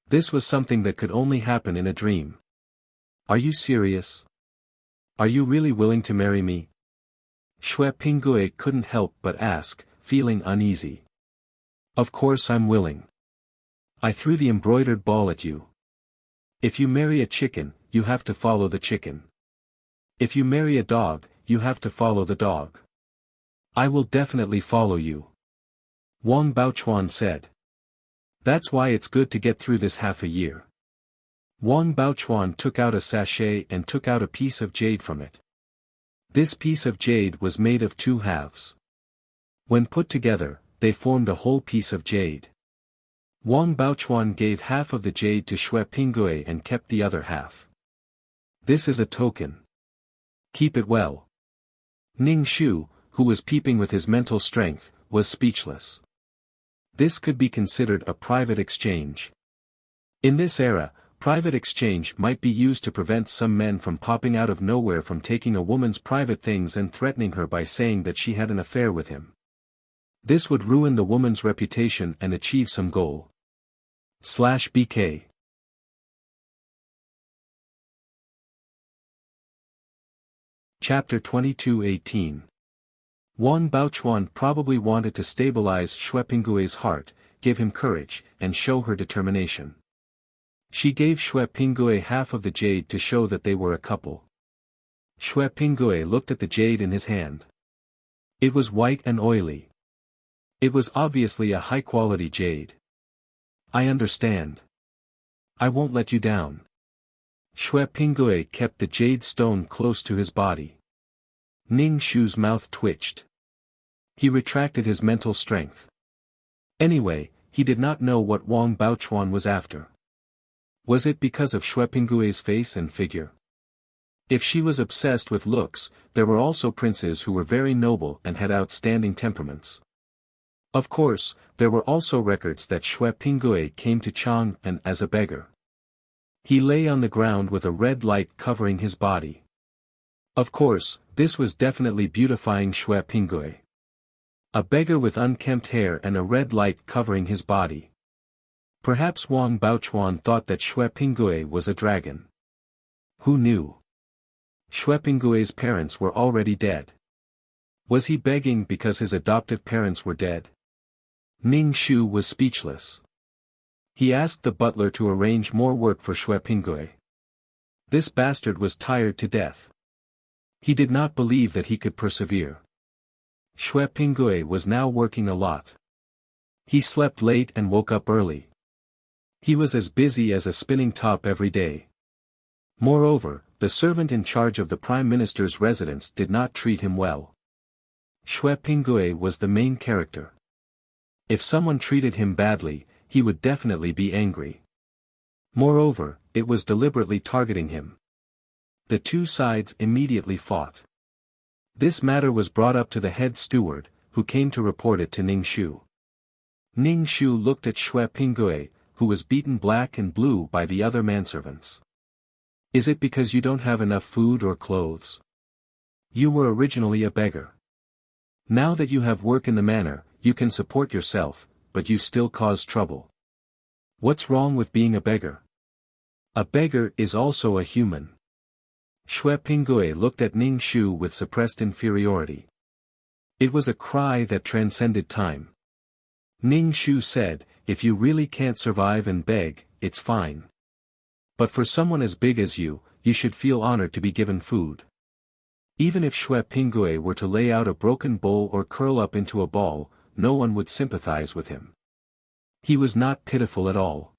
This was something that could only happen in a dream. Are you serious? Are you really willing to marry me? Xue Pinggui couldn't help but ask, feeling uneasy. Of course I'm willing. I threw the embroidered ball at you. If you marry a chicken, you have to follow the chicken. If you marry a dog, you have to follow the dog. I will definitely follow you. Wang Baochuan said. That's why it's good to get through this half a year. Wang Baochuan took out a sachet and took out a piece of jade from it. This piece of jade was made of two halves. When put together, they formed a whole piece of jade. Wang Baochuan gave half of the jade to Xue Pinggui and kept the other half. This is a token. Keep it well. Ning Shu, who was peeping with his mental strength, was speechless. This could be considered a private exchange. In this era, private exchange might be used to prevent some men from popping out of nowhere from taking a woman's private things and threatening her by saying that she had an affair with him. This would ruin the woman's reputation and achieve some goal. /BK Chapter 22:18 Wang Baochuan probably wanted to stabilize Xue Pinggui's heart, give him courage, and show her determination. She gave Xue Pinggui half of the jade to show that they were a couple. Xue Pinggui looked at the jade in his hand. It was white and oily. It was obviously a high-quality jade. I understand. I won't let you down. Xue Pinggui kept the jade stone close to his body. Ning Shu's mouth twitched. He retracted his mental strength. Anyway, he did not know what Wang Baochuan was after. Was it because of Xue Pinggui's face and figure? If she was obsessed with looks, there were also princes who were very noble and had outstanding temperaments. Of course, there were also records that Xue Pinggui came to Chang'an as a beggar. He lay on the ground with a red light covering his body. Of course, this was definitely beautifying Xue Pinggui. A beggar with unkempt hair and a red light covering his body. Perhaps Wang Baochuan thought that Xue Pinggui was a dragon. Who knew? Xue Pinggui's parents were already dead. Was he begging because his adoptive parents were dead? Ning Shu was speechless. He asked the butler to arrange more work for Xue Pinggui. This bastard was tired to death. He did not believe that he could persevere. Xue Pinggui was now working a lot. He slept late and woke up early. He was as busy as a spinning top every day. Moreover, the servant in charge of the Prime Minister's residence did not treat him well. Xue Pinggui was the main character. If someone treated him badly, he would definitely be angry. Moreover, it was deliberately targeting him. The two sides immediately fought. This matter was brought up to the head steward, who came to report it to Ning Shu. Ning Shu looked at Xue Pinggui, who was beaten black and blue by the other manservants. Is it because you don't have enough food or clothes? You were originally a beggar. Now that you have work in the manor, you can support yourself, but you still cause trouble. What's wrong with being a beggar? A beggar is also a human. Xue Pinggui looked at Ning Shu with suppressed inferiority. It was a cry that transcended time. Ning Shu said, if you really can't survive and beg, it's fine. But for someone as big as you, you should feel honored to be given food. Even if Xue Pinggui were to lay out a broken bowl or curl up into a ball, no one would sympathize with him. He was not pitiful at all.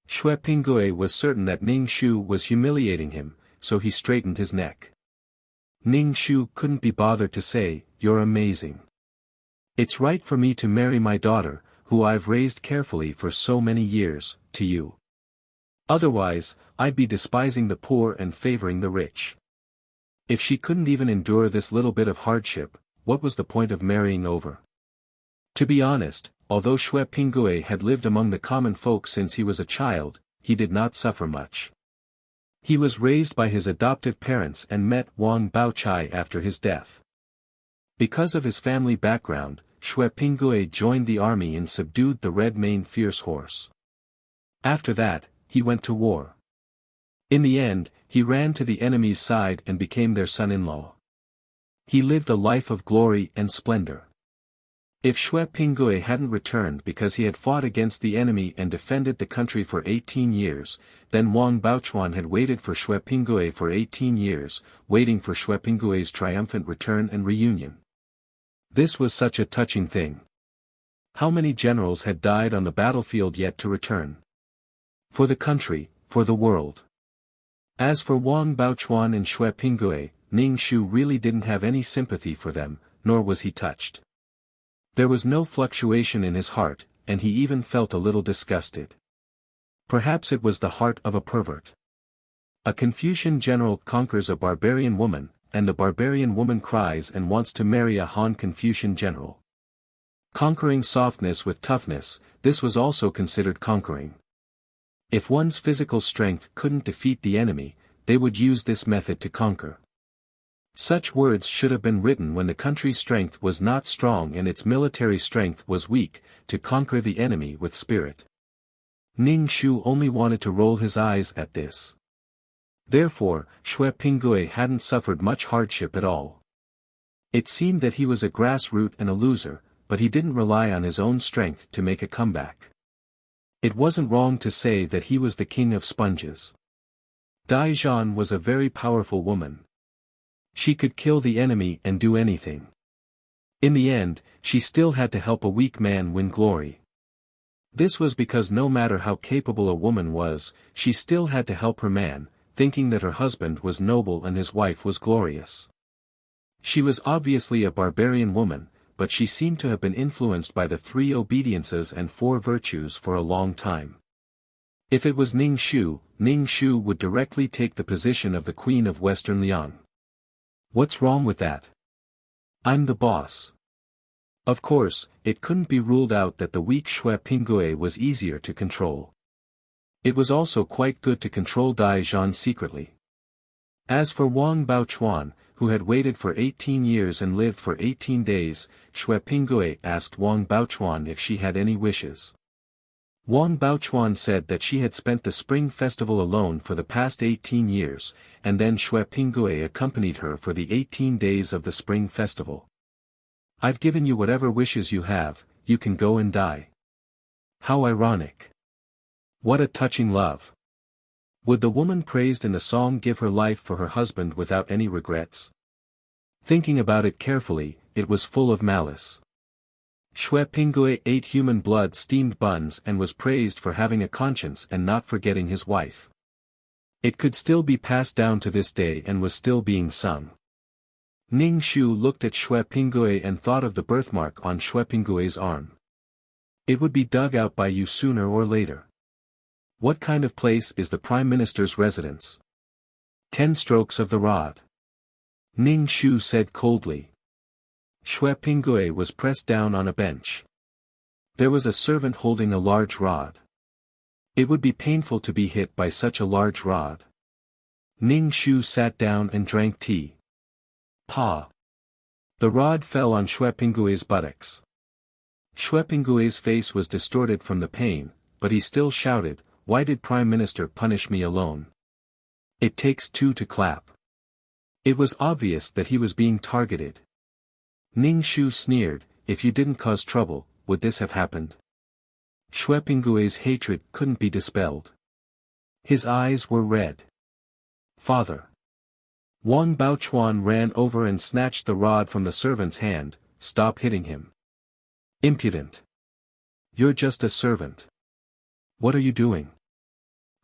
Xue Pinggui was certain that Ning Shu was humiliating him, so he straightened his neck. Ning Shu couldn't be bothered to say, you're amazing. It's right for me to marry my daughter, who I've raised carefully for so many years, to you. Otherwise, I'd be despising the poor and favoring the rich. If she couldn't even endure this little bit of hardship, what was the point of marrying over? To be honest, although Xue Pinggui had lived among the common folk since he was a child, he did not suffer much. He was raised by his adoptive parents and met Wang Baochai after his death. Because of his family background, Xue Pinggui joined the army and subdued the red-maned fierce horse. After that, he went to war. In the end, he ran to the enemy's side and became their son-in-law. He lived a life of glory and splendor. If Xue Pinggui hadn't returned because he had fought against the enemy and defended the country for 18 years, then Wang Baochuan had waited for Xue Pinggui for 18 years, waiting for Xue Pinggui's triumphant return and reunion. This was such a touching thing. How many generals had died on the battlefield yet to return? For the country, for the world. As for Wang Baochuan and Xue Pinggui, Ning Shu really didn't have any sympathy for them, nor was he touched. There was no fluctuation in his heart, and he even felt a little disgusted. Perhaps it was the heart of a pervert. A Confucian general conquers a barbarian woman, and the barbarian woman cries and wants to marry a Han Confucian general. Conquering softness with toughness, this was also considered conquering. If one's physical strength couldn't defeat the enemy, they would use this method to conquer. Such words should have been written when the country's strength was not strong and its military strength was weak, to conquer the enemy with spirit. Ning Shu only wanted to roll his eyes at this. Therefore, Xue Pinggui hadn't suffered much hardship at all. It seemed that he was a grassroot and a loser, but he didn't rely on his own strength to make a comeback. It wasn't wrong to say that he was the king of sponges. Dai Zhan was a very powerful woman. She could kill the enemy and do anything. In the end, she still had to help a weak man win glory. This was because no matter how capable a woman was, she still had to help her man, thinking that her husband was noble and his wife was glorious. She was obviously a barbarian woman, but she seemed to have been influenced by the 3 obediences and 4 virtues for a long time. If it was Ning Shu would directly take the position of the Queen of Western Liang. What's wrong with that? I'm the boss. Of course, it couldn't be ruled out that the weak Xue Pinggui was easier to control. It was also quite good to control Dai Zhan secretly. As for Wang Baochuan, who had waited for 18 years and lived for 18 days, Xue Pinggui asked Wang Baochuan if she had any wishes. Wang Baochuan said that she had spent the Spring Festival alone for the past 18 years, and then Xue Pinggui accompanied her for the 18 days of the Spring Festival. I've given you whatever wishes you have, you can go and die. How ironic. What a touching love. Would the woman praised in the song give her life for her husband without any regrets? Thinking about it carefully, it was full of malice. Xue Pinggui ate human blood steamed buns and was praised for having a conscience and not forgetting his wife. It could still be passed down to this day and was still being sung. Ning Shu looked at Xue Pinggui and thought of the birthmark on Xue Pinggui's arm. It would be dug out by you sooner or later. What kind of place is the Prime Minister's residence? 10 strokes of the rod. Ning Shu said coldly. Xue Pinggui was pressed down on a bench. There was a servant holding a large rod. It would be painful to be hit by such a large rod. Ning Shu sat down and drank tea. Pa! The rod fell on Xue Pinggui's buttocks. Xue Pinggui's face was distorted from the pain, but he still shouted, "Why did Prime Minister punish me alone? It takes 2 to clap." It was obvious that he was being targeted. Ning Shu sneered, "If you didn't cause trouble, would this have happened?" Xue Pinggui's hatred couldn't be dispelled. His eyes were red. "Father!" Wang Baochuan ran over and snatched the rod from the servant's hand. "Stop hitting him. Impudent. You're just a servant. What are you doing?"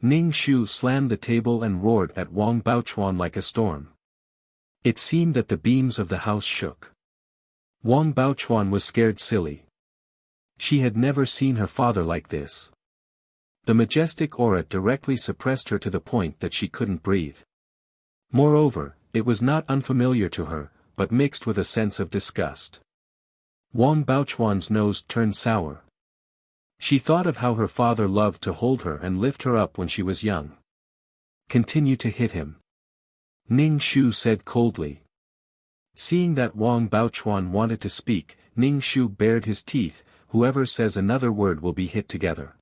Ning Shu slammed the table and roared at Wang Baochuan like a storm. It seemed that the beams of the house shook. Wang Baochuan was scared silly. She had never seen her father like this. The majestic aura directly suppressed her to the point that she couldn't breathe. Moreover, it was not unfamiliar to her, but mixed with a sense of disgust. Wang Baochuan's nose turned sour. She thought of how her father loved to hold her and lift her up when she was young. Continue to hit him. Ning Shu said coldly. Seeing that Wang Baochuan wanted to speak, Ning Shu bared his teeth. Whoever says another word will be hit together.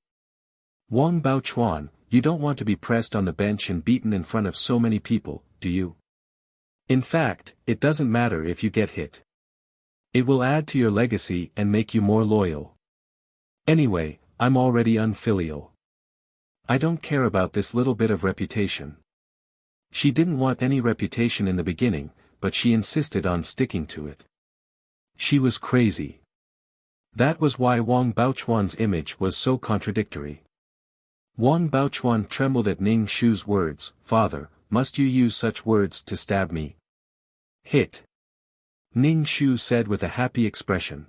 Wang Baochuan, you don't want to be pressed on the bench and beaten in front of so many people, do you? In fact, it doesn't matter if you get hit. It will add to your legacy and make you more loyal. Anyway, I'm already unfilial. I don't care about this little bit of reputation. She didn't want any reputation in the beginning, but she insisted on sticking to it. She was crazy. That was why Wang Baochuan's image was so contradictory. Wang Baochuan trembled at Ning Shu's words. Father, must you use such words to stab me? Hit. Ning Shu said with a happy expression.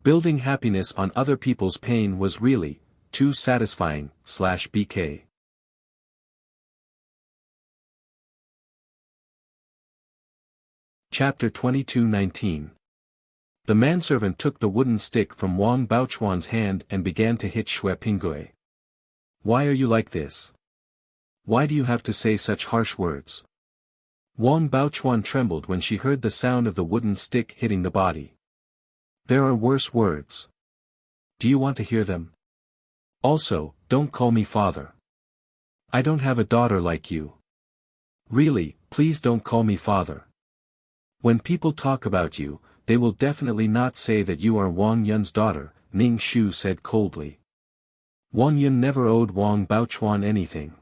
Building happiness on other people's pain was really too satisfying. BK. Chapter 22:19. The manservant took the wooden stick from Wang Baochuan's hand and began to hit Xue Pinggui. Why are you like this? Why do you have to say such harsh words? Wang Baochuan trembled when she heard the sound of the wooden stick hitting the body. There are worse words. Do you want to hear them? Also, don't call me father. I don't have a daughter like you. Really, please don't call me father. When people talk about you, they will definitely not say that you are Wang Yun's daughter, Ning Shu said coldly. Wang Yun never owed Wang Baochuan anything.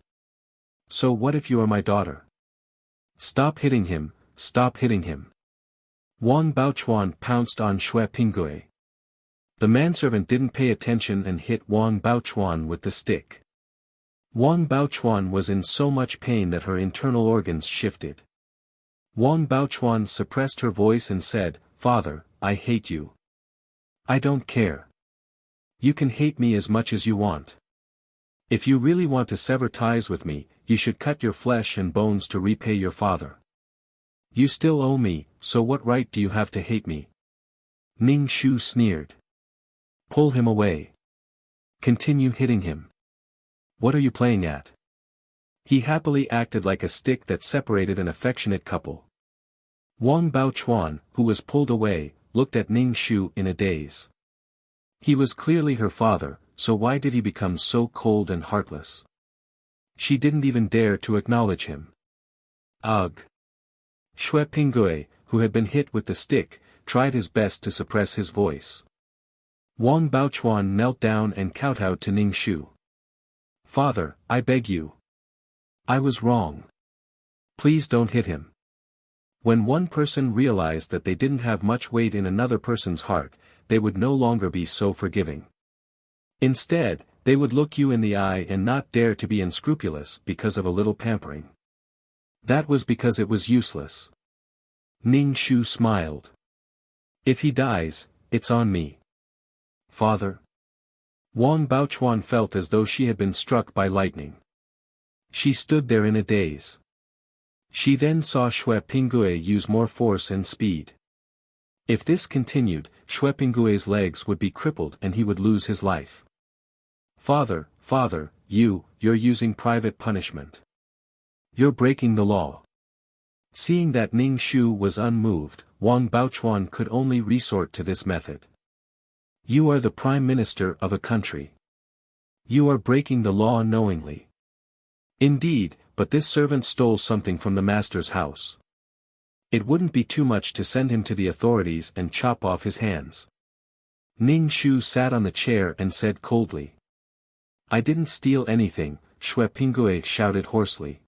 So what if you are my daughter? Stop hitting him, stop hitting him. Wang Baochuan pounced on Xue Pinggui. The manservant didn't pay attention and hit Wang Baochuan with the stick. Wang Baochuan was in so much pain that her internal organs shifted. Wang Baochuan suppressed her voice and said, Father, I hate you. I don't care. You can hate me as much as you want. If you really want to sever ties with me, you should cut your flesh and bones to repay your father. You still owe me, so what right do you have to hate me? Ning Shu sneered. Pull him away. Continue hitting him. What are you playing at? He happily acted like a stick that separated an affectionate couple. Wang Baochuan, who was pulled away, looked at Ning Shu in a daze. He was clearly her father, so why did he become so cold and heartless? She didn't even dare to acknowledge him. Ugh. Xue Pinggui, who had been hit with the stick, tried his best to suppress his voice. Wang Baochuan knelt down and kowtowed to Ning Shu. Father, I beg you. I was wrong. Please don't hit him. When one person realized that they didn't have much weight in another person's heart, they would no longer be so forgiving. Instead, they would look you in the eye and not dare to be unscrupulous because of a little pampering. That was because it was useless. Ning Shu smiled. If he dies, it's on me. Father. Wang Baochuan felt as though she had been struck by lightning. She stood there in a daze. She then saw Xue Pinggui use more force and speed. If this continued, Xue Pinggui's legs would be crippled and he would lose his life. Father, father, you're using private punishment. You're breaking the law. Seeing that Ning Shu was unmoved, Wang Baochuan could only resort to this method. You are the prime minister of a country. You are breaking the law knowingly. Indeed, but this servant stole something from the master's house. It wouldn't be too much to send him to the authorities and chop off his hands. Ning Shu sat on the chair and said coldly. I didn't steal anything, Xue Pinggui shouted hoarsely.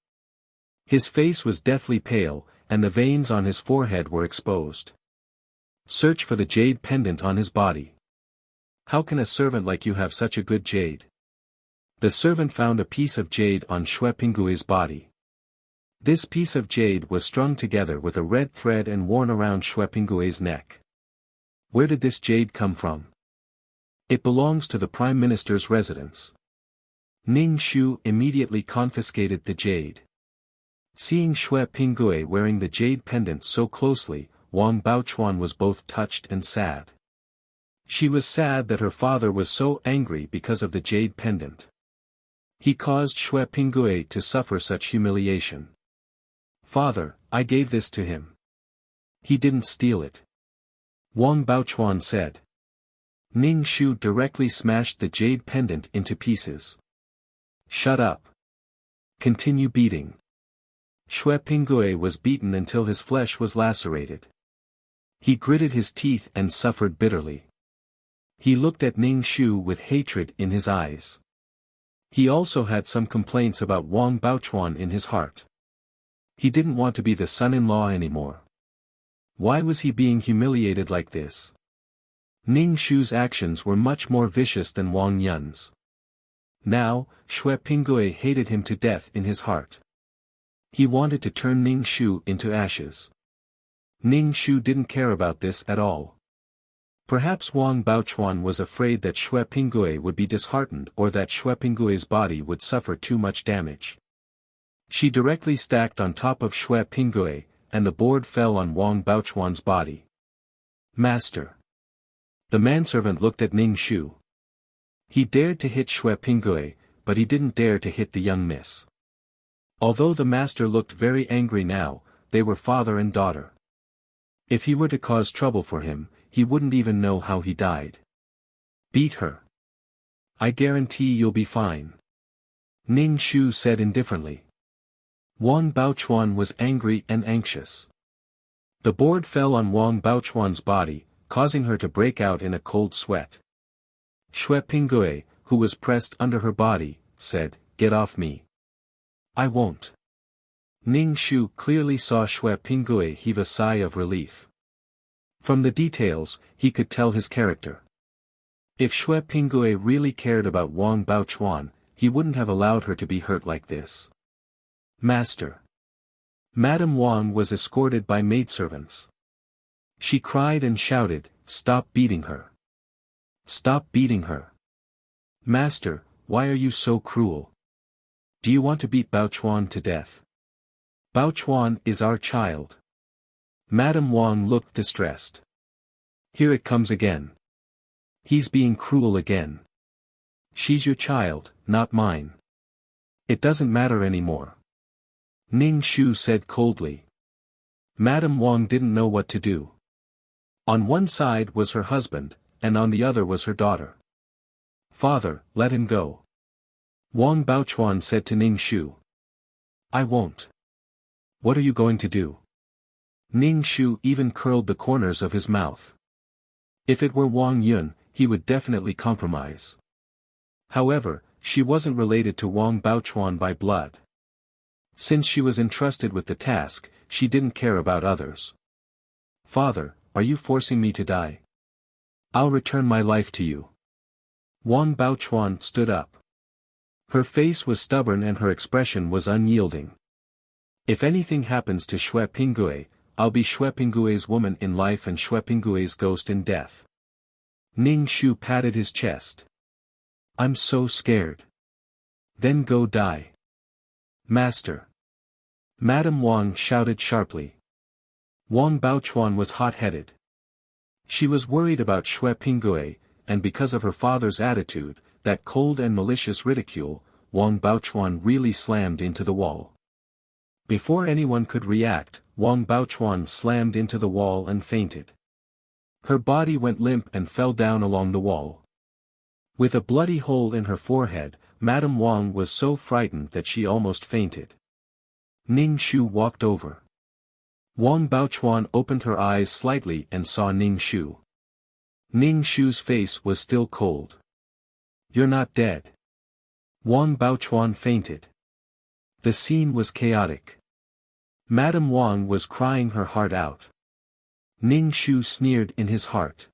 His face was deathly pale, and the veins on his forehead were exposed. Search for the jade pendant on his body. How can a servant like you have such a good jade? The servant found a piece of jade on Xue Pinggui's body. This piece of jade was strung together with a red thread and worn around Xue Pinggui's neck. Where did this jade come from? It belongs to the Prime Minister's residence. Ning Shu immediately confiscated the jade. Seeing Xue Pinggui wearing the jade pendant so closely, Wang Baochuan was both touched and sad. She was sad that her father was so angry because of the jade pendant. He caused Xue Pingue to suffer such humiliation. Father, I gave this to him. He didn't steal it. Wang Baochuan said. Ning Shu directly smashed the jade pendant into pieces. Shut up. Continue beating. Xue Pingue was beaten until his flesh was lacerated. He gritted his teeth and suffered bitterly. He looked at Ning Shu with hatred in his eyes. He also had some complaints about Wang Baochuan in his heart. He didn't want to be the son-in-law anymore. Why was he being humiliated like this? Ning Shu's actions were much more vicious than Wang Yun's. Now, Xue Pingue hated him to death in his heart. He wanted to turn Ning Shu into ashes. Ning Shu didn't care about this at all. Perhaps Wang Baochuan was afraid that Xue Pingue would be disheartened or that Xue Pingue's body would suffer too much damage. She directly stacked on top of Xue Pingue, and the board fell on Wang Baochuan's body. Master. The manservant looked at Ning Shu. He dared to hit Xue Pingue, but he didn't dare to hit the young miss. Although the master looked very angry now, they were father and daughter. If he were to cause trouble for him, he wouldn't even know how he died. Beat her. I guarantee you'll be fine. Ning Shu said indifferently. Wang Baochuan was angry and anxious. The board fell on Wang Baochuan's body, causing her to break out in a cold sweat. Xue Pingue, who was pressed under her body, said, "Get off me." I won't. Ning Shu clearly saw Xue Pingue heave a sigh of relief. From the details, he could tell his character. If Xue Pingue really cared about Wang Baochuan, he wouldn't have allowed her to be hurt like this. Master. Madame Wang was escorted by maidservants. She cried and shouted, "Stop beating her. Stop beating her. Master, why are you so cruel? Do you want to beat Baochuan to death? Baochuan is our child." Madame Wang looked distressed. Here it comes again. He's being cruel again. She's your child, not mine. It doesn't matter anymore. Ning Shu said coldly. Madame Wang didn't know what to do. On one side was her husband, and on the other was her daughter. Father, let him go. Wang Baochuan said to Ning Shu. I won't. What are you going to do? Ning Shu even curled the corners of his mouth. If it were Wang Yun, he would definitely compromise. However, she wasn't related to Wang Baochuan by blood. Since she was entrusted with the task, she didn't care about others. Father, are you forcing me to die? I'll return my life to you. Wang Baochuan stood up. Her face was stubborn and her expression was unyielding. If anything happens to Xue Pingue, I'll be Xue Pingue's woman in life and Xue Pingue's ghost in death. Ning Shu patted his chest. I'm so scared. Then go die. Master. Madame Wang shouted sharply. Wang Baochuan was hot-headed. She was worried about Xue Pingue, and because of her father's attitude, that cold and malicious ridicule, Wang Baochuan really slammed into the wall. Before anyone could react, Wang Baochuan slammed into the wall and fainted. Her body went limp and fell down along the wall. With a bloody hole in her forehead, Madame Wang was so frightened that she almost fainted. Ning Shu walked over. Wang Baochuan opened her eyes slightly and saw Ning Shu. Ning Shu's face was still cold. You're not dead. Wang Baochuan fainted. The scene was chaotic. Madame Wang was crying her heart out. Ning Shu sneered in his heart.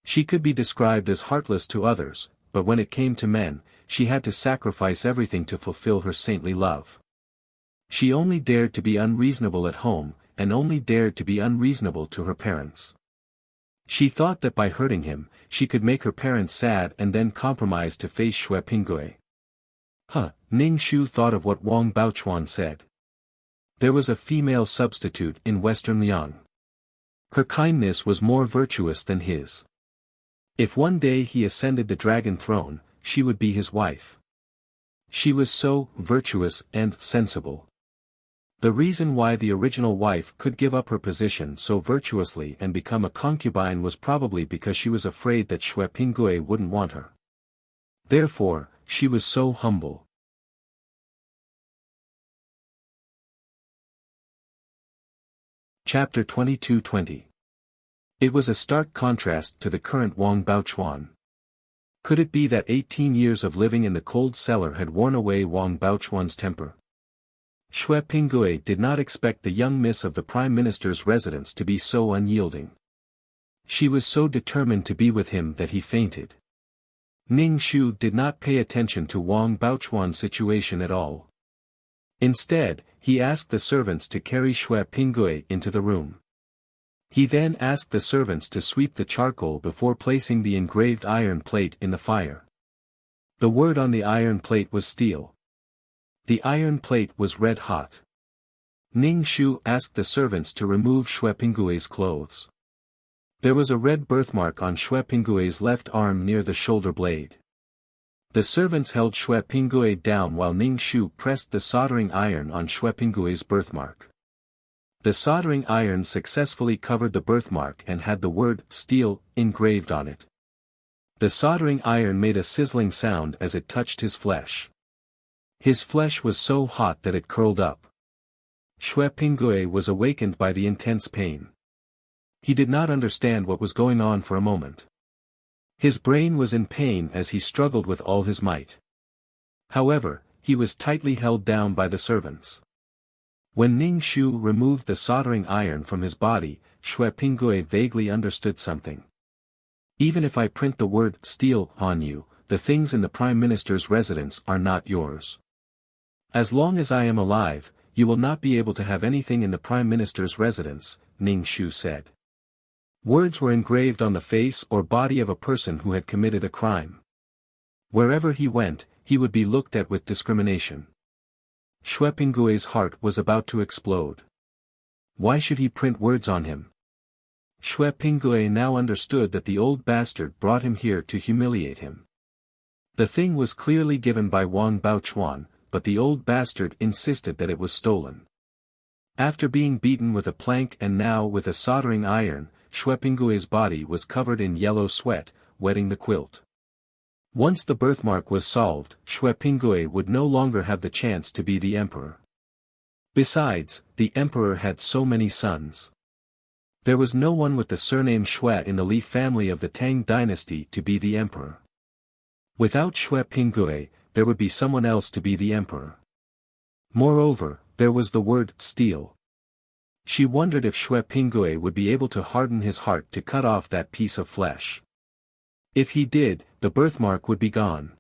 She could be described as heartless to others, but when it came to men, she had to sacrifice everything to fulfill her saintly love. She only dared to be unreasonable at home, and only dared to be unreasonable to her parents. She thought that by hurting him, she could make her parents sad and then compromise to face Xue Pingue. Ning Shu thought of what Wang Baochuan said. There was a female substitute in Western Liang. Her kindness was more virtuous than his. If one day he ascended the dragon throne, she would be his wife. She was so virtuous and sensible. The reason why the original wife could give up her position so virtuously and become a concubine was probably because she was afraid that Xue Pinggui wouldn't want her. Therefore, she was so humble. Chapter 22:20. It was a stark contrast to the current Wang Baochuan. Could it be that 18 years of living in the cold cellar had worn away Wang Baochuan's temper? Xue Pinggui did not expect the young miss of the Prime Minister's residence to be so unyielding. She was so determined to be with him that he fainted. Ning Shu did not pay attention to Wang Baochuan's situation at all. Instead, he asked the servants to carry Xue Pinggui into the room. He then asked the servants to sweep the charcoal before placing the engraved iron plate in the fire. The word on the iron plate was steel. The iron plate was red hot. Ning Shu asked the servants to remove Xue Pinggui's clothes. There was a red birthmark on Xue Pinggui's left arm near the shoulder blade. The servants held Xue Pinggui down while Ning Shu pressed the soldering iron on Xue Pinggui's birthmark. The soldering iron successfully covered the birthmark and had the word steel engraved on it. The soldering iron made a sizzling sound as it touched his flesh. His flesh was so hot that it curled up. Xue Pinggui was awakened by the intense pain. He did not understand what was going on for a moment. His brain was in pain as he struggled with all his might. However, he was tightly held down by the servants. When Ning Shu removed the soldering iron from his body, Xue Pinggui vaguely understood something. Even if I print the word steel on you, the things in the Prime Minister's residence are not yours. As long as I am alive, you will not be able to have anything in the Prime Minister's residence, Ning Shu said. Words were engraved on the face or body of a person who had committed a crime. Wherever he went, he would be looked at with discrimination. Xue Pinggui's heart was about to explode. Why should he print words on him? Xue Pinggui now understood that the old bastard brought him here to humiliate him. The thing was clearly given by Wang Baochuan, but the old bastard insisted that it was stolen. After being beaten with a plank and now with a soldering iron, Xue Pinggui's body was covered in yellow sweat, wetting the quilt. Once the birthmark was solved, Xue Pinggui would no longer have the chance to be the emperor. Besides, the emperor had so many sons. There was no one with the surname Xue in the Li family of the Tang dynasty to be the emperor. Without Xue Pinggui, there would be someone else to be the emperor. Moreover, there was the word steel. She wondered if Xue Pinggui would be able to harden his heart to cut off that piece of flesh. If he did, the birthmark would be gone.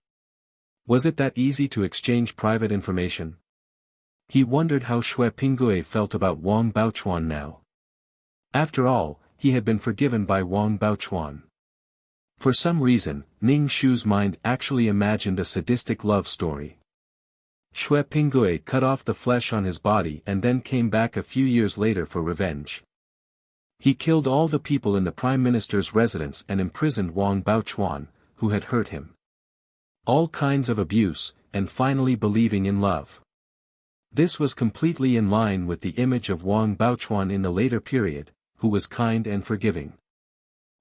Was it that easy to exchange private information? He wondered how Xue Pinggui felt about Wang Baochuan now. After all, he had been forgiven by Wang Baochuan. For some reason, Ning Shu's mind actually imagined a sadistic love story. Xue Pinggui cut off the flesh on his body and then came back a few years later for revenge. He killed all the people in the Prime Minister's residence and imprisoned Wang Baochuan, who had hurt him. All kinds of abuse, and finally believing in love. This was completely in line with the image of Wang Baochuan in the later period, who was kind and forgiving.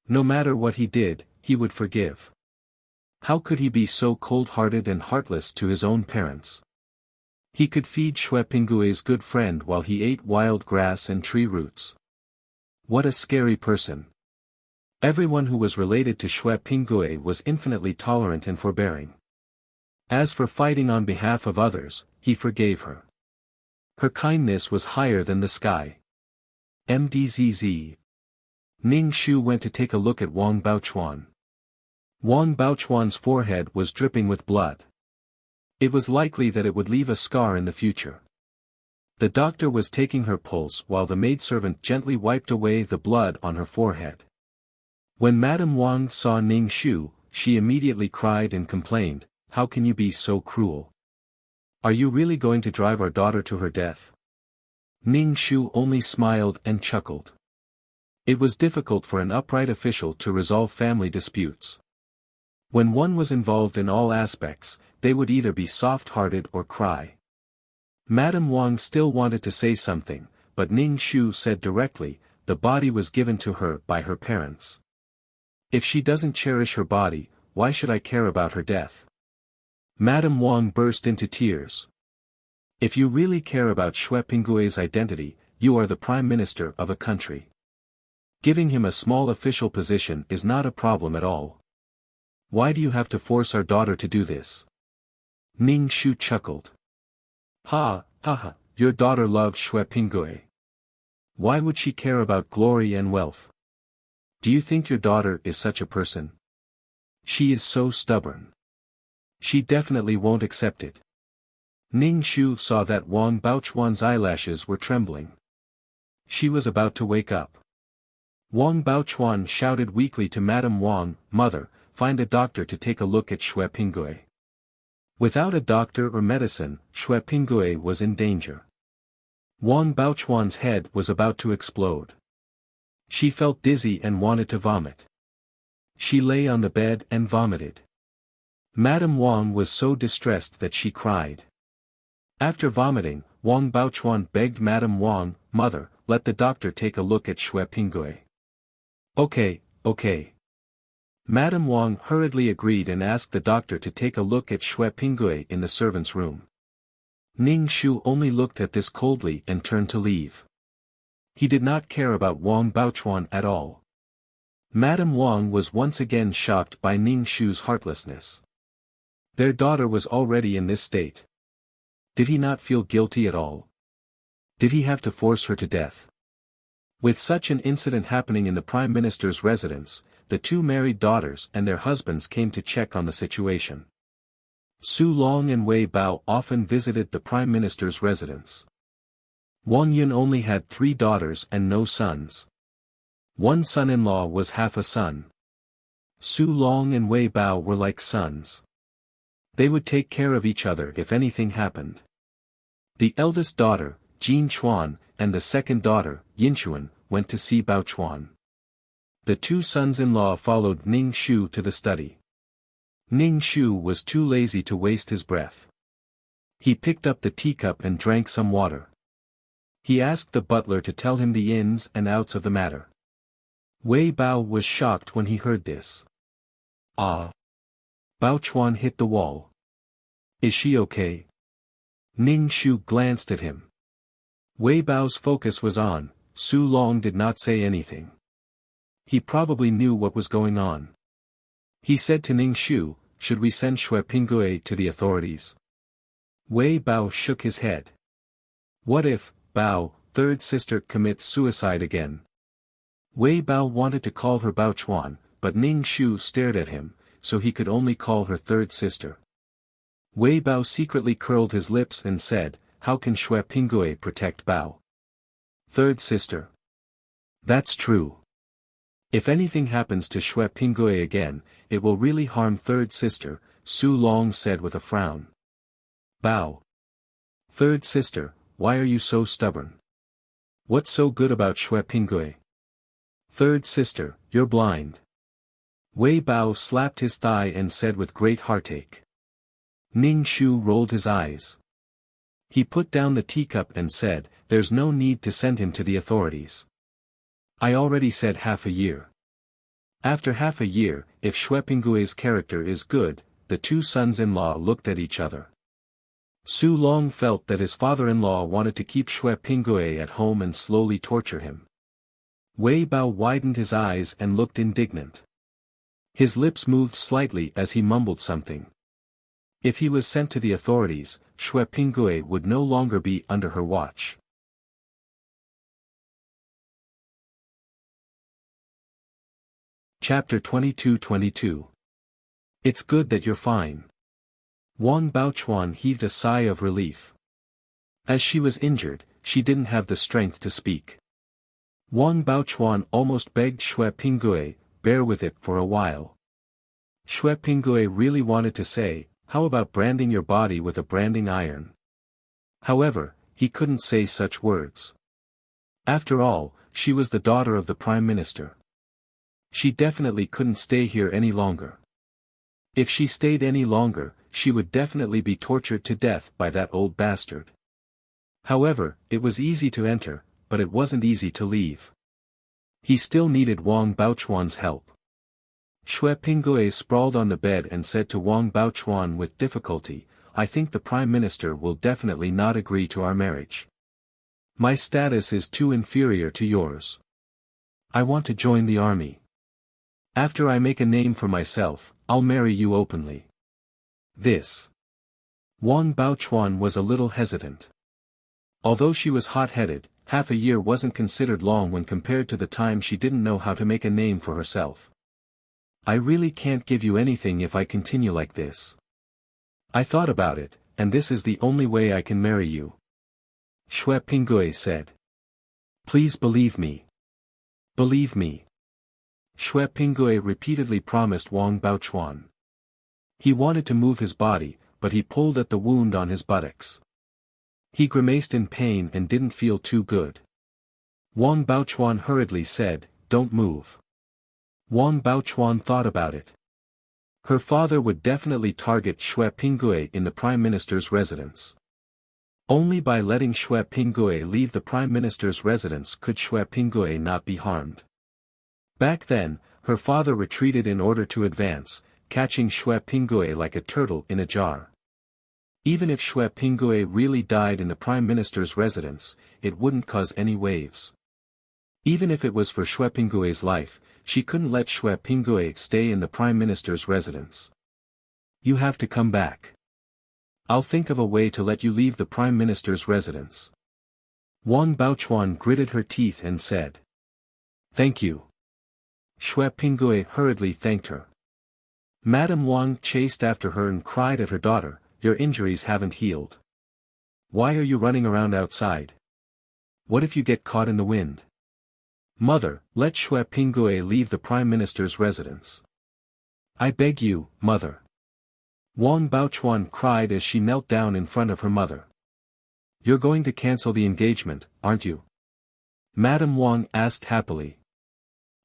No matter what he did, he would forgive. How could he be so cold-hearted and heartless to his own parents? He could feed Xue Pinggui's good friend while he ate wild grass and tree roots. What a scary person. Everyone who was related to Xue Pinggui was infinitely tolerant and forbearing. As for fighting on behalf of others, he forgave her. Her kindness was higher than the sky. MDZZ. Ning Shu went to take a look at Wang Baochuan. Wang Baochuan's forehead was dripping with blood. It was likely that it would leave a scar in the future. The doctor was taking her pulse while the maidservant gently wiped away the blood on her forehead. When Madame Wang saw Ning Shu, she immediately cried and complained, "How can you be so cruel? Are you really going to drive our daughter to her death?" Ning Shu only smiled and chuckled. It was difficult for an upright official to resolve family disputes. When one was involved in all aspects, they would either be soft-hearted or cry. Madame Wang still wanted to say something, but Ning Shu said directly, the body was given to her by her parents. If she doesn't cherish her body, why should I care about her death? Madame Wang burst into tears. If you really care about Xue Pingui's identity, you are the prime minister of a country. Giving him a small official position is not a problem at all. Why do you have to force our daughter to do this? Ning Shu chuckled. Ha, ha ha, your daughter loves Xue Pingui. Why would she care about glory and wealth? Do you think your daughter is such a person? She is so stubborn. She definitely won't accept it. Ning Shu saw that Wang Baochuan's eyelashes were trembling. She was about to wake up. Wang Baochuan shouted weakly to Madame Wang, "Mother, find a doctor to take a look at Xue Pingui." Without a doctor or medicine, Xue Pingui was in danger. Wang Baochuan's head was about to explode. She felt dizzy and wanted to vomit. She lay on the bed and vomited. Madame Wang was so distressed that she cried. After vomiting, Wang Baochuan begged Madame Wang, "Mother, let the doctor take a look at Xue Pingui." Okay, okay. Madame Wang hurriedly agreed and asked the doctor to take a look at Xue Pingui in the servant's room. Ning Shu only looked at this coldly and turned to leave. He did not care about Wang Baochuan at all. Madame Wang was once again shocked by Ning Shu's heartlessness. Their daughter was already in this state. Did he not feel guilty at all? Did he have to force her to death? With such an incident happening in the Prime Minister's residence, the two married daughters and their husbands came to check on the situation. Su Long and Wei Bao often visited the Prime Minister's residence. Wang Yun only had 3 daughters and no sons. One son-in-law was half a son. Su Long and Wei Bao were like sons. They would take care of each other if anything happened. The eldest daughter, Jin Chuan, and the second daughter, Yin Chuan, went to see Bao Chuan. The 2 sons-in-law followed Ning Shu to the study. Ning Shu was too lazy to waste his breath. He picked up the teacup and drank some water. He asked the butler to tell him the ins and outs of the matter. Wei Bao was shocked when he heard this. Ah! Bao Chuan hit the wall. Is she okay? Ning Shu glanced at him. Wei Bao's focus was on. Su Long did not say anything. He probably knew what was going on. He said to Ning Shu, "Should we send Xue Pingui to the authorities?" Wei Bao shook his head. What if, Bao, third sister, commits suicide again? Wei Bao wanted to call her Bao Chuan, but Ning Shu stared at him, so he could only call her third sister. Wei Bao secretly curled his lips and said, "How can Xue Pingui protect Bao? Third sister. That's true. If anything happens to Xue Pingui again, it will really harm third sister," Su Long said with a frown. Bao. Third sister, why are you so stubborn? What's so good about Xue Pingui? Third sister, you're blind. Wei Bao slapped his thigh and said with great heartache. Ning Shu rolled his eyes. He put down the teacup and said, "There's no need to send him to the authorities. I already said half a year. After half a year, if Xue Pingui's character is good," the 2 sons-in-law looked at each other. Su Long felt that his father-in-law wanted to keep Xue Pingui at home and slowly torture him. Wei Bao widened his eyes and looked indignant. His lips moved slightly as he mumbled something. If he was sent to the authorities, Xue Pingui would no longer be under her watch. Chapter 22-22. It's good that you're fine. Wang Baochuan heaved a sigh of relief. As she was injured, she didn't have the strength to speak. Wang Baochuan almost begged Xue Pingui, "Bear with it for a while." Xue Pingui really wanted to say, "How about branding your body with a branding iron?" However, he couldn't say such words. After all, she was the daughter of the Prime Minister. She definitely couldn't stay here any longer. If she stayed any longer, she would definitely be tortured to death by that old bastard. However, it was easy to enter, but it wasn't easy to leave. He still needed Wang Baochuan's help. Xue Pinggui sprawled on the bed and said to Wang Baochuan with difficulty, "I think the Prime Minister will definitely not agree to our marriage. My status is too inferior to yours. I want to join the army. After I make a name for myself, I'll marry you openly." This. Wang Baochuan was a little hesitant. Although she was hot-headed, half a year wasn't considered long when compared to the time she didn't know how to make a name for herself. "I really can't give you anything if I continue like this. I thought about it, and this is the only way I can marry you," Xue Pinggui said. "Please believe me. Believe me." Xue Pinggui repeatedly promised Wang Baochuan. He wanted to move his body, but he pulled at the wound on his buttocks. He grimaced in pain and didn't feel too good. Wang Baochuan hurriedly said, "Don't move." Wang Baochuan thought about it. Her father would definitely target Xue Pinggui in the Prime Minister's residence. Only by letting Xue Pinggui leave the Prime Minister's residence could Xue Pinggui not be harmed. Back then, her father retreated in order to advance, catching Xue Pinggui like a turtle in a jar. Even if Xue Pinggui really died in the Prime Minister's residence, it wouldn't cause any waves. Even if it was for Xue Pinggui's life, she couldn't let Xue Pinggui stay in the Prime Minister's residence. "You have to come back. I'll think of a way to let you leave the Prime Minister's residence." Wang Baochuan gritted her teeth and said, "Thank you." Xue Pinggui hurriedly thanked her. Madame Wang chased after her and cried at her daughter, "Your injuries haven't healed. Why are you running around outside? What if you get caught in the wind? Mother, let Xue Pinggui leave the Prime Minister's residence. I beg you, mother." Wang Baochuan cried as she knelt down in front of her mother. "You're going to cancel the engagement, aren't you?" Madame Wang asked happily.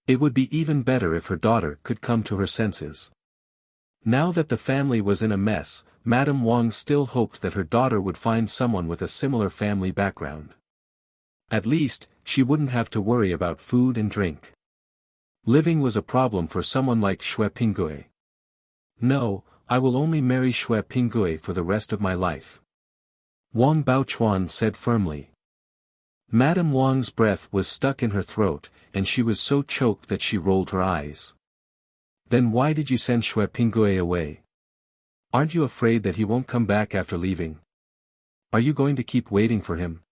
It would be even better if her daughter could come to her senses. Now that the family was in a mess, Madame Wang still hoped that her daughter would find someone with a similar family background. At least, she wouldn't have to worry about food and drink. Living was a problem for someone like Xue Pinggui. "No, I will only marry Xue Pinggui for the rest of my life," Wang Baochuan said firmly. Madame Wang's breath was stuck in her throat, and she was so choked that she rolled her eyes. "Then why did you send Xue Pinggui away? Aren't you afraid that he won't come back after leaving? Are you going to keep waiting for him?"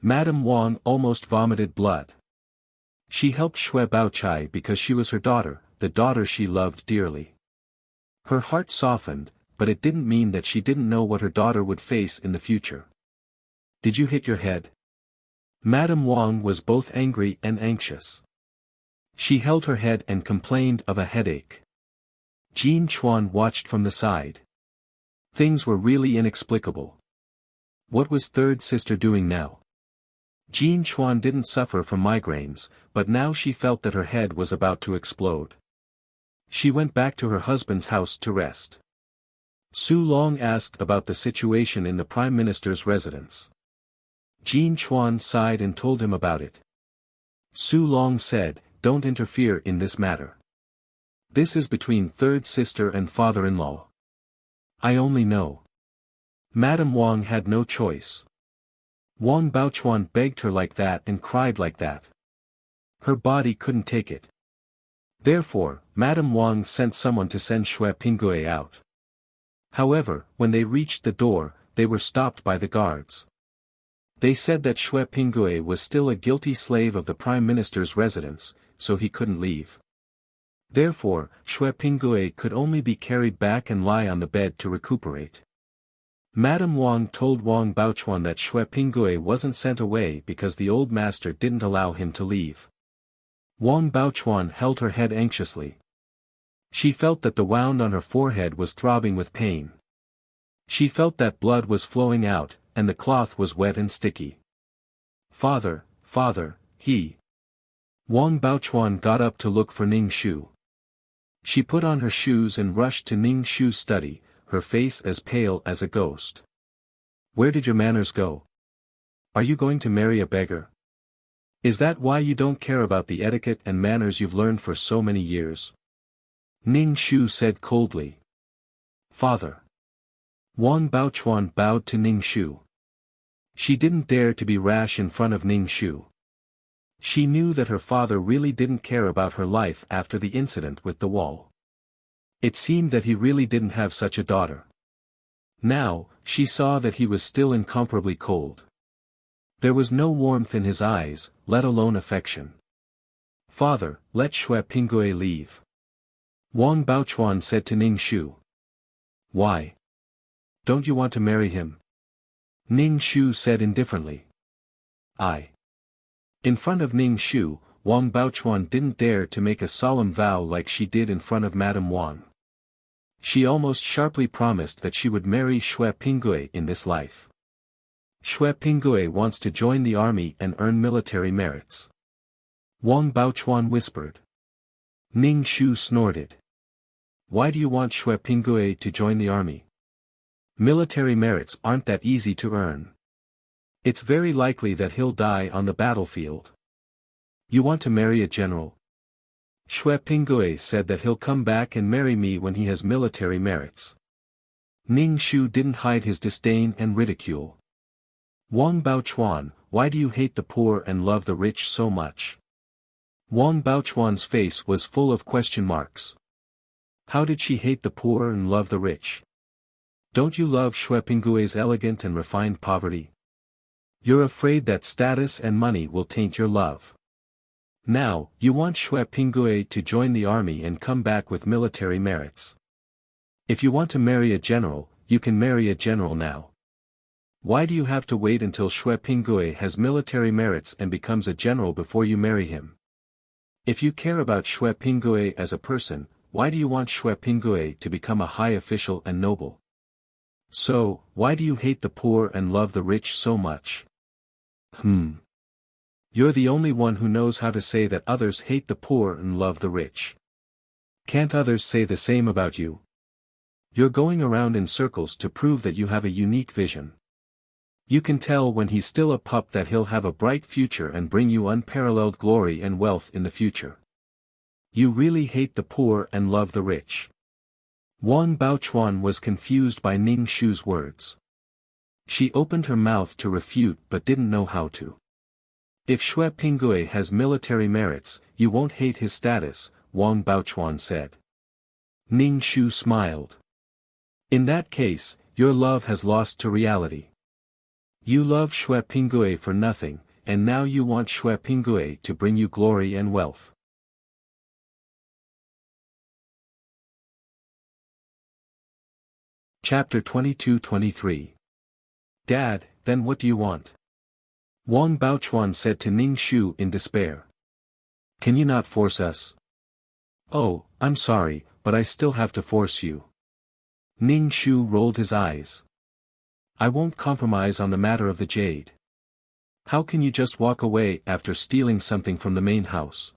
Madame Wang almost vomited blood. She helped Xue Baochai because she was her daughter, the daughter she loved dearly. Her heart softened, but it didn't mean that she didn't know what her daughter would face in the future. "Did you hit your head?" Madame Wang was both angry and anxious. She held her head and complained of a headache. Jean Chuan watched from the side. Things were really inexplicable. What was third sister doing now? Jean Chuan didn't suffer from migraines, but now she felt that her head was about to explode. She went back to her husband's house to rest. Su Long asked about the situation in the Prime Minister's residence. Jean Chuan sighed and told him about it. Su Long said, "Don't interfere in this matter. This is between third sister and father-in-law. I only know." Madame Wang had no choice. Wang Baochuan begged her like that and cried like that. Her body couldn't take it. Therefore, Madame Wang sent someone to send Xue Pinggui out. However, when they reached the door, they were stopped by the guards. They said that Xue Pinggui was still a guilty slave of the Prime Minister's residence, so he couldn't leave. Therefore, Xue Pinggui could only be carried back and lie on the bed to recuperate. Madame Wang told Wang Baochuan that Xue Pinggui wasn't sent away because the old master didn't allow him to leave. Wang Baochuan held her head anxiously. She felt that the wound on her forehead was throbbing with pain. She felt that blood was flowing out, and the cloth was wet and sticky. "Father, father, he." Wang Baochuan got up to look for Ning Shu. She put on her shoes and rushed to Ning Shu's study, her face as pale as a ghost. Where did your manners go? Are you going to marry a beggar? Is that why you don't care about the etiquette and manners you've learned for so many years? Ning Shu said coldly. Father. Wang Baochuan bowed to Ning Shu. She didn't dare to be rash in front of Ning Shu. She knew that her father really didn't care about her life after the incident with the wall. It seemed that he really didn't have such a daughter. Now, she saw that he was still incomparably cold. There was no warmth in his eyes, let alone affection. Father, let Xue Pingue leave. Wang Baochuan said to Ning Shu. Why? Don't you want to marry him? Ning Shu said indifferently. In front of Ning Shu, Wang Baochuan didn't dare to make a solemn vow like she did in front of Madame Wang. She almost sharply promised that she would marry Xue Pingue in this life. Xue Pingue wants to join the army and earn military merits. Wang Baochuan whispered. Ning Shu snorted. Why do you want Xue Pingue to join the army? Military merits aren't that easy to earn. It's very likely that he'll die on the battlefield. You want to marry a general? Xue Pingue said that he'll come back and marry me when he has military merits. Ning Shu didn't hide his disdain and ridicule. Wang Baochuan, why do you hate the poor and love the rich so much? Wang Baochuan's face was full of question marks. How did she hate the poor and love the rich? Don't you love Xue Pingue's elegant and refined poverty? You're afraid that status and money will taint your love. Now, you want Xue Pingue to join the army and come back with military merits. If you want to marry a general, you can marry a general now. Why do you have to wait until Xue Pingue has military merits and becomes a general before you marry him? If you care about Xue Pingue as a person, why do you want Xue Pingue to become a high official and noble? So, why do you hate the poor and love the rich so much? You're the only one who knows how to say that others hate the poor and love the rich. Can't others say the same about you? You're going around in circles to prove that you have a unique vision. You can tell when he's still a pup that he'll have a bright future and bring you unparalleled glory and wealth in the future. You really hate the poor and love the rich. Wang Baochuan was confused by Ning Shu's words. She opened her mouth to refute but didn't know how to. If Xue Pingue has military merits, you won't hate his status, Wang Baochuan said. Ning Shu smiled. In that case, your love has lost to reality. You love Xue Pingue for nothing, and now you want Xue Pingue to bring you glory and wealth. Chapter 22-23. Dad, then what do you want? Wang Baochuan said to Ning Shu in despair. Can you not force us? Oh, I'm sorry, but I still have to force you. Ning Shu rolled his eyes. I won't compromise on the matter of the jade. How can you just walk away after stealing something from the main house?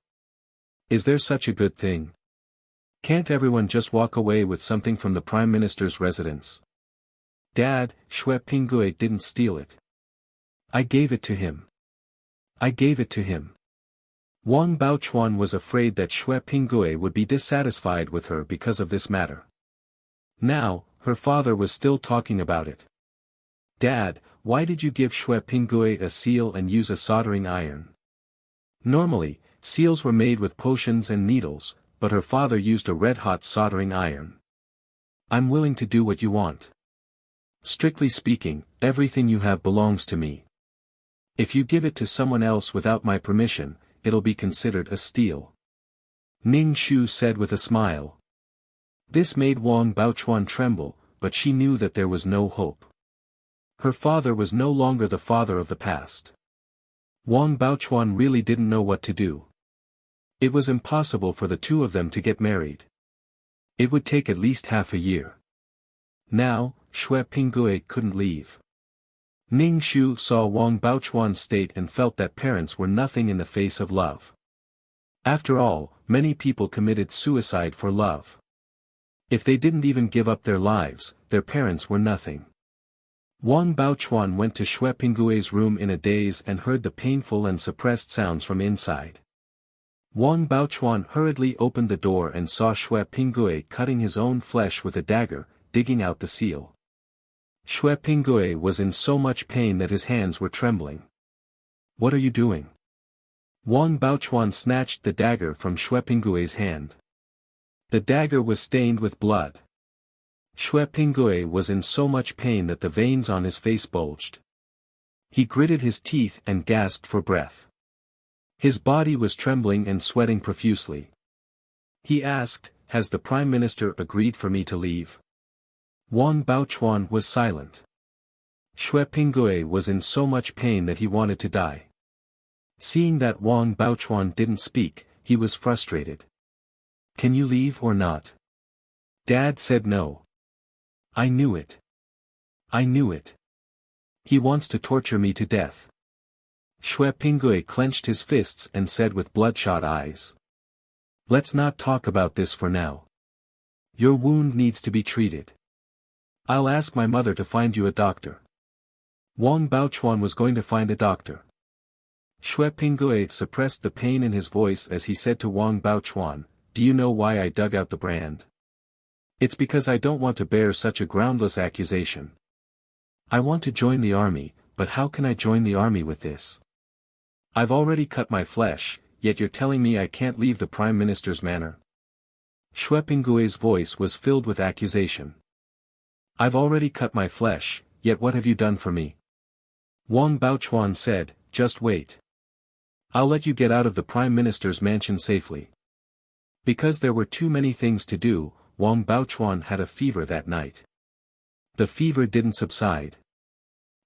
Is there such a good thing? Can't everyone just walk away with something from the Prime Minister's residence? Dad, Xue Pingue didn't steal it. I gave it to him. I gave it to him. Wang Baochuan was afraid that Xue Pingue would be dissatisfied with her because of this matter. Now, her father was still talking about it. Dad, why did you give Xue Pingue a seal and use a soldering iron? Normally, seals were made with potions and needles, but her father used a red-hot soldering iron. I'm willing to do what you want. Strictly speaking, everything you have belongs to me. If you give it to someone else without my permission, it'll be considered a steal. Ning Shu said with a smile. This made Wang Baochuan tremble, but she knew that there was no hope. Her father was no longer the father of the past. Wang Baochuan really didn't know what to do. It was impossible for the two of them to get married. It would take at least half a year. Now, Xue Pingue couldn't leave. Ning Shu saw Wang Baochuan's state and felt that parents were nothing in the face of love. After all, many people committed suicide for love. If they didn't even give up their lives, their parents were nothing. Wang Baochuan went to Xue Pingui's room in a daze and heard the painful and suppressed sounds from inside. Wang Baochuan hurriedly opened the door and saw Xue Pingui cutting his own flesh with a dagger, digging out the seal. Xue Pingui was in so much pain that his hands were trembling. "What are you doing?" Wang Baochuan snatched the dagger from Xue Pingui's hand. The dagger was stained with blood. Xue Pingui was in so much pain that the veins on his face bulged. He gritted his teeth and gasped for breath. His body was trembling and sweating profusely. He asked, "Has the Prime Minister agreed for me to leave?" Wang Baochuan was silent. Xue Pingui was in so much pain that he wanted to die. Seeing that Wang Baochuan didn't speak, he was frustrated. "Can you leave or not?" Dad said no. "I knew it. I knew it. He wants to torture me to death." Xue Pingui clenched his fists and said with bloodshot eyes. "Let's not talk about this for now. Your wound needs to be treated. I'll ask my mother to find you a doctor." Wang Baochuan was going to find a doctor. Xue Pingui suppressed the pain in his voice as he said to Wang Baochuan, "Do you know why I dug out the brand? It's because I don't want to bear such a groundless accusation. I want to join the army, but how can I join the army with this? I've already cut my flesh, yet you're telling me I can't leave the Prime Minister's manor?" Xue Pingui's voice was filled with accusation. "I've already cut my flesh, yet what have you done for me?" Wang Baochuan said, "Just wait. I'll let you get out of the Prime Minister's mansion safely." Because there were too many things to do, Wang Baochuan had a fever that night. The fever didn't subside.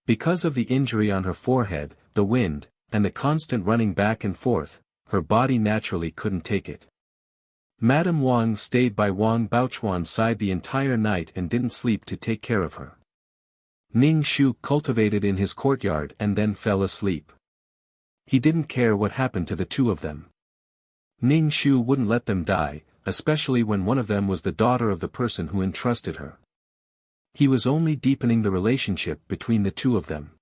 Because of the injury on her forehead, the wind, and the constant running back and forth, her body naturally couldn't take it. Madame Wang stayed by Wang Baochuan's side the entire night and didn't sleep to take care of her. Ning Shu cultivated in his courtyard and then fell asleep. He didn't care what happened to the two of them. Ning Shu wouldn't let them die, especially when one of them was the daughter of the person who entrusted her. He was only deepening the relationship between the two of them.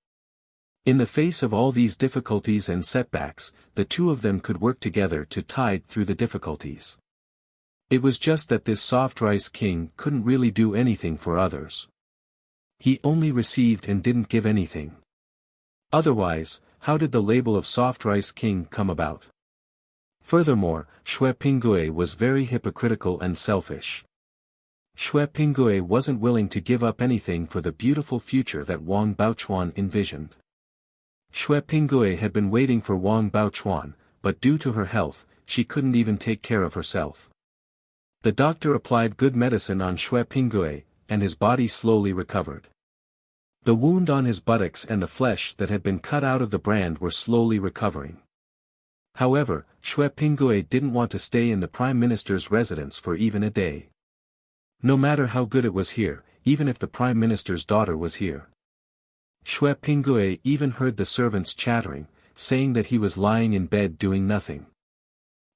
In the face of all these difficulties and setbacks, the two of them could work together to tide through the difficulties. It was just that this soft rice king couldn't really do anything for others. He only received and didn't give anything. Otherwise, how did the label of soft rice king come about? Furthermore, Xue Pingui was very hypocritical and selfish. Xue Pingui wasn't willing to give up anything for the beautiful future that Wang Baochuan envisioned. Xue Pingui had been waiting for Wang Baochuan, but due to her health, she couldn't even take care of herself. The doctor applied good medicine on Xue Pingui, and his body slowly recovered. The wound on his buttocks and the flesh that had been cut out of the brand were slowly recovering. However, Xue Pingui didn't want to stay in the Prime Minister's residence for even a day. No matter how good it was here, even if the Prime Minister's daughter was here. Xue Pingui even heard the servants chattering, saying that he was lying in bed doing nothing.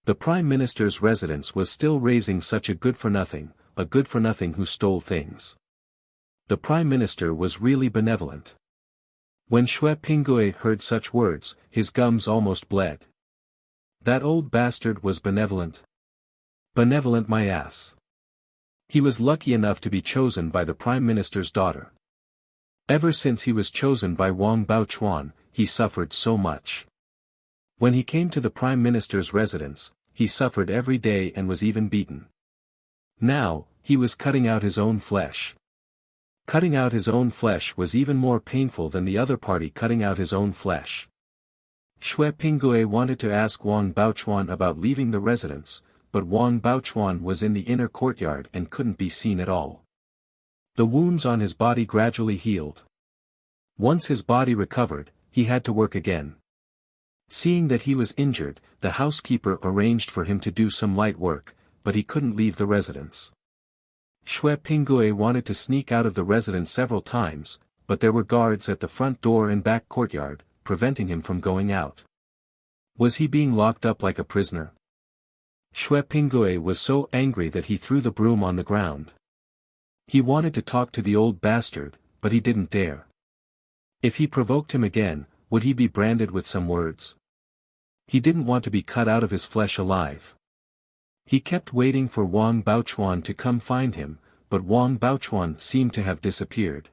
The Prime Minister's residence was still raising such a good-for-nothing who stole things. The Prime Minister was really benevolent. When Xue Pingui heard such words, his gums almost bled. That old bastard was benevolent. Benevolent my ass. He was lucky enough to be chosen by the Prime Minister's daughter. Ever since he was chosen by Wang Baochuan, he suffered so much. When he came to the Prime Minister's residence, he suffered every day and was even beaten. Now, he was cutting out his own flesh. Cutting out his own flesh was even more painful than the other party cutting out his own flesh. Xue Pingui wanted to ask Wang Baochuan about leaving the residence, but Wang Baochuan was in the inner courtyard and couldn't be seen at all. The wounds on his body gradually healed. Once his body recovered, he had to work again. Seeing that he was injured, the housekeeper arranged for him to do some light work, but he couldn't leave the residence. Xue Pingui wanted to sneak out of the residence several times, but there were guards at the front door and back courtyard, preventing him from going out. Was he being locked up like a prisoner? Xue Pingue was so angry that he threw the broom on the ground. He wanted to talk to the old bastard, but he didn't dare. If he provoked him again, would he be branded with some words? He didn't want to be cut out of his flesh alive. He kept waiting for Wang Baochuan to come find him, but Wang Baochuan seemed to have disappeared.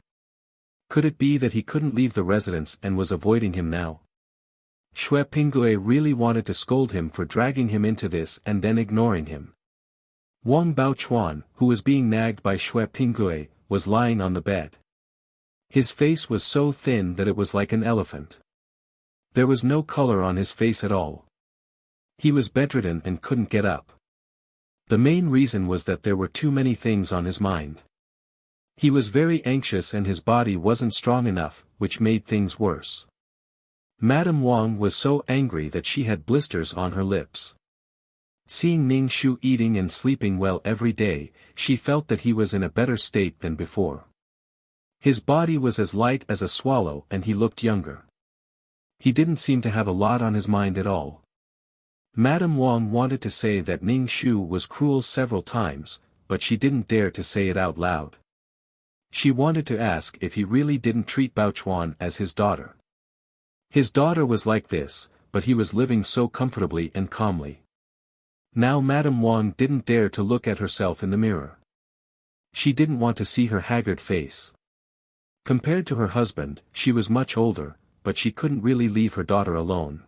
Could it be that he couldn't leave the residence and was avoiding him now? Xue Pingue really wanted to scold him for dragging him into this and then ignoring him. Wang Baochuan, who was being nagged by Xue Pingue, was lying on the bed. His face was so thin that it was like an elephant. There was no color on his face at all. He was bedridden and couldn't get up. The main reason was that there were too many things on his mind. He was very anxious and his body wasn't strong enough, which made things worse. Madame Wang was so angry that she had blisters on her lips. Seeing Ning Shu eating and sleeping well every day, she felt that he was in a better state than before. His body was as light as a swallow and he looked younger. He didn't seem to have a lot on his mind at all. Madame Wang wanted to say that Ning Shu was cruel several times, but she didn't dare to say it out loud. She wanted to ask if he really didn't treat Baochuan as his daughter. His daughter was like this, but he was living so comfortably and calmly. Now Madame Wang didn't dare to look at herself in the mirror. She didn't want to see her haggard face. Compared to her husband, she was much older, but she couldn't really leave her daughter alone.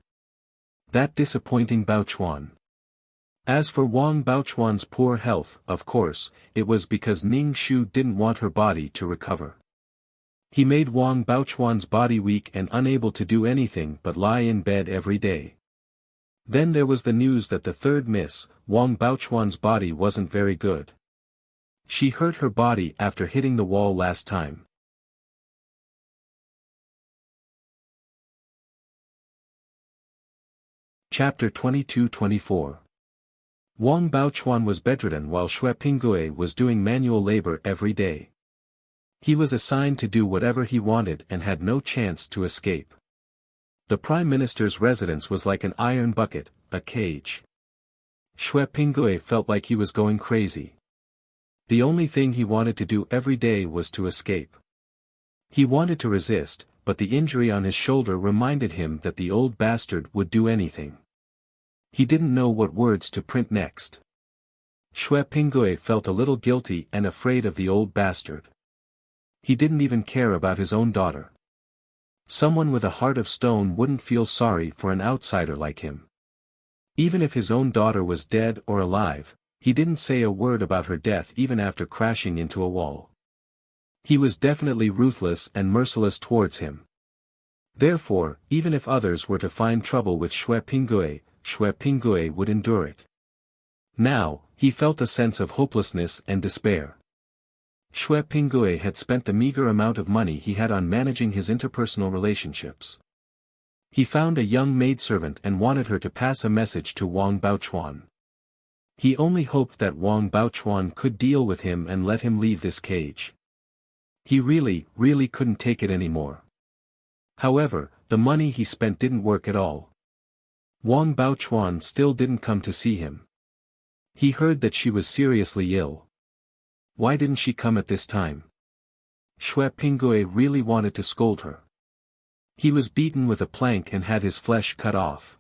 That disappointing Baochuan. As for Wang Baochuan's poor health, of course, it was because Ning Shu didn't want her body to recover. He made Wang Baochuan's body weak and unable to do anything but lie in bed every day. Then there was the news that the third miss, Wang Baochuan's body wasn't very good. She hurt her body after hitting the wall last time. Chapter 22-24. Wang Baochuan was bedridden while Xue Pingue was doing manual labor every day. He was assigned to do whatever he wanted and had no chance to escape. The Prime Minister's residence was like an iron bucket, a cage. Xue Pingue felt like he was going crazy. The only thing he wanted to do every day was to escape. He wanted to resist, but the injury on his shoulder reminded him that the old bastard would do anything. He didn't know what words to print next. Xue Pingue felt a little guilty and afraid of the old bastard. He didn't even care about his own daughter. Someone with a heart of stone wouldn't feel sorry for an outsider like him. Even if his own daughter was dead or alive, he didn't say a word about her death even after crashing into a wall. He was definitely ruthless and merciless towards him. Therefore, even if others were to find trouble with Xue Pingue would endure it. Now, he felt a sense of hopelessness and despair. Xue Pingue had spent the meager amount of money he had on managing his interpersonal relationships. He found a young maidservant and wanted her to pass a message to Wang Baochuan. He only hoped that Wang Baochuan could deal with him and let him leave this cage. He really couldn't take it anymore. However, the money he spent didn't work at all. Wang Baochuan still didn't come to see him. He heard that she was seriously ill. Why didn't she come at this time? Xue Pingue really wanted to scold her. He was beaten with a plank and had his flesh cut off.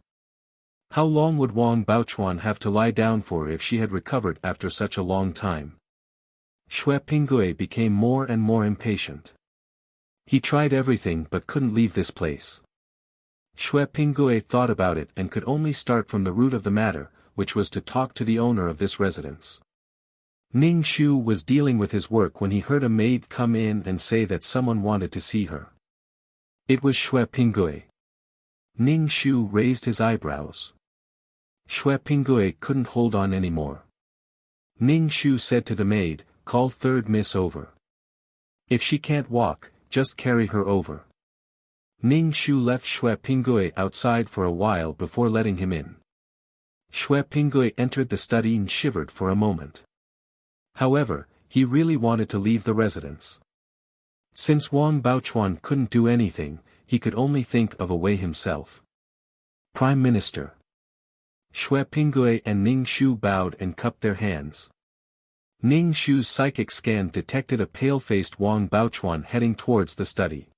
How long would Wang Baochuan have to lie down for if she had recovered after such a long time? Xue Pingue became more and more impatient. He tried everything but couldn't leave this place. Xue Pingue thought about it and could only start from the root of the matter, which was to talk to the owner of this residence. Ning Shu was dealing with his work when he heard a maid come in and say that someone wanted to see her. It was Xue Pingue. Ning Shu raised his eyebrows. Xue Pingue couldn't hold on anymore. Ning Shu said to the maid, "Call third miss over. If she can't walk, just carry her over." Ning Shu left Xue Pingue outside for a while before letting him in. Xue Pingue entered the study and shivered for a moment. However, he really wanted to leave the residence. Since Wang Baochuan couldn't do anything, he could only think of a way himself. Prime Minister. Xue Pinggui and Ning Shu bowed and cupped their hands. Ning Shu's psychic scan detected a pale-faced Wang Baochuan heading towards the study.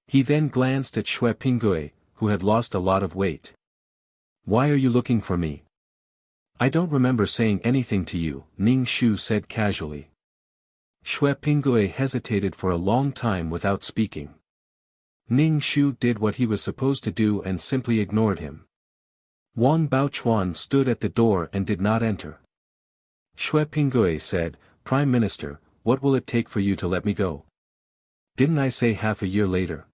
He then glanced at Xue Pinggui, who had lost a lot of weight. "Why are you looking for me?" "I don't remember saying anything to you," Ning Shu said casually. Xue Pinggui hesitated for a long time without speaking. Ning Shu did what he was supposed to do and simply ignored him. Wang Baochuan stood at the door and did not enter. Xue Pinggui said, "Prime Minister, what will it take for you to let me go? Didn't I say half a year later?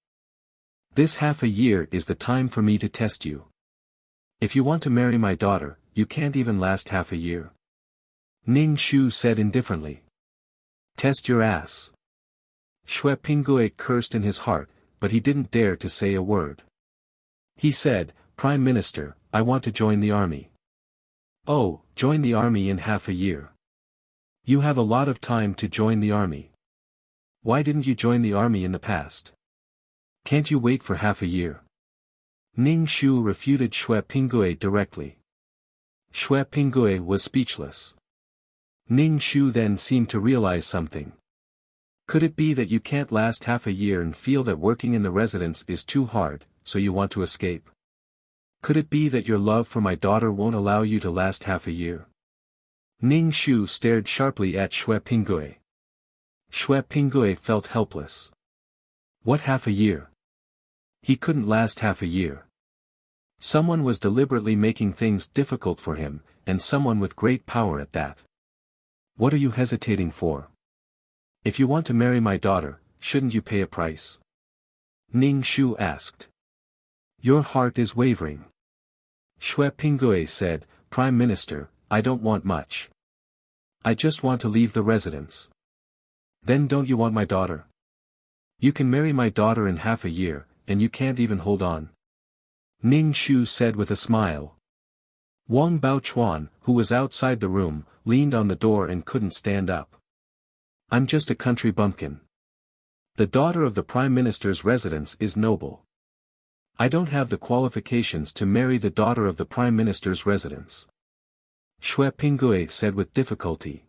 This half a year is the time for me to test you. If you want to marry my daughter, you can't even last half a year." Ning Shu said indifferently. "Test your ass." Xue Pinggui cursed in his heart, but he didn't dare to say a word. He said, "Prime Minister, I want to join the army." "Oh, join the army in half a year. You have a lot of time to join the army. Why didn't you join the army in the past? Can't you wait for half a year?" Ning Shu refuted Xue Pinggui directly. Xue Pinggui was speechless. Ning Shu then seemed to realize something. "Could it be that you can't last half a year and feel that working in the residence is too hard, so you want to escape? Could it be that your love for my daughter won't allow you to last half a year?" Ning Shu stared sharply at Xue Pinggui. Xue Pinggui felt helpless. What half a year? He couldn't last half a year. Someone was deliberately making things difficult for him, and someone with great power at that. "What are you hesitating for? If you want to marry my daughter, shouldn't you pay a price?" Ning Shu asked. "Your heart is wavering." Xue Pinggui said, "Prime Minister, I don't want much. I just want to leave the residence." "Then don't you want my daughter? You can marry my daughter in half a year, and you can't even hold on." Ning Shu said with a smile. Wang Baochuan, who was outside the room, leaned on the door and couldn't stand up. "I'm just a country bumpkin. The daughter of the Prime Minister's residence is noble. I don't have the qualifications to marry the daughter of the Prime Minister's residence," Xue Pinggui said with difficulty.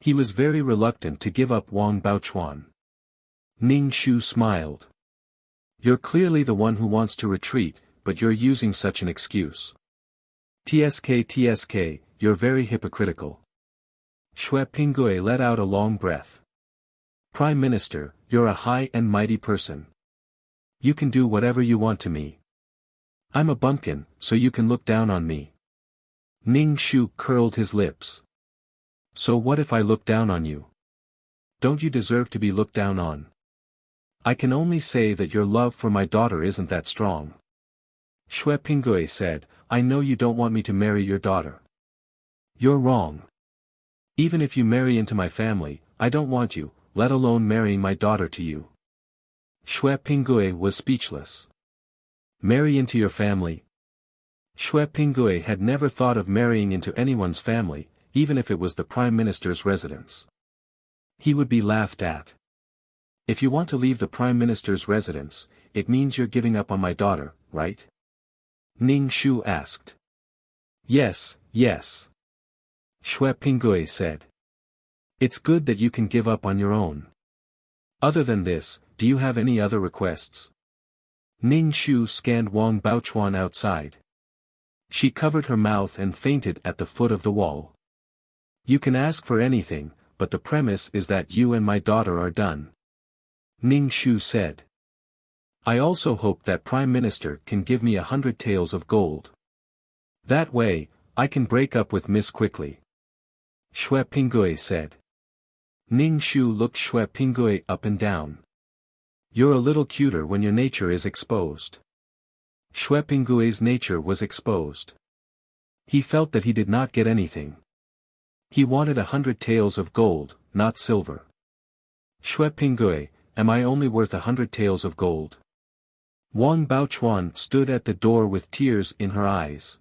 He was very reluctant to give up Wang Baochuan. Ning Shu smiled. "You're clearly the one who wants to retreat, but you're using such an excuse. TSK, you're very hypocritical." Xue Pinggui let out a long breath. "Prime Minister, you're a high and mighty person. You can do whatever you want to me. I'm a bumpkin, so you can look down on me." Ning Shu curled his lips. "So what if I look down on you? Don't you deserve to be looked down on? I can only say that your love for my daughter isn't that strong." Xue Pinggui said, "I know you don't want me to marry your daughter. You're wrong. Even if you marry into my family, I don't want you, let alone marrying my daughter to you." Xue Pinggui was speechless. Marry into your family? Xue Pinggui had never thought of marrying into anyone's family, even if it was the Prime Minister's residence. He would be laughed at. "If you want to leave the Prime Minister's residence, it means you're giving up on my daughter, right?" Ning Shu asked. Yes. Xue Pinggui said. "It's good that you can give up on your own. Other than this, do you have any other requests?" Ning Shu scanned Wang Baochuan outside. She covered her mouth and fainted at the foot of the wall. "You can ask for anything, but the premise is that you and my daughter are done," Ning Shu said. "I also hope that Prime Minister can give me 100 taels of gold. That way, I can break up with Miss quickly," Xue Pinggui said. Ning Shu looked Xue Pinggui up and down. "You're a little cuter when your nature is exposed." Xue Pinggui's nature was exposed. He felt that he did not get anything. He wanted 100 taels of gold, not silver. "Xue Pinggui, am I only worth 100 taels of gold?" Wang Baochuan stood at the door with tears in her eyes.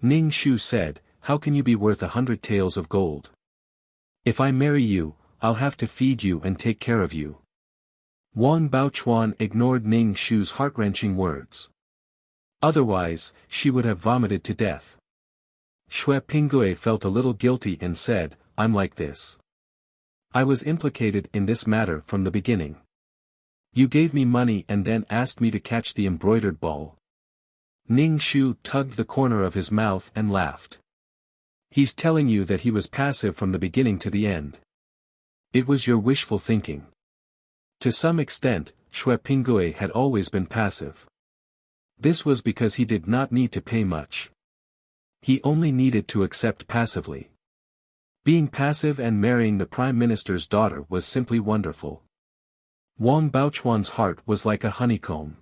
Ning Shu said, "How can you be worth 100 taels of gold? If I marry you, I'll have to feed you and take care of you." Wang Baochuan ignored Ning Shu's heart-wrenching words. Otherwise, she would have vomited to death. Xue Pinggui felt a little guilty and said, I'm like this. I was implicated in this matter from the beginning. You gave me money and then asked me to catch the embroidered ball. Ning Shu tugged the corner of his mouth and laughed. He's telling you that he was passive from the beginning to the end. It was your wishful thinking. To some extent, Xue Pinggui had always been passive. This was because he did not need to pay much. He only needed to accept passively. Being passive and marrying the Prime Minister's daughter was simply wonderful. Wang Baochuan's heart was like a honeycomb.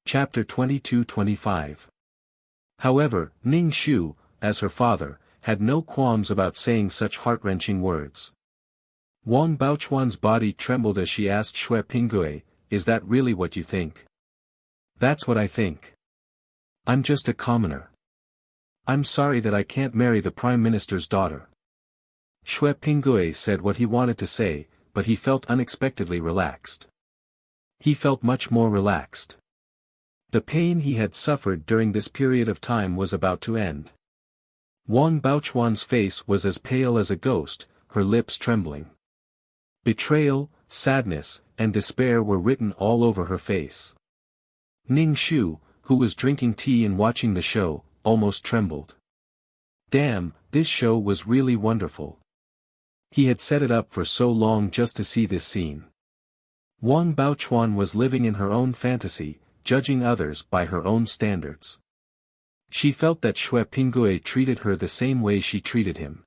Chapter 22-25. However, Ning Shu, as her father, had no qualms about saying such heart-wrenching words. Wang Baochuan's body trembled as she asked Xue Pinggui, is that really what you think? That's what I think. I'm just a commoner. I'm sorry that I can't marry the Prime Minister's daughter. Xue Pinggui said what he wanted to say, but he felt unexpectedly relaxed. He felt much more relaxed. The pain he had suffered during this period of time was about to end. Wang Baochuan's face was as pale as a ghost, her lips trembling. Betrayal, sadness, and despair were written all over her face. Ning Shu, who was drinking tea and watching the show, almost trembled. Damn, this show was really wonderful. He had set it up for so long just to see this scene. Wang Baochuan was living in her own fantasy, judging others by her own standards. She felt that Xue Pinggui treated her the same way she treated him.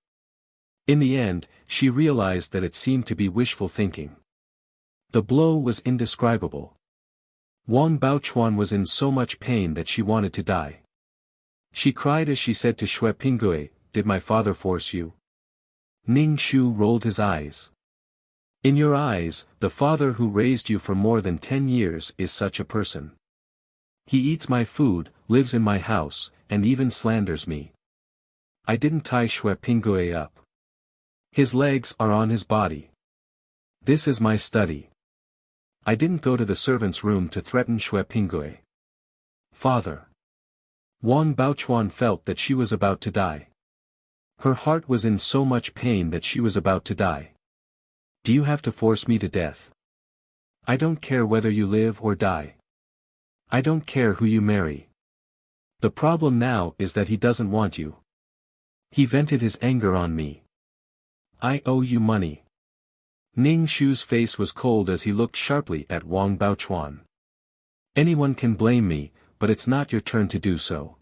In the end, she realized that it seemed to be wishful thinking. The blow was indescribable. Wang Baochuan was in so much pain that she wanted to die. She cried as she said to Xue Pinggui, did my father force you? Ning Shu rolled his eyes. In your eyes, the father who raised you for more than 10 years is such a person. He eats my food, lives in my house, and even slanders me. I didn't tie Xue Pinggui up. His legs are on his body. This is my study. I didn't go to the servant's room to threaten Xue Pinggui. Father. Wang Baochuan felt that she was about to die. Her heart was in so much pain that she was about to die. Do you have to force me to death? I don't care whether you live or die. I don't care who you marry. The problem now is that he doesn't want you. He vented his anger on me. I owe you money. Ning Shu's face was cold as he looked sharply at Wang Baochuan. Anyone can blame me, but it's not your turn to do so.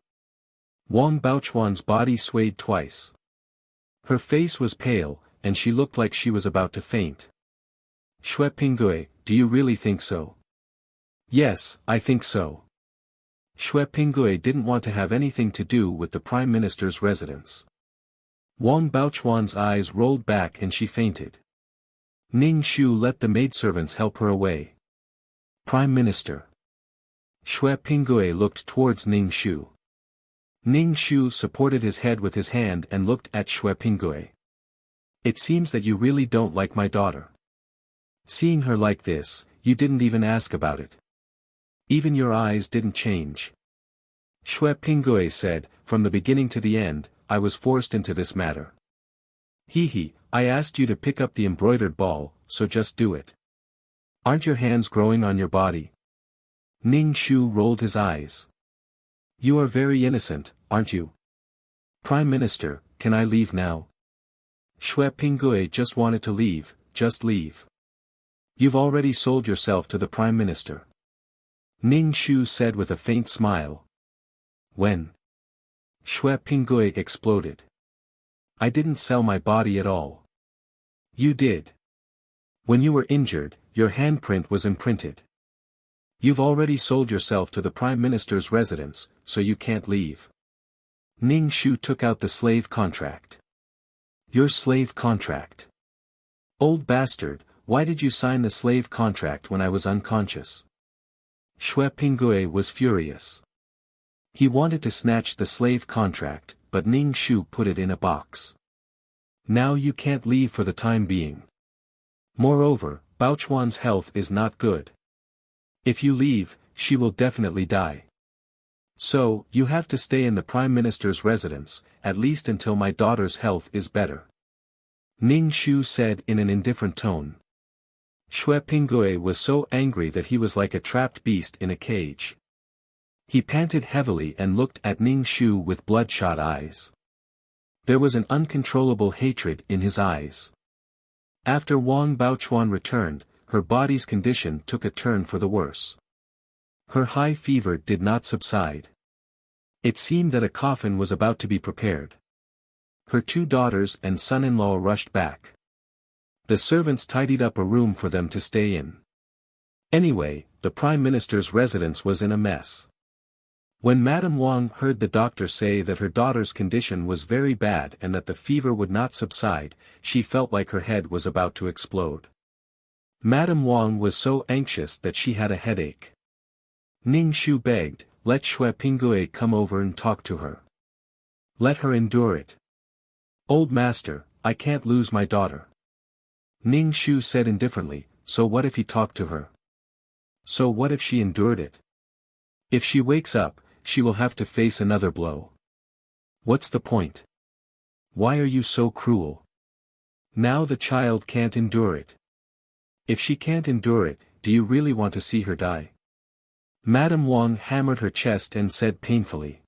Wang Baochuan's body swayed twice. Her face was pale, and she looked like she was about to faint. Xue Pinggui, do you really think so? Yes, I think so. Xue Pinggui didn't want to have anything to do with the Prime Minister's residence. Wang Baochuan's eyes rolled back and she fainted. Ning Shu let the maidservants help her away. Prime Minister. Xue Pinggui looked towards Ning Shu. Ning Shu supported his head with his hand and looked at Xue Pinggui. It seems that you really don't like my daughter. Seeing her like this, you didn't even ask about it. Even your eyes didn't change. Xue Pinggui said, from the beginning to the end, I was forced into this matter. He, I asked you to pick up the embroidered ball, so just do it. Aren't your hands growing on your body? Ning Shu rolled his eyes. You are very innocent, aren't you? Prime Minister, can I leave now? Xue Pinggui just wanted to leave, just leave. You've already sold yourself to the Prime Minister. Ning Shu said with a faint smile. When? Xue Pinggui exploded. I didn't sell my body at all. You did. When you were injured, your handprint was imprinted. You've already sold yourself to the Prime Minister's residence, so you can't leave. Ning Shu took out the slave contract. Your slave contract. Old bastard, why did you sign the slave contract when I was unconscious? Xue Pinggui was furious. He wanted to snatch the slave contract, but Ning Shu put it in a box. Now you can't leave for the time being. Moreover, Baochuan's health is not good. If you leave, she will definitely die. So, you have to stay in the Prime Minister's residence, at least until my daughter's health is better. Ning Shu said in an indifferent tone. Xue Pinggui was so angry that he was like a trapped beast in a cage. He panted heavily and looked at Ning Shu with bloodshot eyes. There was an uncontrollable hatred in his eyes. After Wang Baochuan returned, her body's condition took a turn for the worse. Her high fever did not subside. It seemed that a coffin was about to be prepared. Her 2 daughters and son-in-law rushed back. The servants tidied up a room for them to stay in. Anyway, the Prime Minister's residence was in a mess. When Madame Wang heard the doctor say that her daughter's condition was very bad and that the fever would not subside, she felt like her head was about to explode. Madame Wang was so anxious that she had a headache. Ning Shu begged, "Let Xue Pinggui come over and talk to her. Let her endure it." "Old master, I can't lose my daughter." Ning Shu said indifferently, "So what if he talked to her? So what if she endured it? If she wakes up, she will have to face another blow. What's the point? Why are you so cruel? Now the child can't endure it. If she can't endure it, do you really want to see her die?" Madame Wang hammered her chest and said painfully.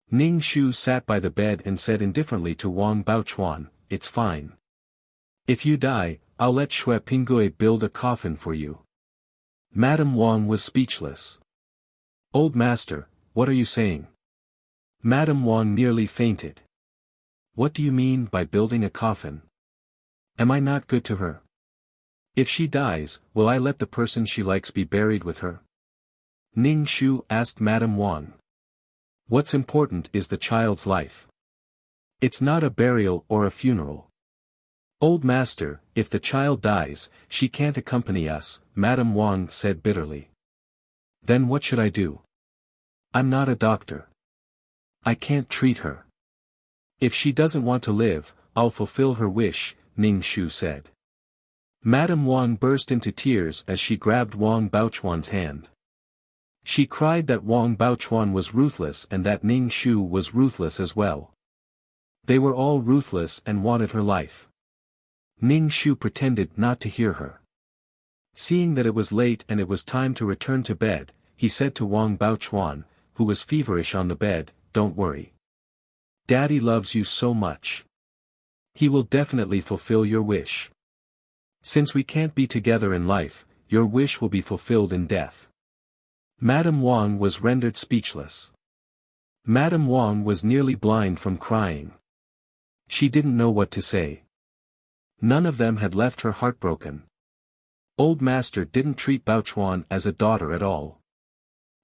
Ning Shu sat by the bed and said indifferently to Wang Baochuan, "It's fine. If you die, I'll let Xue Pinggui build a coffin for you." Madame Wang was speechless. "Old master, what are you saying?" Madame Wang nearly fainted. "What do you mean by building a coffin? Am I not good to her? If she dies, will I let the person she likes be buried with her?" Ning Shu asked Madame Wang. "What's important is the child's life. It's not a burial or a funeral." "Old master, if the child dies, she can't accompany us," Madame Wang said bitterly. "Then what should I do? I'm not a doctor. I can't treat her. If she doesn't want to live, I'll fulfill her wish," Ning Shu said. Madame Wang burst into tears as she grabbed Wang Baochuan's hand. She cried that Wang Baochuan was ruthless and that Ning Shu was ruthless as well. They were all ruthless and wanted her life. Ning Shu pretended not to hear her. Seeing that it was late and it was time to return to bed, he said to Wang Baochuan, who was feverish on the bed, "Don't worry. Daddy loves you so much. He will definitely fulfill your wish. Since we can't be together in life, your wish will be fulfilled in death." Madame Wang was rendered speechless. Madame Wang was nearly blind from crying. She didn't know what to say. None of them had left her heartbroken. Old master didn't treat Baochuan as a daughter at all.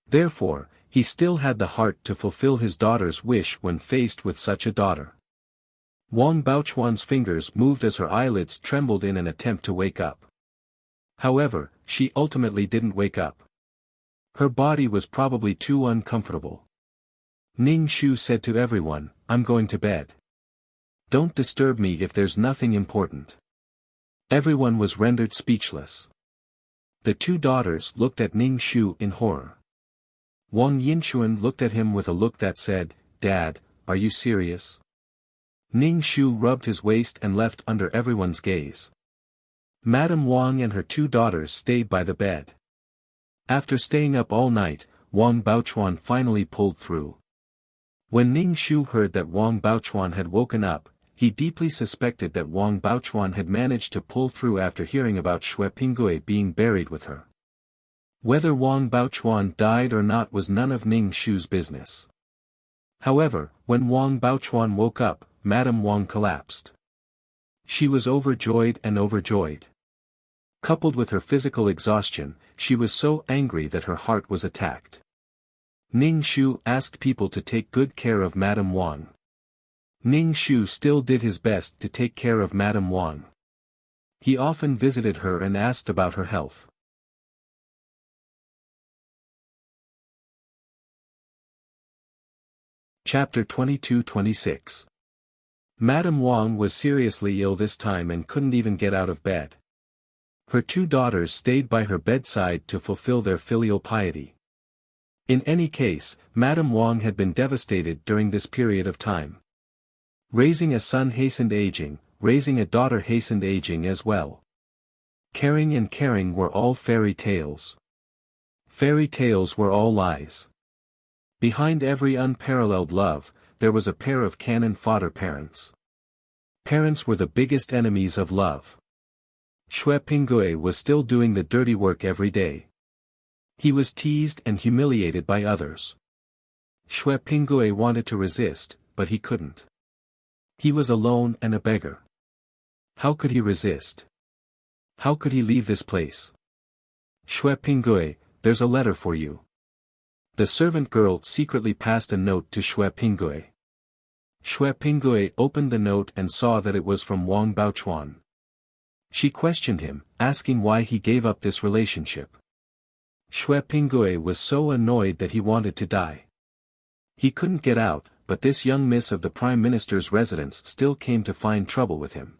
Therefore, he still had the heart to fulfill his daughter's wish when faced with such a daughter. Wang Baochuan's fingers moved as her eyelids trembled in an attempt to wake up. However, she ultimately didn't wake up. Her body was probably too uncomfortable. Ning Shu said to everyone, "I'm going to bed. Don't disturb me if there's nothing important." Everyone was rendered speechless. The 2 daughters looked at Ning Shu in horror. Wang Yinchuan looked at him with a look that said, "Dad, are you serious?" Ning Shu rubbed his waist and left under everyone's gaze. Madame Wang and her 2 daughters stayed by the bed. After staying up all night, Wang Baochuan finally pulled through. When Ning Shu heard that Wang Baochuan had woken up, he deeply suspected that Wang Baochuan had managed to pull through after hearing about Xue Pinggui being buried with her. Whether Wang Baochuan died or not was none of Ning Shu's business. However, when Wang Baochuan woke up, Madame Wang collapsed. She was overjoyed and overjoyed. Coupled with her physical exhaustion, she was so angry that her heart was attacked. Ning Shu asked people to take good care of Madame Wang. Ning Shu still did his best to take care of Madame Wang. He often visited her and asked about her health. Chapter 22-26. Madame Wang was seriously ill this time and couldn't even get out of bed. Her two daughters stayed by her bedside to fulfill their filial piety. In any case, Madame Wang had been devastated during this period of time. Raising a son hastened aging, raising a daughter hastened aging as well. Caring and caring were all fairy tales. Fairy tales were all lies. Behind every unparalleled love, there was a pair of cannon fodder parents. Parents were the biggest enemies of love. Xue Pingue was still doing the dirty work every day. He was teased and humiliated by others. Xue Pingue wanted to resist, but he couldn't. He was alone and a beggar. How could he resist? How could he leave this place? Xue Pingue, there's a letter for you. The servant girl secretly passed a note to Xue Pingue. Xue Pingue opened the note and saw that it was from Wang Baochuan. She questioned him, asking why he gave up this relationship. Xue Pingue was so annoyed that he wanted to die. He couldn't get out, but this young miss of the Prime Minister's residence still came to find trouble with him.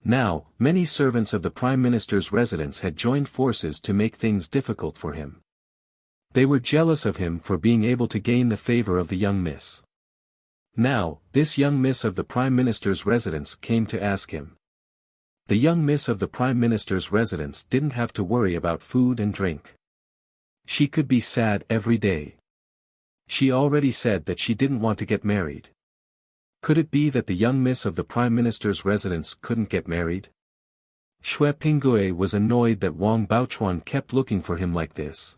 Now, many servants of the Prime Minister's residence had joined forces to make things difficult for him. They were jealous of him for being able to gain the favor of the young miss. Now, this young miss of the Prime Minister's residence came to ask him. The young miss of the Prime Minister's residence didn't have to worry about food and drink. She could be sad every day. She already said that she didn't want to get married. Could it be that the young miss of the Prime Minister's residence couldn't get married? Xue Pingue was annoyed that Wang Baochuan kept looking for him like this.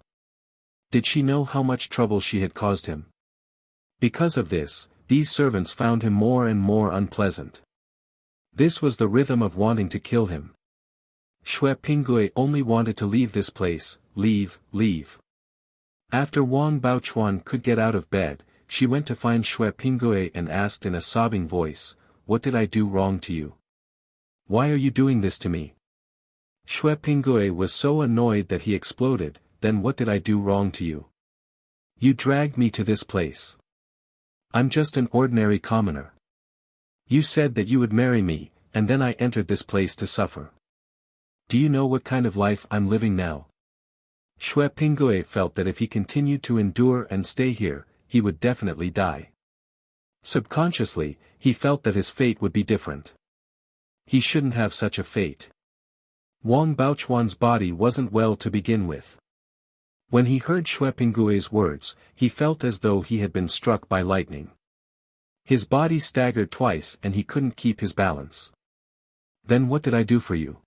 Did she know how much trouble she had caused him? Because of this, these servants found him more and more unpleasant. This was the rhythm of wanting to kill him. Xue Pingue only wanted to leave this place, leave. After Wang Baochuan could get out of bed, she went to find Xue Pingue and asked in a sobbing voice, "What did I do wrong to you? Why are you doing this to me?" Xue Pingue was so annoyed that he exploded, "Then what did I do wrong to you? You dragged me to this place. I'm just an ordinary commoner. You said that you would marry me, and then I entered this place to suffer. Do you know what kind of life I'm living now?" Xue Pingue felt that if he continued to endure and stay here, he would definitely die. Subconsciously, he felt that his fate would be different. He shouldn't have such a fate. Wang Baochuan's body wasn't well to begin with. When he heard Xue Pingue's words, he felt as though he had been struck by lightning. His body staggered twice and he couldn't keep his balance. "Then what did I do for you?"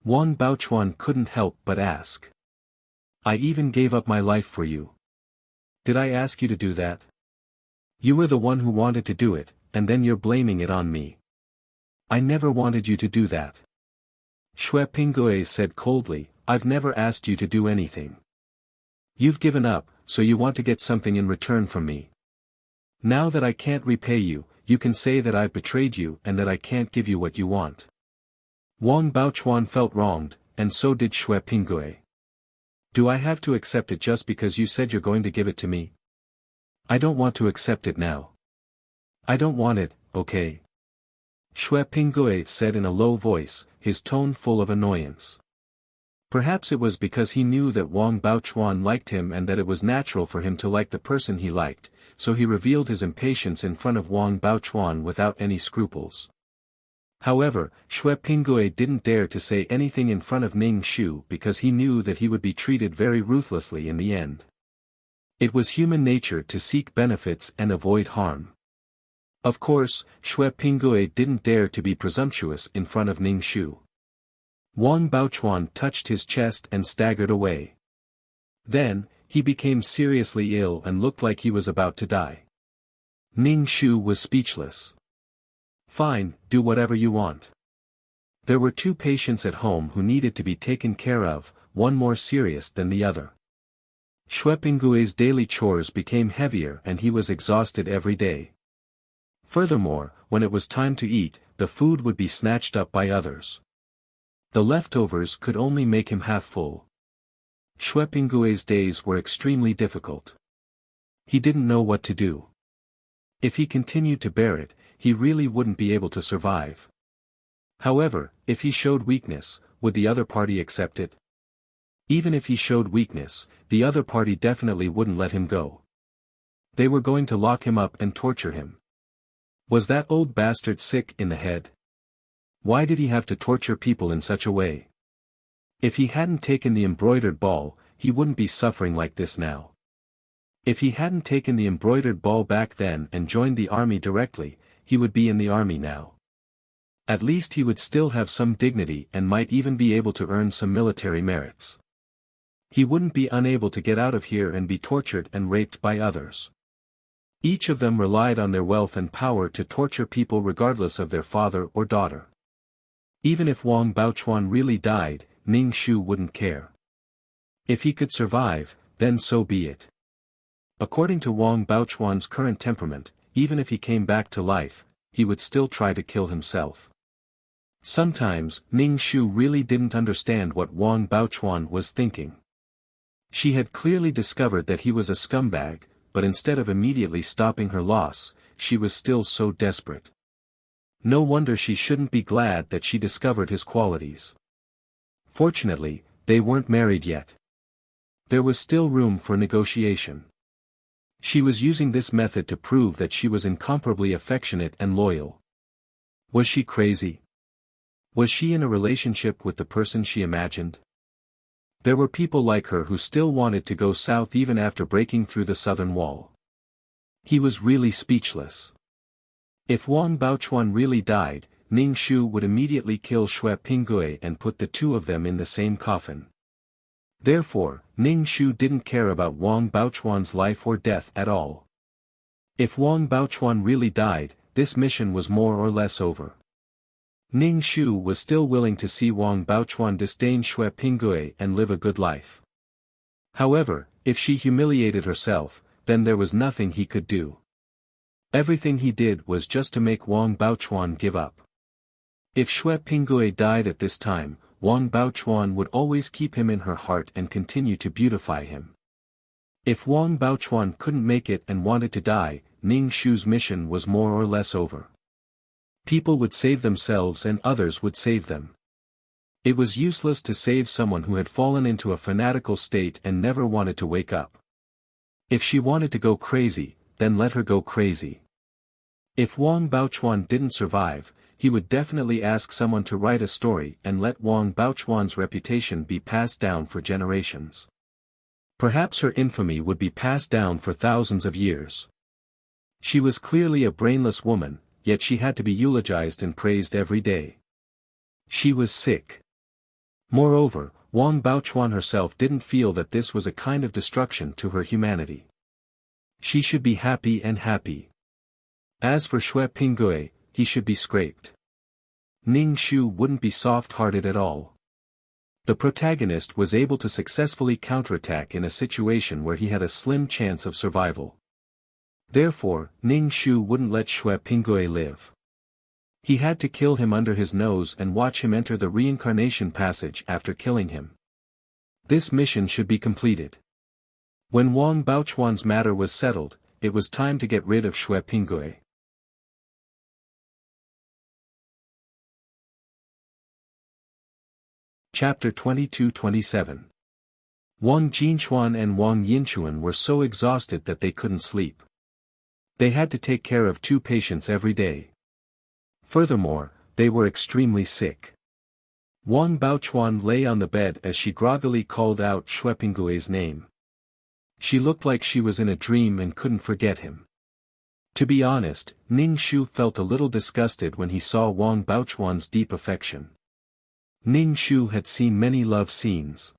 Wang Baochuan couldn't help but ask. "I even gave up my life for you. Did I ask you to do that? You were the one who wanted to do it, and then you're blaming it on me. I never wanted you to do that." Xue Pingue said coldly, "I've never asked you to do anything. You've given up, so you want to get something in return from me. Now that I can't repay you, you can say that I've betrayed you and that I can't give you what you want." Wang Baochuan felt wronged, and so did Xue Pingue. "Do I have to accept it just because you said you're going to give it to me? I don't want to accept it now. I don't want it, okay?" Xue Pingue said in a low voice, his tone full of annoyance. Perhaps it was because he knew that Wang Baochuan liked him and that it was natural for him to like the person he liked, so he revealed his impatience in front of Wang Baochuan without any scruples. However, Xue Pingue didn't dare to say anything in front of Ning Shu because he knew that he would be treated very ruthlessly in the end. It was human nature to seek benefits and avoid harm. Of course, Xue Pingue didn't dare to be presumptuous in front of Ning Shu. Wang Baochuan touched his chest and staggered away. Then, he became seriously ill and looked like he was about to die. Ning Shu was speechless. "Fine, do whatever you want." There were two patients at home who needed to be taken care of, one more serious than the other. Xue Pingue's daily chores became heavier and he was exhausted every day. Furthermore, when it was time to eat, the food would be snatched up by others. The leftovers could only make him half full. Xue Pingue's days were extremely difficult. He didn't know what to do. If he continued to bear it, he really wouldn't be able to survive. However, if he showed weakness, would the other party accept it? Even if he showed weakness, the other party definitely wouldn't let him go. They were going to lock him up and torture him. Was that old bastard sick in the head? Why did he have to torture people in such a way? If he hadn't taken the embroidered ball, he wouldn't be suffering like this now. If he hadn't taken the embroidered ball back then and joined the army directly, he would be in the army now. At least he would still have some dignity and might even be able to earn some military merits. He wouldn't be unable to get out of here and be tortured and raped by others. Each of them relied on their wealth and power to torture people regardless of their father or daughter. Even if Wang Baochuan really died, Ning Shu wouldn't care. If he could survive, then so be it. According to Wang Baochuan's current temperament, even if he came back to life, he would still try to kill himself. Sometimes, Ning Shu really didn't understand what Wang Baochuan was thinking. She had clearly discovered that he was a scumbag, but instead of immediately stopping her loss, she was still so desperate. No wonder she shouldn't be glad that she discovered his qualities. Fortunately, they weren't married yet. There was still room for negotiation. She was using this method to prove that she was incomparably affectionate and loyal. Was she crazy? Was she in a relationship with the person she imagined? There were people like her who still wanted to go south even after breaking through the southern wall. He was really speechless. If Wang Baochuan really died, Ning Shu would immediately kill Xue Pinggui and put the two of them in the same coffin. Therefore, Ning Shu didn't care about Wang Baochuan's life or death at all. If Wang Baochuan really died, this mission was more or less over. Ning Shu was still willing to see Wang Baochuan disdain Xue Pinggui and live a good life. However, if she humiliated herself, then there was nothing he could do. Everything he did was just to make Wang Baochuan give up. If Xue Pinggui died at this time, Wang Baochuan would always keep him in her heart and continue to beautify him. If Wang Baochuan couldn't make it and wanted to die, Ning Shu's mission was more or less over. People would save themselves and others would save them. It was useless to save someone who had fallen into a fanatical state and never wanted to wake up. If she wanted to go crazy, then let her go crazy. If Wang Baochuan didn't survive, he would definitely ask someone to write a story and let Wang Baochuan's reputation be passed down for generations. Perhaps her infamy would be passed down for thousands of years. She was clearly a brainless woman, yet she had to be eulogized and praised every day. She was sick. Moreover, Wang Baochuan herself didn't feel that this was a kind of destruction to her humanity. She should be happy and happy. As for Xue Pinggui, he should be scraped. Ning Shu wouldn't be soft-hearted at all. The protagonist was able to successfully counterattack in a situation where he had a slim chance of survival. Therefore, Ning Shu wouldn't let Xue Pinggui live. He had to kill him under his nose and watch him enter the reincarnation passage after killing him. This mission should be completed. When Wang Baochuan's matter was settled, it was time to get rid of Xue Pinggui. Chapter 22-27. Wang Jinchuan and Wang Yinchuan were so exhausted that they couldn't sleep. They had to take care of 2 patients every day. Furthermore, they were extremely sick. Wang Baochuan lay on the bed as she groggily called out Xue Pinggui's name. She looked like she was in a dream and couldn't forget him. To be honest, Ning Shu felt a little disgusted when he saw Wang Baochuan's deep affection. Ning Shu had seen many love scenes.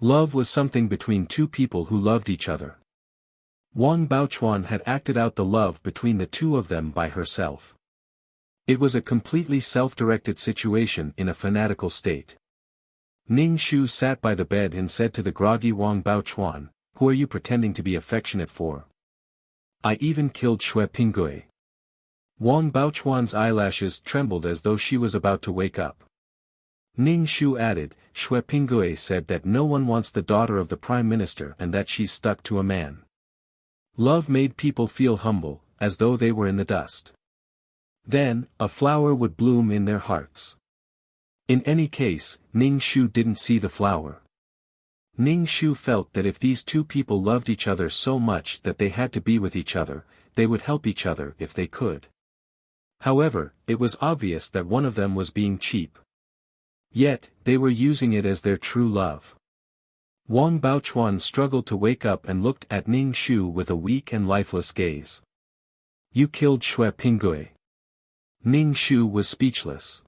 Love was something between 2 people who loved each other. Wang Baochuan had acted out the love between the 2 of them by herself. It was a completely self-directed situation in a fanatical state. Ning Shu sat by the bed and said to the groggy Wang Baochuan, "Who are you pretending to be affectionate for? I even killed Xue Pinggui." Wang Baochuan's eyelashes trembled as though she was about to wake up. Ning Shu added, "Xue Pinggui said that no one wants the daughter of the Prime Minister and that she's stuck to a man." Love made people feel humble, as though they were in the dust. Then, a flower would bloom in their hearts. In any case, Ning Shu didn't see the flower. Ning Shu felt that if these two people loved each other so much that they had to be with each other, they would help each other if they could. However, it was obvious that one of them was being cheap. Yet, they were using it as their true love. Wang Baochuan struggled to wake up and looked at Ning Shu with a weak and lifeless gaze. You killed Xue Pinggui. Ning Shu was speechless.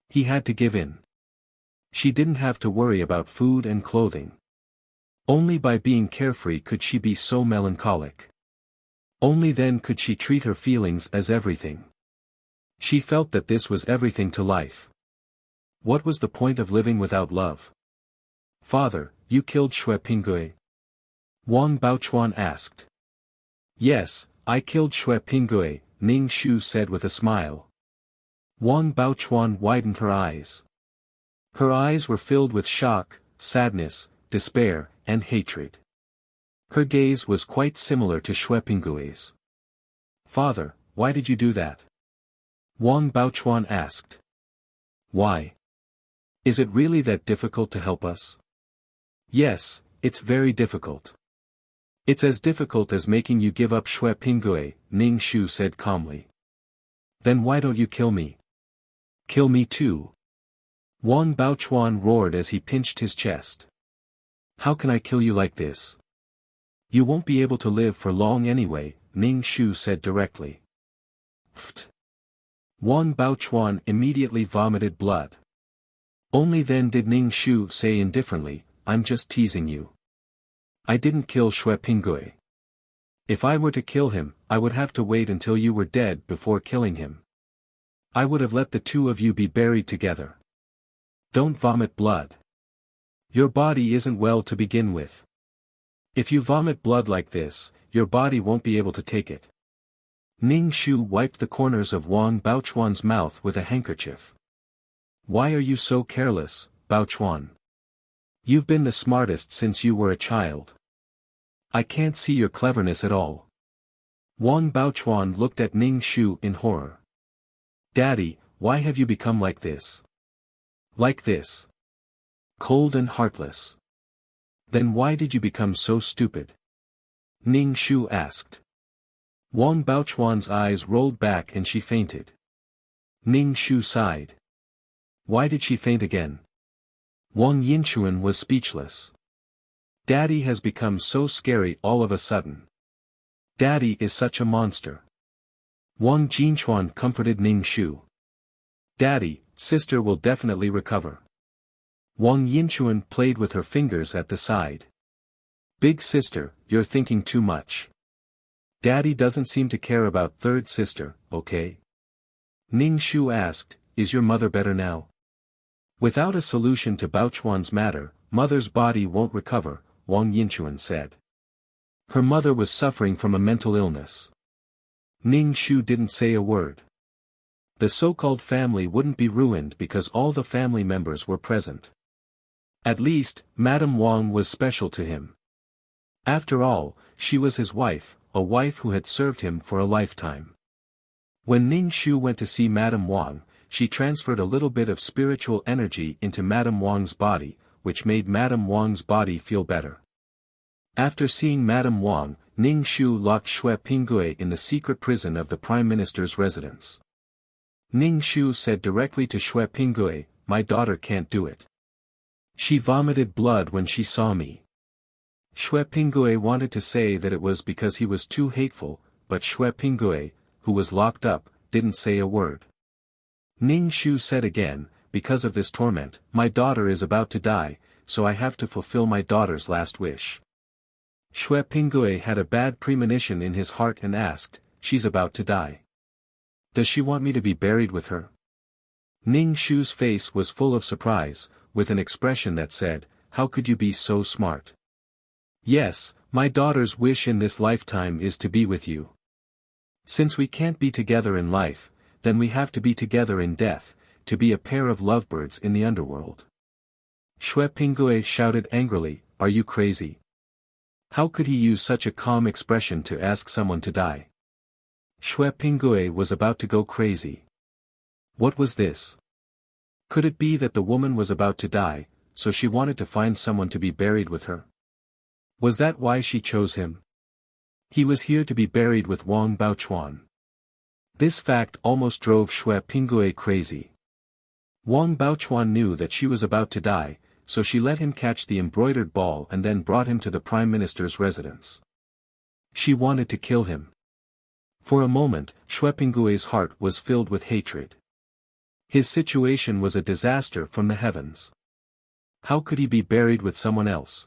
He had to give in. She didn't have to worry about food and clothing. Only by being carefree could she be so melancholic. Only then could she treat her feelings as everything. She felt that this was everything to life. What was the point of living without love? Father, you killed Xue Pinggui? Wang Baochuan asked. Yes, I killed Xue Pinggui, Ning Shu said with a smile. Wang Baochuan widened her eyes. Her eyes were filled with shock, sadness, despair, and hatred. Her gaze was quite similar to Xue Pinggui's. Father, why did you do that? Wang Baochuan asked. Why? Is it really that difficult to help us? Yes, it's very difficult. It's as difficult as making you give up Xue Pinggui, Ning Shu said calmly. Then why don't you kill me? Kill me too. Wang Baochuan roared as he pinched his chest. How can I kill you like this? You won't be able to live for long anyway, Ning Shu said directly. Pfft. Wang Baochuan immediately vomited blood. Only then did Ning Shu say indifferently, I'm just teasing you. I didn't kill Xue Pinggui. If I were to kill him, I would have to wait until you were dead before killing him. I would have let the two of you be buried together. Don't vomit blood. Your body isn't well to begin with. If you vomit blood like this, your body won't be able to take it. Ning Shu wiped the corners of Wang Baochuan's mouth with a handkerchief. Why are you so careless, Baochuan? You've been the smartest since you were a child. I can't see your cleverness at all. Wang Baochuan looked at Ning Shu in horror. Daddy, why have you become like this? Like this? Cold and heartless. Then why did you become so stupid? Ning Shu asked. Wang Baochuan's eyes rolled back and she fainted. Ning Shu sighed. Why did she faint again? Wang Yinchuan was speechless. Daddy has become so scary all of a sudden. Daddy is such a monster. Wang Jinchuan comforted Ning Shu. Daddy, sister will definitely recover. Wang Yinchuan played with her fingers at the side. Big sister, you're thinking too much. Daddy doesn't seem to care about third sister, okay? Ning Shu asked, is your mother better now? Without a solution to Baochuan's matter, mother's body won't recover, Wang Yinchuan said. Her mother was suffering from a mental illness. Ning Shu didn't say a word. The so-called family wouldn't be ruined because all the family members were present. At least, Madame Wang was special to him. After all, she was his wife, a wife who had served him for a lifetime. When Ning Shu went to see Madame Wang, she transferred a little bit of spiritual energy into Madame Wang's body, which made Madame Wang's body feel better. After seeing Madame Wang, Ning Shu locked Xue Pinggui in the secret prison of the Prime Minister's residence. Ning Shu said directly to Xue Pinggui, my daughter can't do it. She vomited blood when she saw me. Xue Pinggui wanted to say that it was because he was too hateful, but Xue Pinggui, who was locked up, didn't say a word. Ning Shu said again, because of this torment, my daughter is about to die, so I have to fulfill my daughter's last wish. Xue Pinggui had a bad premonition in his heart and asked, she's about to die. Does she want me to be buried with her? Ning Shu's face was full of surprise, with an expression that said, how could you be so smart? Yes, my daughter's wish in this lifetime is to be with you. Since we can't be together in life, then we have to be together in death, to be a pair of lovebirds in the underworld. Xue Pinggui shouted angrily, are you crazy? How could he use such a calm expression to ask someone to die? Xue Pinggui was about to go crazy. What was this? Could it be that the woman was about to die, so she wanted to find someone to be buried with her? Was that why she chose him? He was here to be buried with Wang Baochuan. This fact almost drove Xue Pingue crazy. Wang Baochuan knew that she was about to die, so she let him catch the embroidered ball and then brought him to the Prime Minister's residence. She wanted to kill him. For a moment, Xue Pingue's heart was filled with hatred. His situation was a disaster from the heavens. How could he be buried with someone else?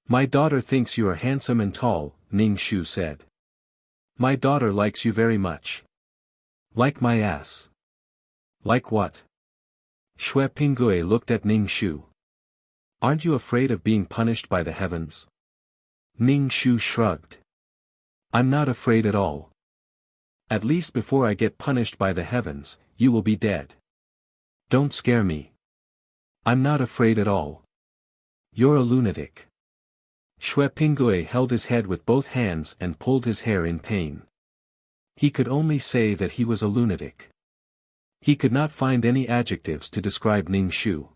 My daughter thinks you are handsome and tall, Ning Shu said. My daughter likes you very much. Like my ass. Like what? Xue Pingue looked at Ning Shu. Aren't you afraid of being punished by the heavens? Ning Shu shrugged. I'm not afraid at all. At least before I get punished by the heavens, you will be dead. Don't scare me. I'm not afraid at all. You're a lunatic. Xue Pingue held his head with both hands and pulled his hair in pain. He could only say that he was a lunatic. He could not find any adjectives to describe Ning Shu.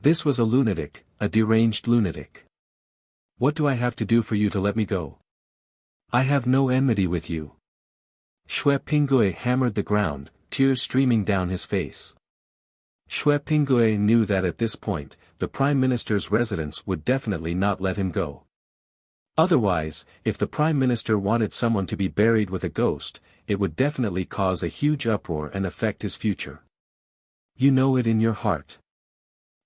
This was a lunatic, a deranged lunatic. What do I have to do for you to let me go? I have no enmity with you. Xue Pingue hammered the ground, tears streaming down his face. Xue Pingue knew that at this point, the Prime Minister's residence would definitely not let him go. Otherwise, if the Prime Minister wanted someone to be buried with a ghost, it would definitely cause a huge uproar and affect his future. You know it in your heart.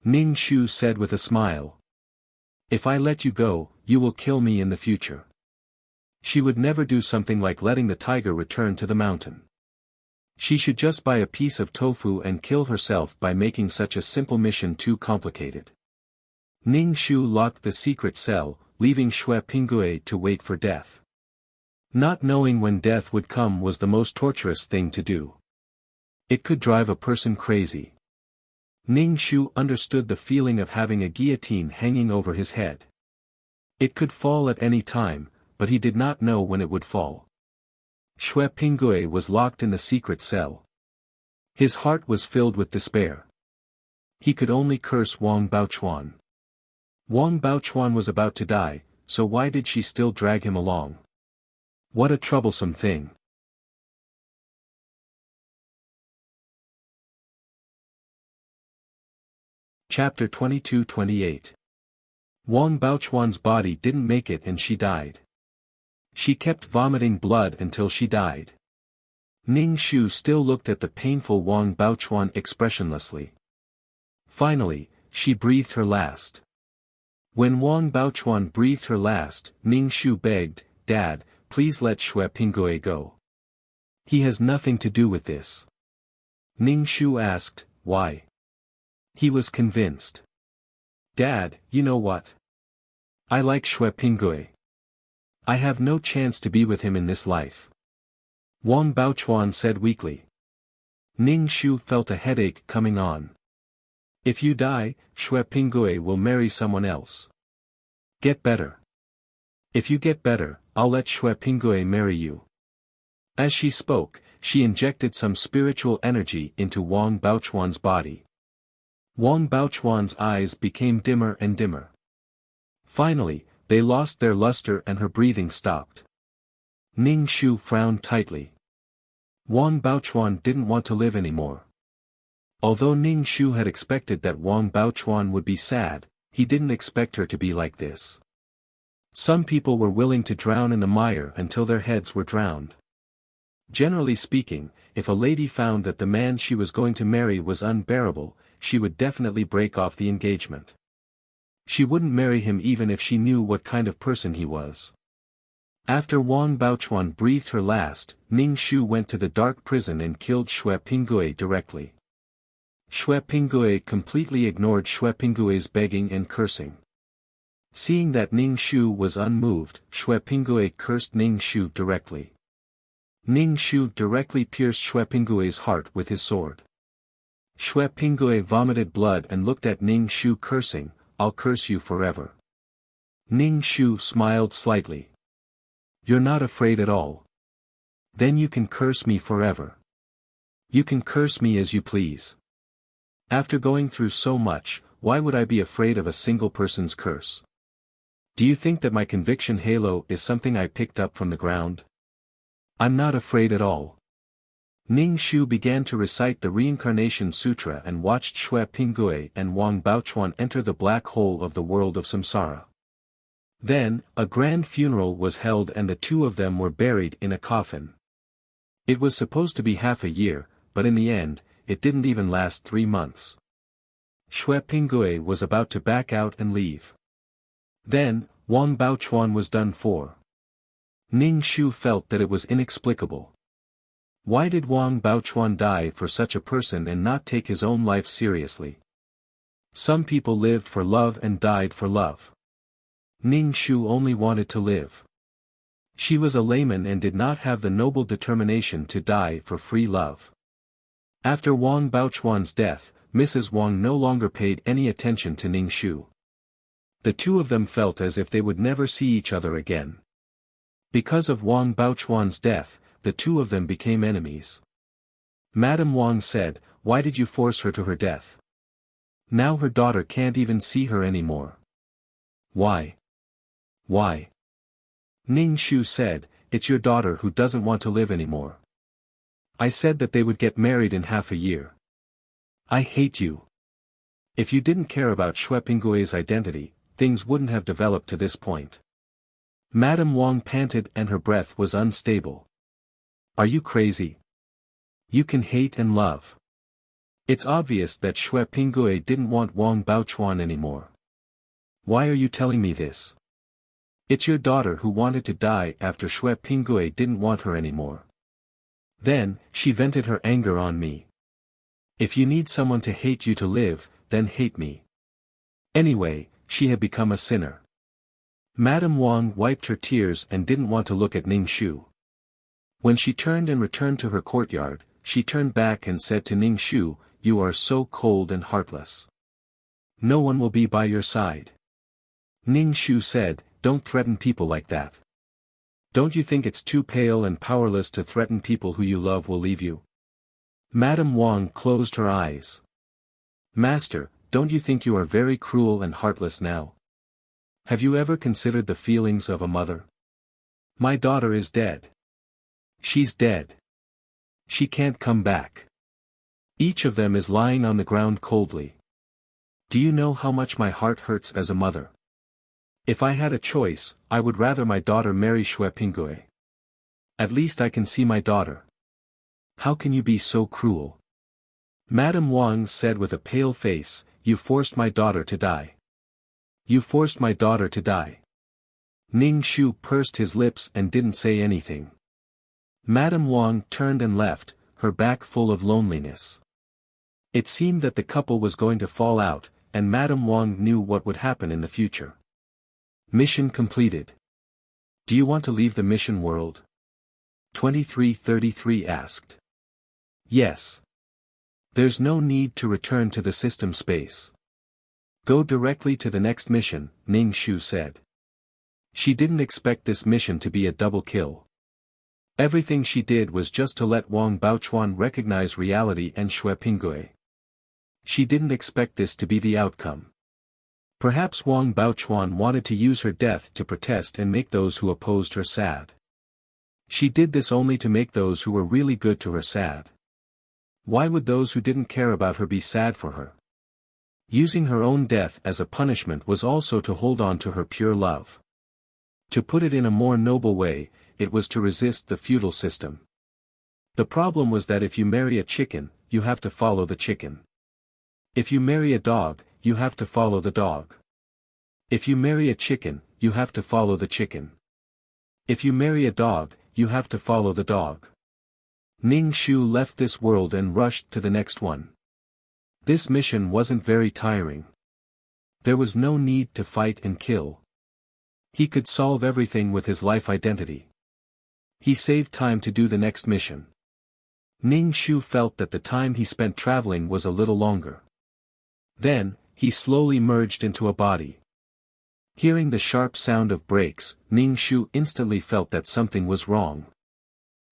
Ning Shu said with a smile. If I let you go, you will kill me in the future. She would never do something like letting the tiger return to the mountain. She should just buy a piece of tofu and kill herself by making such a simple mission too complicated. Ning Shu locked the secret cell, leaving Xue Pingue to wait for death. Not knowing when death would come was the most torturous thing to do. It could drive a person crazy. Ning Shu understood the feeling of having a guillotine hanging over his head. It could fall at any time, but he did not know when it would fall. Xue Pingue was locked in the secret cell. His heart was filled with despair. He could only curse Wang Baochuan. Wang Baochuan was about to die, so why did she still drag him along? What a troublesome thing. Chapter 22-28. Wang Baochuan's body didn't make it and she died. She kept vomiting blood until she died. Ning Shu still looked at the painful Wang Baochuan expressionlessly. Finally, she breathed her last. When Wang Baochuan breathed her last, Ning Shu begged, Dad, please let Xue Pingue go. He has nothing to do with this. Ning Shu asked, why? He was convinced. Dad, you know what? I like Xue Pingue. I have no chance to be with him in this life. Wang Baochuan said weakly. Ning Shu felt a headache coming on. If you die, Xue Pingue will marry someone else. Get better. If you get better, I'll let Xue Pingue marry you. As she spoke, she injected some spiritual energy into Wang Baochuan's body. Wang Baochuan's eyes became dimmer and dimmer. Finally, they lost their luster and her breathing stopped. Ning Shu frowned tightly. Wang Baochuan didn't want to live anymore. Although Ning Shu had expected that Wang Baochuan would be sad, he didn't expect her to be like this. Some people were willing to drown in the mire until their heads were drowned. Generally speaking, if a lady found that the man she was going to marry was unbearable, she would definitely break off the engagement. She wouldn't marry him even if she knew what kind of person he was. After Wang Baochuan breathed her last, Ning Shu went to the dark prison and killed Xue Pingue directly. Xue Pingue completely ignored Xue Pingue's begging and cursing. Seeing that Ning Shu was unmoved, Xue Pingue cursed Ning Shu directly. Ning Shu directly pierced Xue Pingue's heart with his sword. Xue Pingue vomited blood and looked at Ning Shu cursing, I'll curse you forever. Ning Shu smiled slightly. You're not afraid at all. Then you can curse me forever. You can curse me as you please. After going through so much, why would I be afraid of a single person's curse? Do you think that my conviction halo is something I picked up from the ground? I'm not afraid at all. Ning Shu began to recite the Reincarnation Sutra and watched Xue Pinggui and Wang Baochuan enter the black hole of the world of samsara. Then, a grand funeral was held and the two of them were buried in a coffin. It was supposed to be half a year, but in the end, it didn't even last 3 months. Xue Pinggui was about to back out and leave. Then, Wang Baochuan was done for. Ning Shu felt that it was inexplicable. Why did Wang Baochuan die for such a person and not take his own life seriously? Some people lived for love and died for love. Ning Shu only wanted to live. She was a layman and did not have the noble determination to die for free love. After Wang Baochuan's death, Mrs. Wang no longer paid any attention to Ning Shu. The two of them felt as if they would never see each other again. Because of Wang Baochuan's death, the two of them became enemies. Madame Wang said, "Why did you force her to her death? Now her daughter can't even see her anymore." "Why? Why?" Ning Shu said, "It's your daughter who doesn't want to live anymore. I said that they would get married in half a year. I hate you. If you didn't care about Xue Pinggui's identity, things wouldn't have developed to this point." Madame Wang panted and her breath was unstable. "Are you crazy? You can hate and love. It's obvious that Xue Pinggui didn't want Wang Baochuan anymore. Why are you telling me this? It's your daughter who wanted to die after Xue Pinggui didn't want her anymore. Then, she vented her anger on me. If you need someone to hate you to live, then hate me." Anyway, she had become a sinner. Madame Wang wiped her tears and didn't want to look at Ning Shu. When she turned and returned to her courtyard, she turned back and said to Ning Shu, "You are so cold and heartless. No one will be by your side." Ning Shu said, "Don't threaten people like that. Don't you think it's too pale and powerless to threaten people who you love will leave you?" Madame Wang closed her eyes. "Master, don't you think you are very cruel and heartless now? Have you ever considered the feelings of a mother? My daughter is dead. She's dead. She can't come back. Each of them is lying on the ground coldly. Do you know how much my heart hurts as a mother? If I had a choice, I would rather my daughter marry Xue Pinggui. At least I can see my daughter. How can you be so cruel?" Madame Wang said with a pale face, "You forced my daughter to die. You forced my daughter to die." Ning Shu pursed his lips and didn't say anything. Madame Wang turned and left, her back full of loneliness. It seemed that the couple was going to fall out, and Madame Wang knew what would happen in the future. Mission completed. Do you want to leave the mission world? 2333 asked. Yes. There's no need to return to the system space. Go directly to the next mission, Ning Shu said. She didn't expect this mission to be a double kill. Everything she did was just to let Wang Baochuan recognize reality and Xue Pinggui. She didn't expect this to be the outcome. Perhaps Wang Baochuan wanted to use her death to protest and make those who opposed her sad. She did this only to make those who were really good to her sad. Why would those who didn't care about her be sad for her? Using her own death as a punishment was also to hold on to her pure love. To put it in a more noble way, it was to resist the feudal system. The problem was that if you marry a chicken, you have to follow the chicken. If you marry a dog, you have to follow the dog. If you marry a chicken, you have to follow the chicken. If you marry a dog, you have to follow the dog. Ning Shu left this world and rushed to the next one. This mission wasn't very tiring. There was no need to fight and kill. He could solve everything with his life identity. He saved time to do the next mission. Ning Shu felt that the time he spent traveling was a little longer. Then, he slowly merged into a body. Hearing the sharp sound of brakes, Ning Shu instantly felt that something was wrong.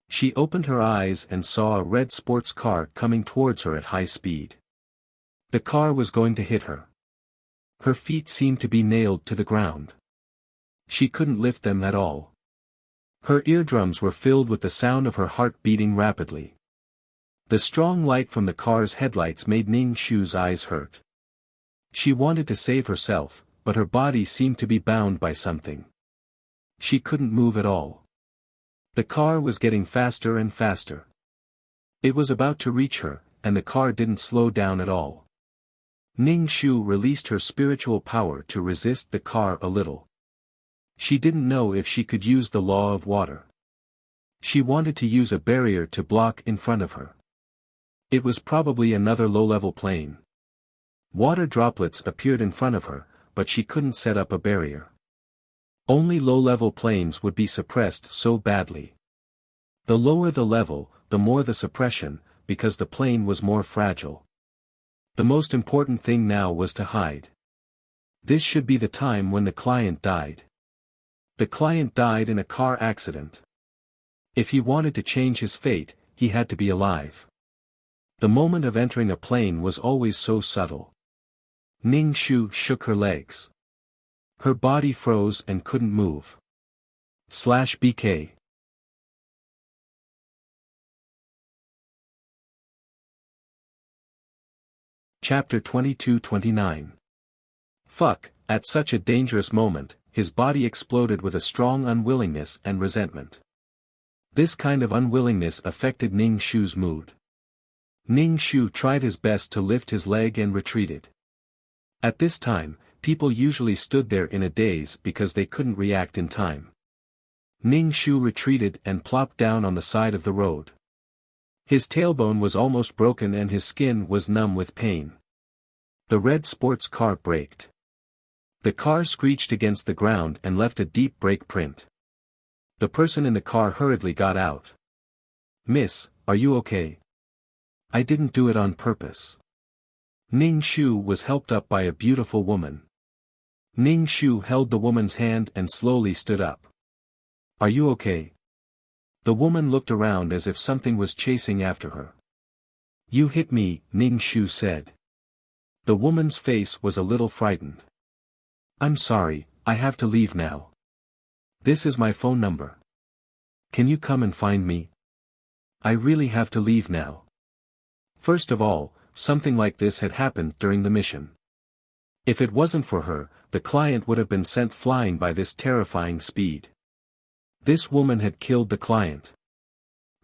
She opened her eyes and saw a red sports car coming towards her at high speed. The car was going to hit her. Her feet seemed to be nailed to the ground. She couldn't lift them at all. Her eardrums were filled with the sound of her heart beating rapidly. The strong light from the car's headlights made Ning Shu's eyes hurt. She wanted to save herself, but her body seemed to be bound by something. She couldn't move at all. The car was getting faster and faster. It was about to reach her, and the car didn't slow down at all. Ning Shu released her spiritual power to resist the car a little. She didn't know if she could use the law of water. She wanted to use a barrier to block in front of her. It was probably another low-level plane. Water droplets appeared in front of her, but she couldn't set up a barrier. Only low-level planes would be suppressed so badly. The lower the level, the more the suppression, because the plane was more fragile. The most important thing now was to hide. This should be the time when the client died. The client died in a car accident. If he wanted to change his fate, he had to be alive. The moment of entering a plane was always so subtle. Ning Shu shook her legs. Her body froze and couldn't move. /BK Chapter 22-29. Fuck, at such a dangerous moment, his body exploded with a strong unwillingness and resentment. This kind of unwillingness affected Ning Shu's mood. Ning Shu tried his best to lift his leg and retreated. At this time, people usually stood there in a daze because they couldn't react in time. Ning Shu retreated and plopped down on the side of the road. His tailbone was almost broken and his skin was numb with pain. The red sports car braked. The car screeched against the ground and left a deep brake print. The person in the car hurriedly got out. "Miss, are you okay?" "I didn't do it on purpose." Ning Shu was helped up by a beautiful woman. Ning Shu held the woman's hand and slowly stood up. "Are you okay?" The woman looked around as if something was chasing after her. "You hit me," Ning Shu said. The woman's face was a little frightened. "I'm sorry, I have to leave now. This is my phone number. Can you come and find me? I really have to leave now." First of all, something like this had happened during the mission. If it wasn't for her, the client would have been sent flying by this terrifying speed. This woman had killed the client.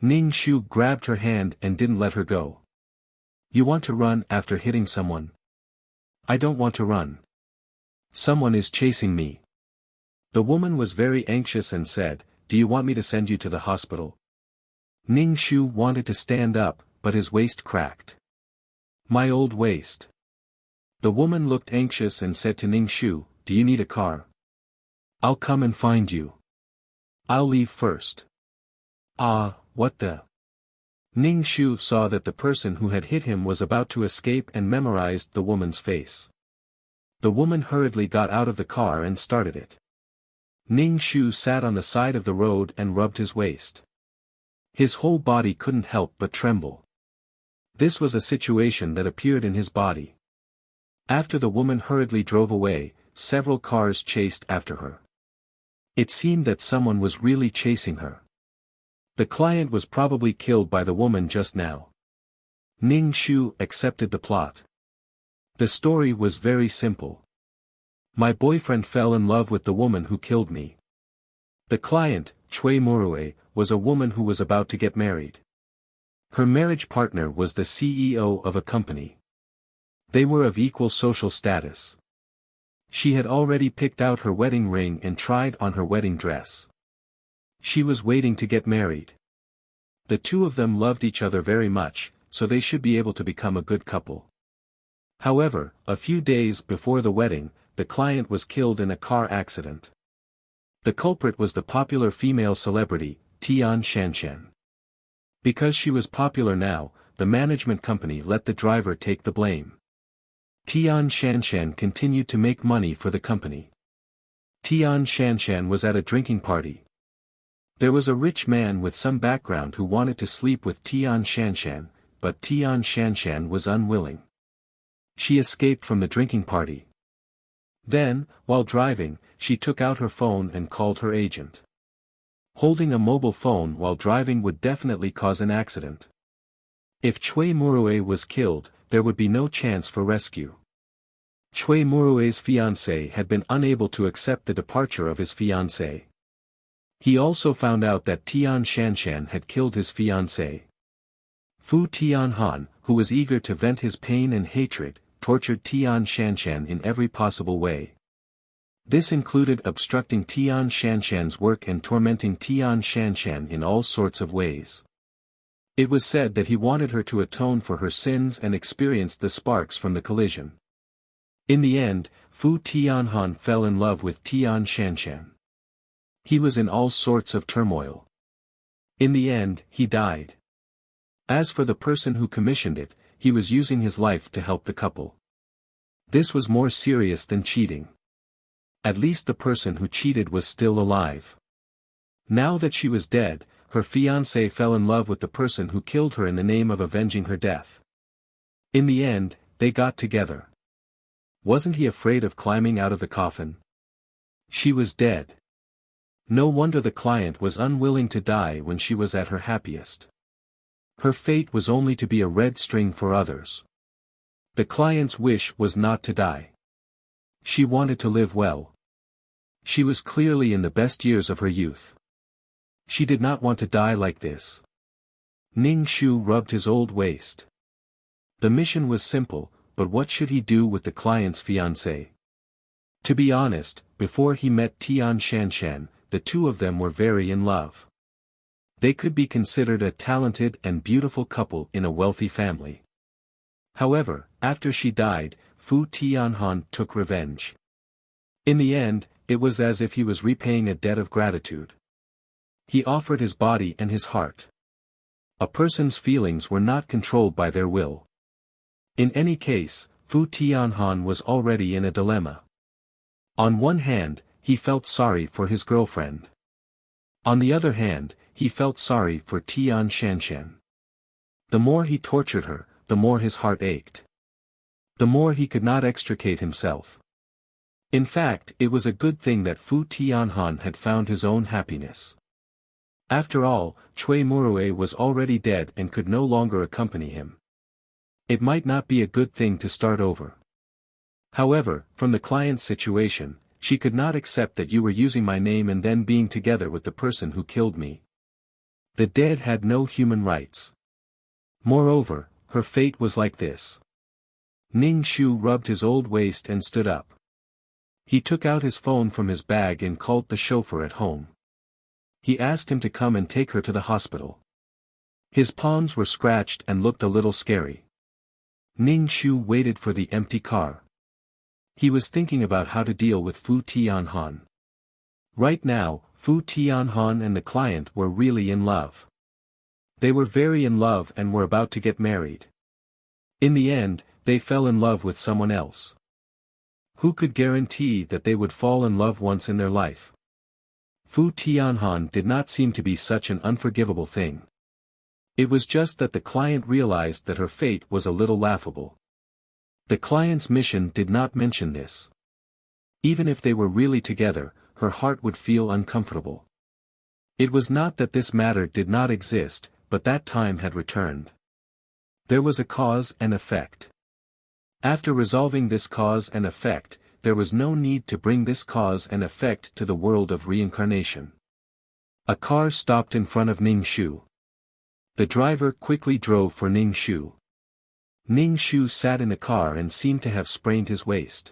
Ning Shu grabbed her hand and didn't let her go. "You want to run after hitting someone?" "I don't want to run. Someone is chasing me." The woman was very anxious and said, "Do you want me to send you to the hospital?" Ning Shu wanted to stand up, but his waist cracked. "My old waist." The woman looked anxious and said to Ning Shu, "Do you need a car?" "I'll come and find you. I'll leave first." "Ah, what the?" Ning Shu saw that the person who had hit him was about to escape and memorized the woman's face. The woman hurriedly got out of the car and started it. Ning Shu sat on the side of the road and rubbed his waist. His whole body couldn't help but tremble. This was a situation that appeared in his body. After the woman hurriedly drove away, several cars chased after her. It seemed that someone was really chasing her. The client was probably killed by the woman just now. Ning Shu accepted the plot. The story was very simple. My boyfriend fell in love with the woman who killed me. The client, Chui Murue, was a woman who was about to get married. Her marriage partner was the CEO of a company. They were of equal social status. She had already picked out her wedding ring and tried on her wedding dress. She was waiting to get married. The two of them loved each other very much, so they should be able to become a good couple. However, a few days before the wedding, the client was killed in a car accident. The culprit was the popular female celebrity, Tian Shanshan. Because she was popular now, the management company let the driver take the blame. Tian Shanshan continued to make money for the company. Tian Shanshan was at a drinking party. There was a rich man with some background who wanted to sleep with Tian Shanshan, but Tian Shanshan was unwilling. She escaped from the drinking party. Then, while driving, she took out her phone and called her agent. Holding a mobile phone while driving would definitely cause an accident. If Cui Murue was killed, there would be no chance for rescue. Cui Murue's fiancé had been unable to accept the departure of his fiancée. He also found out that Tian Shanshan had killed his fiancée. Fu Tianhan, who was eager to vent his pain and hatred, tortured Tian Shanshan in every possible way. This included obstructing Tian Shanshan's work and tormenting Tian Shanshan in all sorts of ways. It was said that he wanted her to atone for her sins and experienced the sparks from the collision. In the end, Fu Tianhan fell in love with Tian Shanshan. He was in all sorts of turmoil. In the end, he died. As for the person who commissioned it, he was using his life to help the couple. This was more serious than cheating. At least the person who cheated was still alive. Now that she was dead, her fiancé fell in love with the person who killed her in the name of avenging her death. In the end, they got together. Wasn't he afraid of climbing out of the coffin? She was dead. No wonder the client was unwilling to die when she was at her happiest. Her fate was only to be a red string for others. The client's wish was not to die. She wanted to live well. She was clearly in the best years of her youth. She did not want to die like this. Ning Shu rubbed his old waist. The mission was simple, but what should he do with the client's fiancée? To be honest, before he met Tian Shanshan, the two of them were very in love. They could be considered a talented and beautiful couple in a wealthy family. However, after she died, Fu Tianhan took revenge. In the end, it was as if he was repaying a debt of gratitude. He offered his body and his heart. A person's feelings were not controlled by their will. In any case, Fu Tianhan was already in a dilemma. On one hand, he felt sorry for his girlfriend. On the other hand, he felt sorry for Tian Shanshan. The more he tortured her, the more his heart ached. The more he could not extricate himself. In fact, it was a good thing that Fu Tianhan had found his own happiness. After all, Cui Murue was already dead and could no longer accompany him. It might not be a good thing to start over. However, from the client's situation, she could not accept that you were using my name and then being together with the person who killed me. The dead had no human rights. Moreover, her fate was like this. Ning Shu rubbed his old waist and stood up. He took out his phone from his bag and called the chauffeur at home. He asked him to come and take her to the hospital. His palms were scratched and looked a little scary. Ning Shu waited for the empty car. He was thinking about how to deal with Fu Tianhan. Right now, Fu Tianhan and the client were really in love. They were very in love and were about to get married. In the end, they fell in love with someone else. Who could guarantee that they would fall in love once in their life? Fu Tianhan did not seem to be such an unforgivable thing. It was just that the client realized that her fate was a little laughable. The client's mission did not mention this. Even if they were really together, her heart would feel uncomfortable. It was not that this matter did not exist, but that time had returned. There was a cause and effect. After resolving this cause and effect, there was no need to bring this cause and effect to the world of reincarnation. A car stopped in front of Ning Shu. The driver quickly drove for Ning Shu. Ning Shu sat in the car and seemed to have sprained his waist.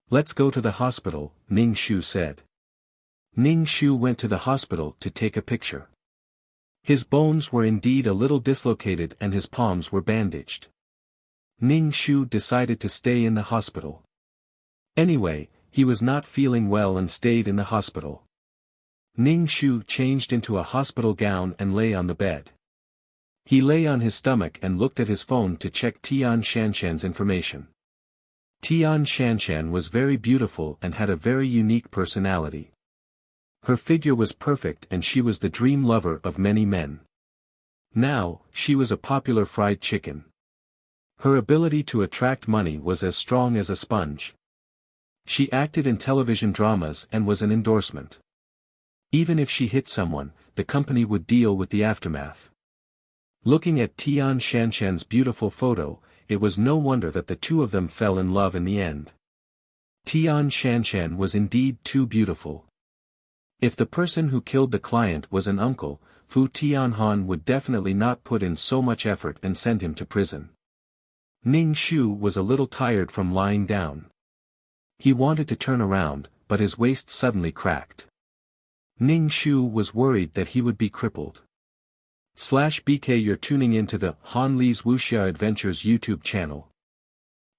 "Let's go to the hospital," Ning Shu said. Ning Shu went to the hospital to take a picture. His bones were indeed a little dislocated and his palms were bandaged. Ning Shu decided to stay in the hospital. Anyway, he was not feeling well and stayed in the hospital. Ning Shu changed into a hospital gown and lay on the bed. He lay on his stomach and looked at his phone to check Tian Shanshan's information. Tian Shanshan was very beautiful and had a very unique personality. Her figure was perfect and she was the dream lover of many men. Now, she was a popular fried chicken. Her ability to attract money was as strong as a sponge. She acted in television dramas and was an endorsement. Even if she hit someone, the company would deal with the aftermath. Looking at Tian Shanshan's beautiful photo, it was no wonder that the two of them fell in love in the end. Tian Shanshan was indeed too beautiful. If the person who killed the client was an uncle, Fu Tianhan would definitely not put in so much effort and send him to prison. Ning Shu was a little tired from lying down. He wanted to turn around, but his waist suddenly cracked. Ning Shu was worried that he would be crippled. /BK You're tuning into the Han Li's Wuxia Adventures YouTube channel.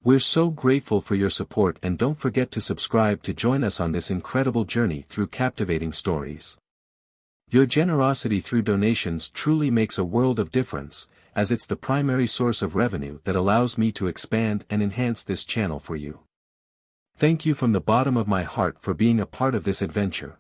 We're so grateful for your support, and don't forget to subscribe to join us on this incredible journey through captivating stories. Your generosity through donations truly makes a world of difference, as it's the primary source of revenue that allows me to expand and enhance this channel for you. Thank you from the bottom of my heart for being a part of this adventure.